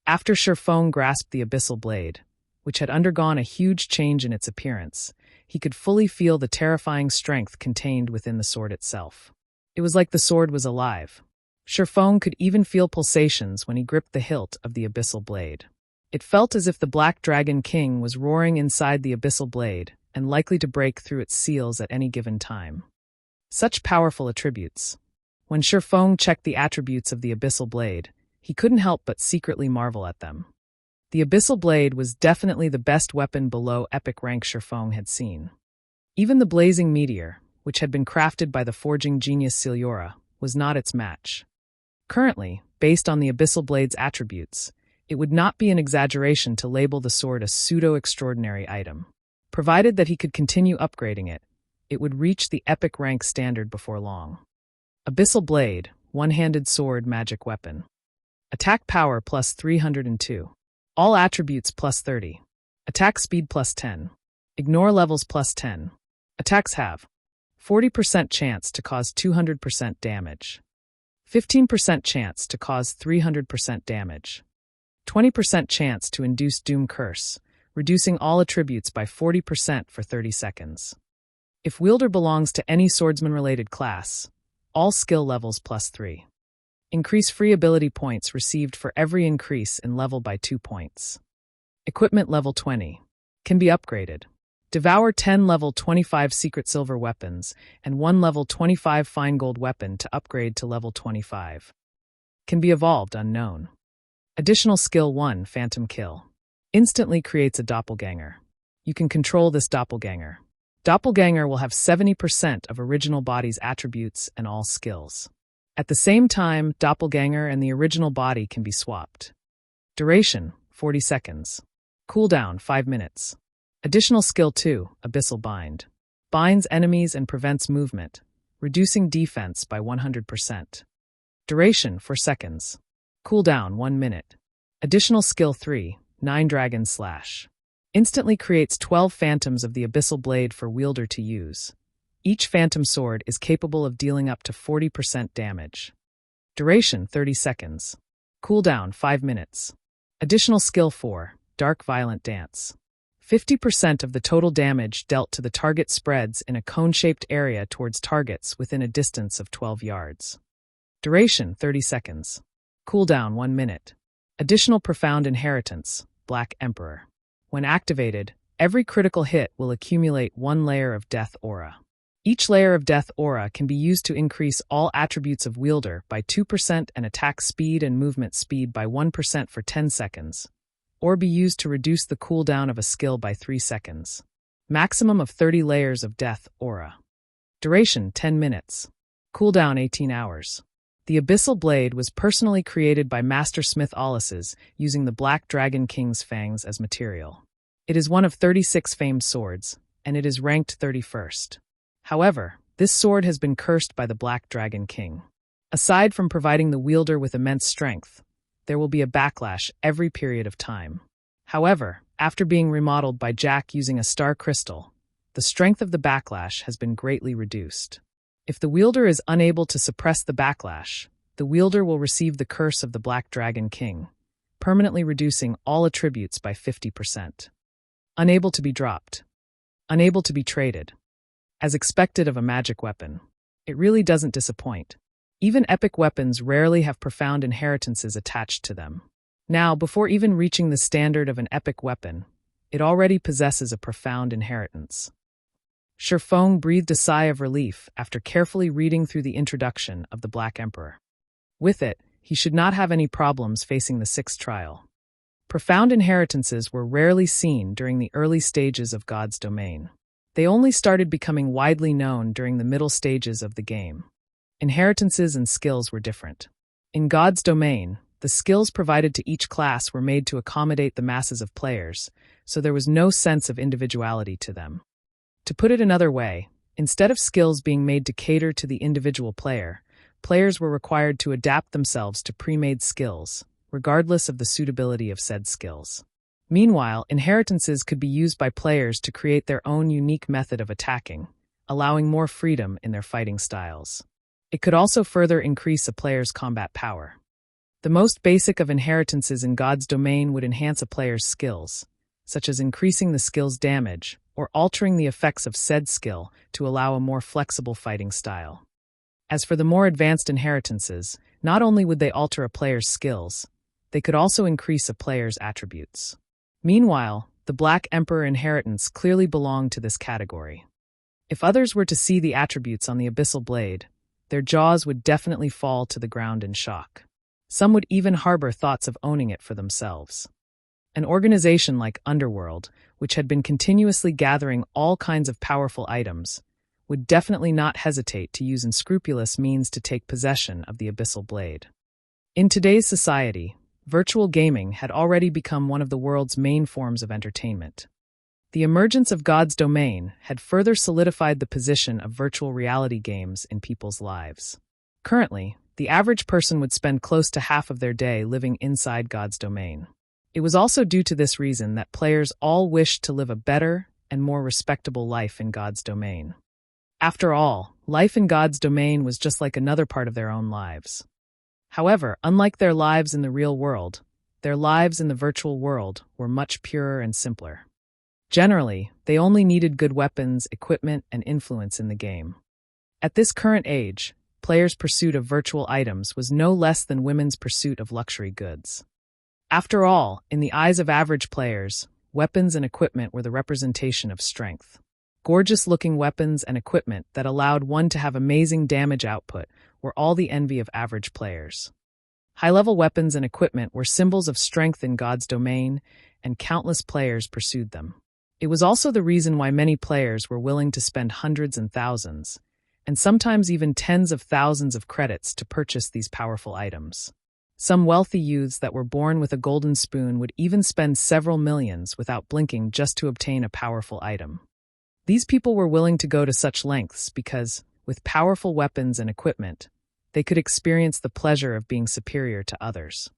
A: After Sherfong grasped the abyssal blade, which had undergone a huge change in its appearance, he could fully feel the terrifying strength contained within the sword itself. It was like the sword was alive. Sherfong could even feel pulsations when he gripped the hilt of the abyssal blade. It felt as if the Black Dragon King was roaring inside the abyssal blade and likely to break through its seals at any given time. Such powerful attributes. When Sherfong checked the attributes of the abyssal blade, he couldn't help but secretly marvel at them. The abyssal blade was definitely the best weapon below epic rank Sherfong had seen. Even the blazing meteor, which had been crafted by the forging genius Ciliora, was not its match. Currently, based on the abyssal blade's attributes, it would not be an exaggeration to label the sword a pseudo-extraordinary item. Provided that he could continue upgrading it, it would reach the epic rank standard before long. Abyssal blade, one-handed sword magic weapon. Attack power plus 302. All attributes plus 30. Attack speed plus 10. Ignore levels plus 10. Attacks have 40% chance to cause 200% damage. 15% chance to cause 300% damage. 20% chance to induce Doom Curse, reducing all attributes by 40% for 30 seconds. If wielder belongs to any swordsman-related class, all skill levels plus 3. Increase free ability points received for every increase in level by 2 points. Equipment level 20. Can be upgraded. Devour 10 level 25 secret silver weapons and 1 level 25 fine gold weapon to upgrade to level 25. Can be evolved unknown. Additional skill 1, Phantom Kill. Instantly creates a doppelganger. You can control this doppelganger. Doppelganger will have 70% of original body's attributes and all skills. At the same time, doppelganger and the original body can be swapped. Duration, 40 seconds. Cooldown, 5 minutes. Additional skill 2, Abyssal Bind. Binds enemies and prevents movement, reducing defense by 100%. Duration, 4 seconds. Cooldown, 1 minute. Additional skill 3, 9 Dragon Slash. Instantly creates 12 phantoms of the abyssal blade for wielder to use. Each phantom sword is capable of dealing up to 40% damage. Duration, 30 seconds. Cooldown, 5 minutes. Additional skill 4, Dark Violent Dance. 50% of the total damage dealt to the target spreads in a cone-shaped area towards targets within a distance of 12 yards. Duration, 30 seconds. Cooldown, 1 minute. Additional Profound Inheritance, Black Emperor. When activated, every critical hit will accumulate 1 layer of Death Aura. Each layer of Death Aura can be used to increase all attributes of wielder by 2% and attack speed and movement speed by 1% for 10 seconds, or be used to reduce the cooldown of a skill by 3 seconds. Maximum of 30 layers of Death Aura. Duration, 10 minutes. Cooldown, 18 hours. The Abyssal Blade was personally created by Master Smith Ollises using the Black Dragon King's fangs as material. It is one of 36 famed swords, and it is ranked 31st. However, this sword has been cursed by the Black Dragon King. Aside from providing the wielder with immense strength, there will be a backlash every period of time. However, after being remodeled by Jack using a star crystal, the strength of the backlash has been greatly reduced. If the wielder is unable to suppress the backlash, the wielder will receive the curse of the Black Dragon King, permanently reducing all attributes by 50%. Unable to be dropped. Unable to be traded. As expected of a magic weapon, it really doesn't disappoint. Even epic weapons rarely have profound inheritances attached to them. Now, before even reaching the standard of an epic weapon, It already possesses a profound inheritance. Shifeng breathed a sigh of relief after carefully reading through the introduction of the Black Emperor. With it, he should not have any problems facing the sixth trial. Profound inheritances were rarely seen during the early stages of God's domain. They only started becoming widely known during the middle stages of the game. Inheritances and skills were different. In God's domain, the skills provided to each class were made to accommodate the masses of players, so there was no sense of individuality to them. To put it another way, instead of skills being made to cater to the individual player, players were required to adapt themselves to pre-made skills, regardless of the suitability of said skills. Meanwhile, inheritances could be used by players to create their own unique method of attacking, allowing more freedom in their fighting styles. It could also further increase a player's combat power. The most basic of inheritances in God's domain would enhance a player's skills, such as increasing the skill's damage or altering the effects of said skill to allow a more flexible fighting style. As for the more advanced inheritances, not only would they alter a player's skills, they could also increase a player's attributes. Meanwhile, the Black Emperor inheritance clearly belonged to this category. If others were to see the attributes on the Abyssal Blade, their jaws would definitely fall to the ground in shock. Some would even harbor thoughts of owning it for themselves. An organization like Underworld, which had been continuously gathering all kinds of powerful items, would definitely not hesitate to use unscrupulous means to take possession of the Abyssal Blade. In today's society, virtual gaming had already become one of the world's main forms of entertainment. The emergence of God's domain had further solidified the position of virtual reality games in people's lives. Currently, the average person would spend close to half of their day living inside God's domain. It was also due to this reason that players all wished to live a better and more respectable life in God's domain. After all, life in God's domain was just like another part of their own lives. However, unlike their lives in the real world, their lives in the virtual world were much purer and simpler. Generally, they only needed good weapons, equipment, and influence in the game. At this current age, players' pursuit of virtual items was no less than women's pursuit of luxury goods. After all, in the eyes of average players, weapons and equipment were the representation of strength. Gorgeous-looking weapons and equipment that allowed one to have amazing damage output were all the envy of average players. High-level weapons and equipment were symbols of strength in God's domain, and countless players pursued them. It was also the reason why many players were willing to spend hundreds and thousands, and sometimes even tens of thousands of credits to purchase these powerful items. Some wealthy youths that were born with a golden spoon would even spend several millions without blinking just to obtain a powerful item. These people were willing to go to such lengths because, with powerful weapons and equipment, they could experience the pleasure of being superior to others.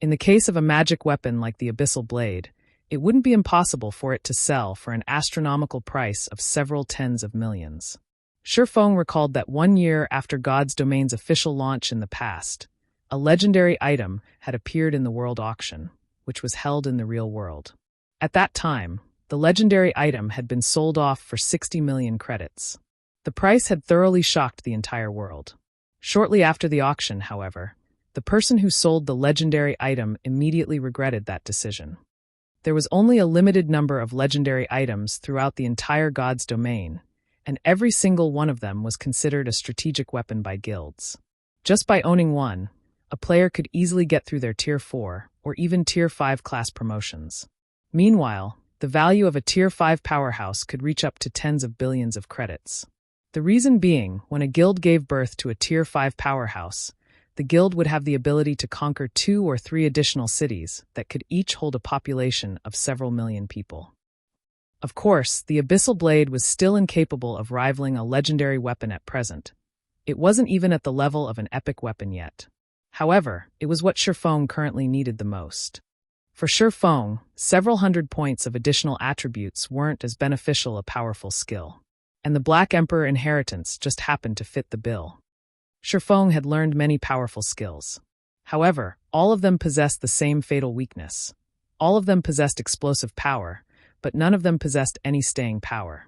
A: In the case of a magic weapon like the Abyssal Blade, it wouldn't be impossible for it to sell for an astronomical price of several tens of millions. Shifeng recalled that 1 year after God's domain's official launch in the past, a legendary item had appeared in the world auction, which was held in the real world. At that time, the legendary item had been sold off for 60 million credits. The price had thoroughly shocked the entire world. Shortly after the auction, however, the person who sold the legendary item immediately regretted that decision. There was only a limited number of legendary items throughout the entire God's domain, and every single one of them was considered a strategic weapon by guilds. Just by owning one, a player could easily get through their Tier 4 or even Tier 5 class promotions. Meanwhile, the value of a Tier 5 powerhouse could reach up to tens of billions of credits. The reason being, when a guild gave birth to a Tier 5 powerhouse, the guild would have the ability to conquer 2 or 3 additional cities that could each hold a population of several million people. Of course, the Abyssal Blade was still incapable of rivaling a legendary weapon at present. It wasn't even at the level of an epic weapon yet. However, it was what Shifeng currently needed the most. For Shifeng, several hundred points of additional attributes weren't as beneficial a powerful skill, and the Black Emperor inheritance just happened to fit the bill. Shifeng had learned many powerful skills. However, all of them possessed the same fatal weakness. All of them possessed explosive power, but none of them possessed any staying power.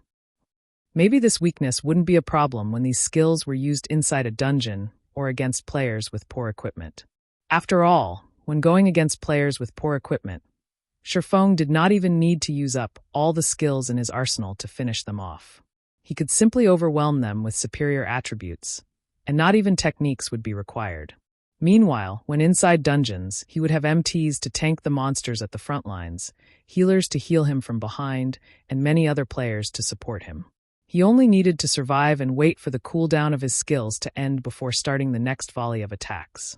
A: Maybe this weakness wouldn't be a problem when these skills were used inside a dungeon or against players with poor equipment. After all, when going against players with poor equipment, Shifeng did not even need to use up all the skills in his arsenal to finish them off. He could simply overwhelm them with superior attributes, and not even techniques would be required. Meanwhile, when inside dungeons, he would have MTs to tank the monsters at the front lines, healers to heal him from behind, and many other players to support him. He only needed to survive and wait for the cooldown of his skills to end before starting the next volley of attacks.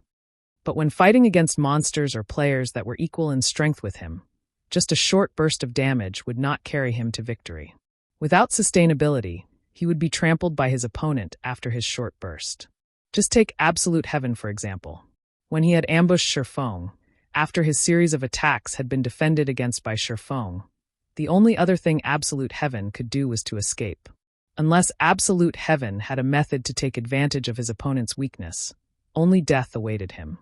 A: But when fighting against monsters or players that were equal in strength with him, just a short burst of damage would not carry him to victory. Without sustainability, he would be trampled by his opponent after his short burst. Just take Absolute Heaven for example. When he had ambushed Shifeng, after his series of attacks had been defended against by Shifeng, the only other thing Absolute Heaven could do was to escape. Unless Absolute Heaven had a method to take advantage of his opponent's weakness, only death awaited him.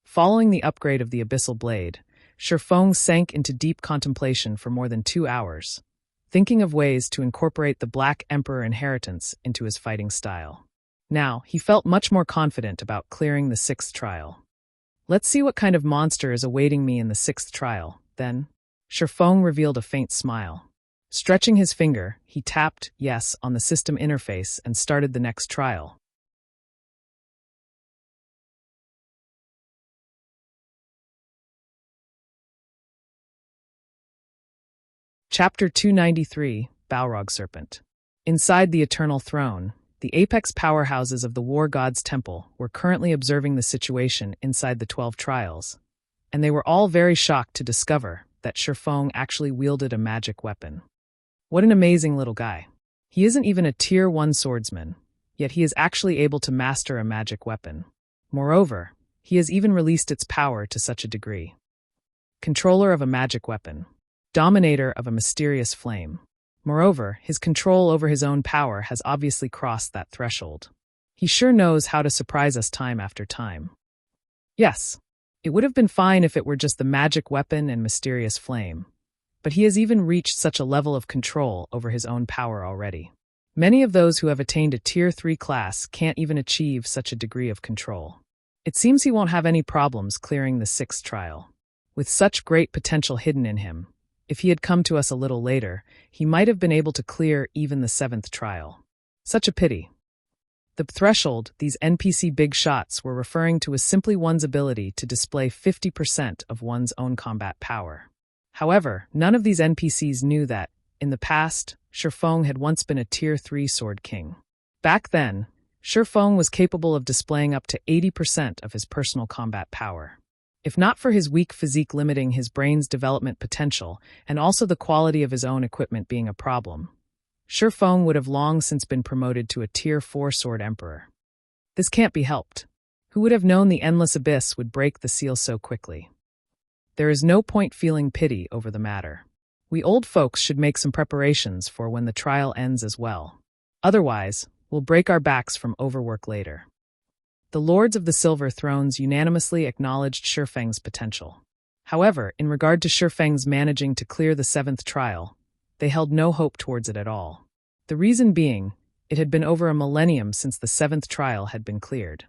A: Following the upgrade of the Abyssal Blade, Shifeng sank into deep contemplation for more than 2 hours, thinking of ways to incorporate the Black Emperor inheritance into his fighting style. Now, he felt much more confident about clearing the 6th trial. Let's see what kind of monster is awaiting me in the 6th trial, then. Shifeng revealed a faint smile. Stretching his finger, he tapped yes on the system interface and started the next trial. Chapter 293, Balrog Serpent. Inside the Eternal Throne, the apex powerhouses of the War God's Temple were currently observing the situation inside the 12 trials, and they were all very shocked to discover that Shifeng actually wielded a magic weapon. What an amazing little guy. He isn't even a Tier 1 swordsman, yet he is actually able to master a magic weapon. Moreover, he has even released its power to such a degree. Controller of a magic weapon. Dominator of a mysterious flame. Moreover, his control over his own power has obviously crossed that threshold. He sure knows how to surprise us time after time. Yes, it would have been fine if it were just the magic weapon and mysterious flame, but he has even reached such a level of control over his own power already. Many of those who have attained a Tier 3 class can't even achieve such a degree of control. It seems he won't have any problems clearing the 6th trial. With such great potential hidden in him, if he had come to us a little later, he might have been able to clear even the 7th trial. Such a pity. The threshold, these NPC big shots were referring to is simply one's ability to display 50% of one's own combat power. However, none of these NPCs knew that, in the past, Shifeng had once been a Tier 3 Sword King. Back then, Shifeng was capable of displaying up to 80% of his personal combat power. If not for his weak physique limiting his brain's development potential and also the quality of his own equipment being a problem, Shifeng would have long since been promoted to a Tier 4 Sword Emperor. This can't be helped. Who would have known the Endless Abyss would break the seal so quickly? There is no point feeling pity over the matter. We old folks should make some preparations for when the trial ends as well. Otherwise, we'll break our backs from overwork later. The Lords of the Silver Thrones unanimously acknowledged Shifeng's potential. However, in regard to Shifeng's managing to clear the 7th trial, they held no hope towards it at all. The reason being, it had been over a millennium since the 7th trial had been cleared.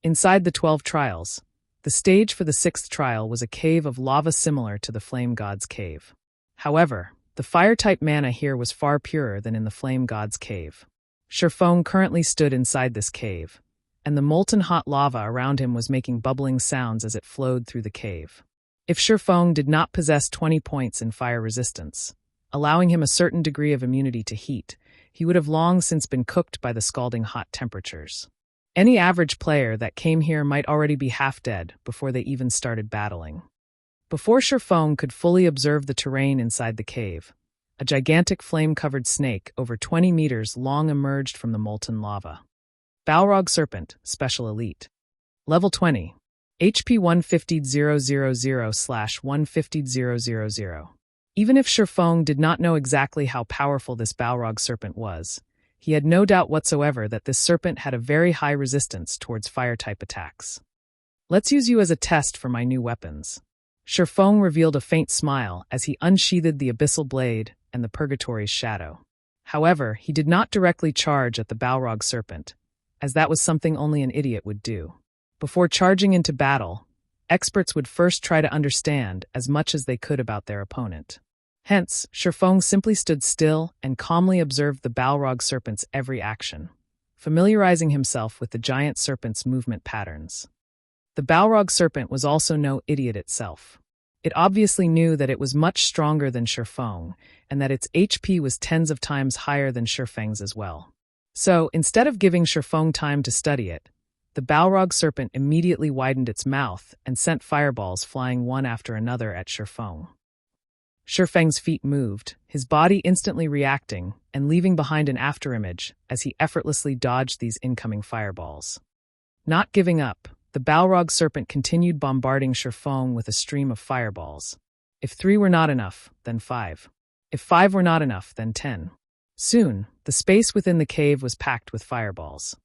A: Inside the 12 trials, the stage for the 6th trial was a cave of lava similar to the Flame God's Cave. However, the fire-type mana here was far purer than in the Flame God's Cave. Shifeng currently stood inside this cave, and the molten hot lava around him was making bubbling sounds as it flowed through the cave. If Shifeng did not possess 20 points in fire resistance, allowing him a certain degree of immunity to heat, he would have long since been cooked by the scalding hot temperatures. Any average player that came here might already be half dead before they even started battling. Before Shifeng could fully observe the terrain inside the cave, a gigantic flame-covered snake over 20 meters long emerged from the molten lava. Balrog Serpent, Special Elite. Level 20. HP 150,000/150,000. Even if Shifeng did not know exactly how powerful this Balrog Serpent was, he had no doubt whatsoever that this serpent had a very high resistance towards fire-type attacks. Let's use you as a test for my new weapons. Shifeng revealed a faint smile as he unsheathed the Abyssal Blade and the Purgatory's Shadow. However, he did not directly charge at the Balrog Serpent, as that was something only an idiot would do. Before charging into battle, experts would first try to understand as much as they could about their opponent. Hence, Shifeng simply stood still and calmly observed the Balrog serpent's every action, familiarizing himself with the giant serpent's movement patterns. The Balrog serpent was also no idiot itself. It obviously knew that it was much stronger than Shifeng, and that its HP was tens of times higher than Shifeng's as well. So, instead of giving Shifeng time to study it, the Balrog serpent immediately widened its mouth and sent fireballs flying one after another at Shifeng. Shifeng's feet moved, his body instantly reacting and leaving behind an afterimage as he effortlessly dodged these incoming fireballs. Not giving up, the Balrog serpent continued bombarding Shifeng with a stream of fireballs. If 3 were not enough, then 5. If 5 were not enough, then 10. Soon, the space within the cave was packed with fireballs.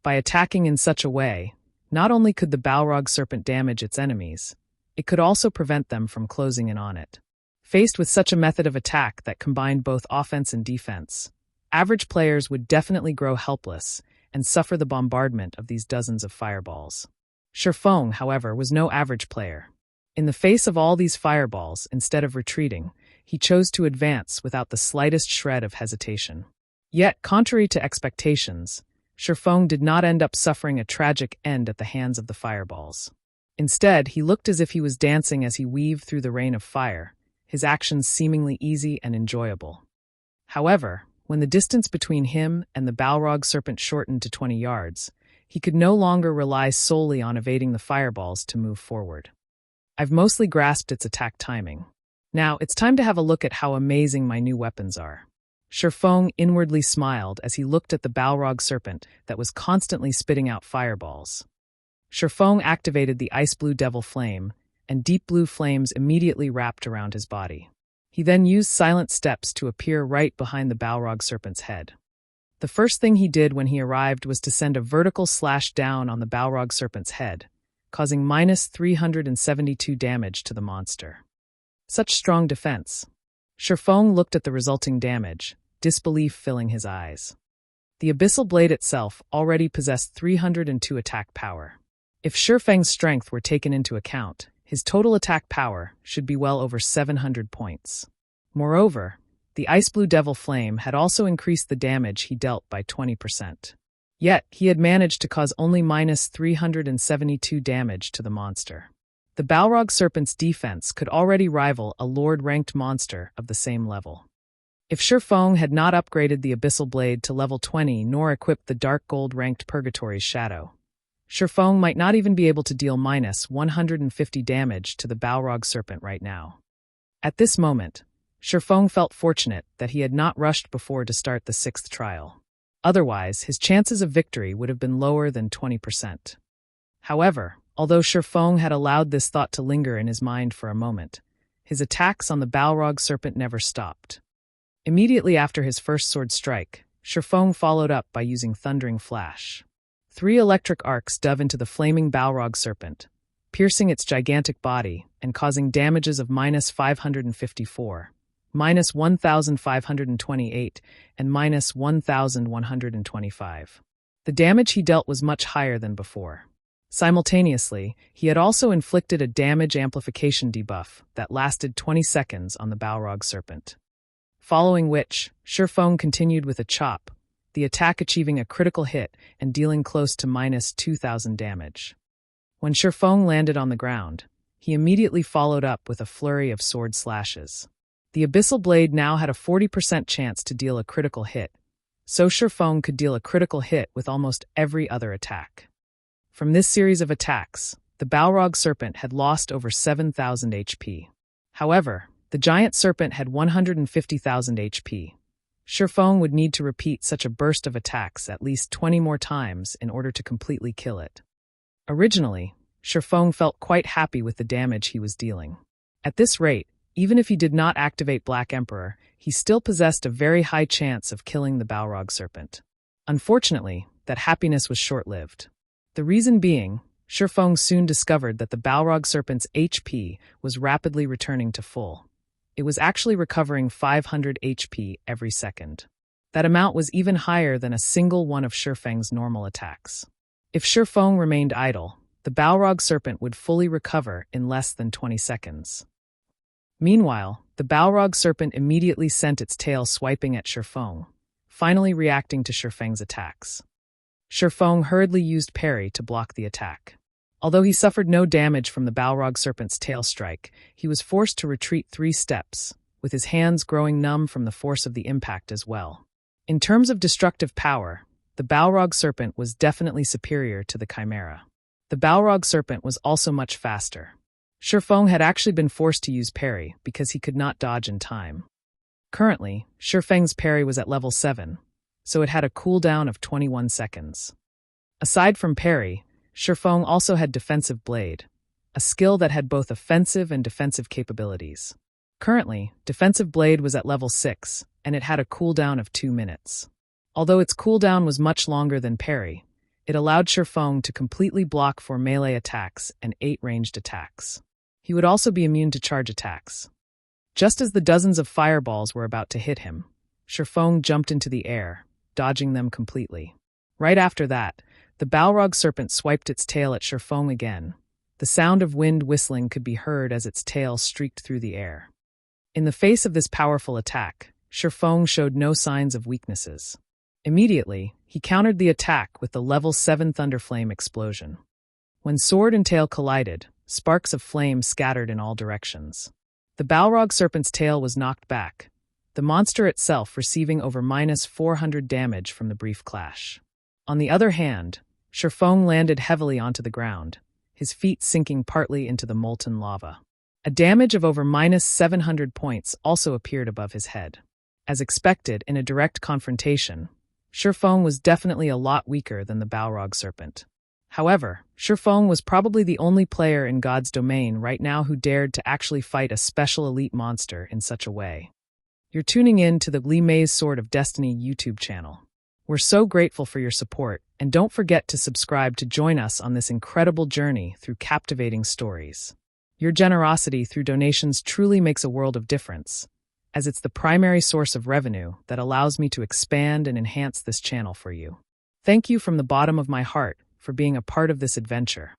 A: By attacking in such a way, not only could the Balrog serpent damage its enemies, it could also prevent them from closing in on it. Faced with such a method of attack that combined both offense and defense, average players would definitely grow helpless and suffer the bombardment of these dozens of fireballs. Shifeng, however, was no average player. In the face of all these fireballs, instead of retreating, he chose to advance without the slightest shred of hesitation. Yet, contrary to expectations, Shifeng did not end up suffering a tragic end at the hands of the fireballs. Instead, he looked as if he was dancing as he weaved through the rain of fire, his actions seemingly easy and enjoyable. However, when the distance between him and the Balrog serpent shortened to 20 yards, he could no longer rely solely on evading the fireballs to move forward. I've mostly grasped its attack timing. Now, it's time to have a look at how amazing my new weapons are. Shifeng inwardly smiled as he looked at the Balrog serpent that was constantly spitting out fireballs. Shifeng activated the ice blue devil flame, and deep blue flames immediately wrapped around his body. He then used silent steps to appear right behind the Balrog serpent's head. The first thing he did when he arrived was to send a vertical slash down on the Balrog serpent's head, causing minus 372 damage to the monster. Such strong defense. Shifeng looked at the resulting damage, disbelief filling his eyes. The abyssal blade itself already possessed 302 attack power. If Shifeng's strength were taken into account, his total attack power should be well over 700 points. Moreover, the ice blue devil flame had also increased the damage he dealt by 20%. Yet, he had managed to cause only minus 372 damage to the monster. The Balrog serpent's defense could already rival a Lord-ranked monster of the same level. If Shifeng had not upgraded the abyssal blade to level 20 nor equipped the dark gold-ranked Purgatory's shadow, Shifeng might not even be able to deal minus 150 damage to the Balrog serpent right now. At this moment, Shifeng felt fortunate that he had not rushed before to start the 6th trial. Otherwise, his chances of victory would have been lower than 20%. However, although Shifeng had allowed this thought to linger in his mind for a moment, his attacks on the Balrog serpent never stopped. Immediately after his first sword strike, Shifeng followed up by using Thundering Flash. 3 electric arcs dove into the flaming Balrog serpent, piercing its gigantic body and causing damages of minus 554, minus 1,528, and minus 1,125. The damage he dealt was much higher than before. Simultaneously, he had also inflicted a damage amplification debuff that lasted 20 seconds on the Balrog serpent. Following which, Shifeng continued with a chop, the attack achieving a critical hit and dealing close to minus 2,000 damage. When Shifeng landed on the ground, he immediately followed up with a flurry of sword slashes. The abyssal blade now had a 40% chance to deal a critical hit, so Shifeng could deal a critical hit with almost every other attack. From this series of attacks, the Balrog serpent had lost over 7,000 HP. However, the giant serpent had 150,000 HP. Shifeng would need to repeat such a burst of attacks at least 20 more times in order to completely kill it. Originally, Shifeng felt quite happy with the damage he was dealing. At this rate, even if he did not activate Black Emperor, he still possessed a very high chance of killing the Balrog serpent. Unfortunately, that happiness was short-lived. The reason being, Shifeng soon discovered that the Balrog serpent's HP was rapidly returning to full. It was actually recovering 500 HP every second. That amount was even higher than a single one of Shifeng's normal attacks. If Shifeng remained idle, the Balrog Serpent would fully recover in less than 20 seconds. Meanwhile, the Balrog Serpent immediately sent its tail swiping at Shifeng, finally reacting to Shifeng's attacks. Shifeng hurriedly used parry to block the attack. Although he suffered no damage from the Balrog Serpent's tail strike, he was forced to retreat 3 steps, with his hands growing numb from the force of the impact as well. In terms of destructive power, the Balrog Serpent was definitely superior to the Chimera. The Balrog Serpent was also much faster. Shifeng had actually been forced to use parry because he could not dodge in time. Currently, Shifeng's parry was at level 7, so it had a cooldown of 21 seconds. Aside from parry, Shifeng also had Defensive Blade, a skill that had both offensive and defensive capabilities. Currently, Defensive Blade was at level 6, and it had a cooldown of 2 minutes. Although its cooldown was much longer than parry, it allowed Shifeng to completely block 4 melee attacks and 8 ranged attacks. He would also be immune to charge attacks. Just as the dozens of fireballs were about to hit him, Shifeng jumped into the air, dodging them completely. Right after that, the Balrog Serpent swiped its tail at Shifeng again. The sound of wind whistling could be heard as its tail streaked through the air. In the face of this powerful attack, Shifeng showed no signs of weaknesses. Immediately, he countered the attack with the level 7 Thunderflame explosion. When sword and tail collided, sparks of flame scattered in all directions. The Balrog Serpent's tail was knocked back, the monster itself receiving over -400 damage from the brief clash. On the other hand, Shifeng landed heavily onto the ground, his feet sinking partly into the molten lava. A damage of over -700 points also appeared above his head. As expected in a direct confrontation, Shifeng was definitely a lot weaker than the Balrog Serpent. However, Shifeng was probably the only player in God's domain right now who dared to actually fight a special elite monster in such a way. You're tuning in to the Li Mei's Sword of Destiny YouTube channel. We're so grateful for your support, and don't forget to subscribe to join us on this incredible journey through captivating stories. Your generosity through donations truly makes a world of difference, as it's the primary source of revenue that allows me to expand and enhance this channel for you. Thank you from the bottom of my heart for being a part of this adventure.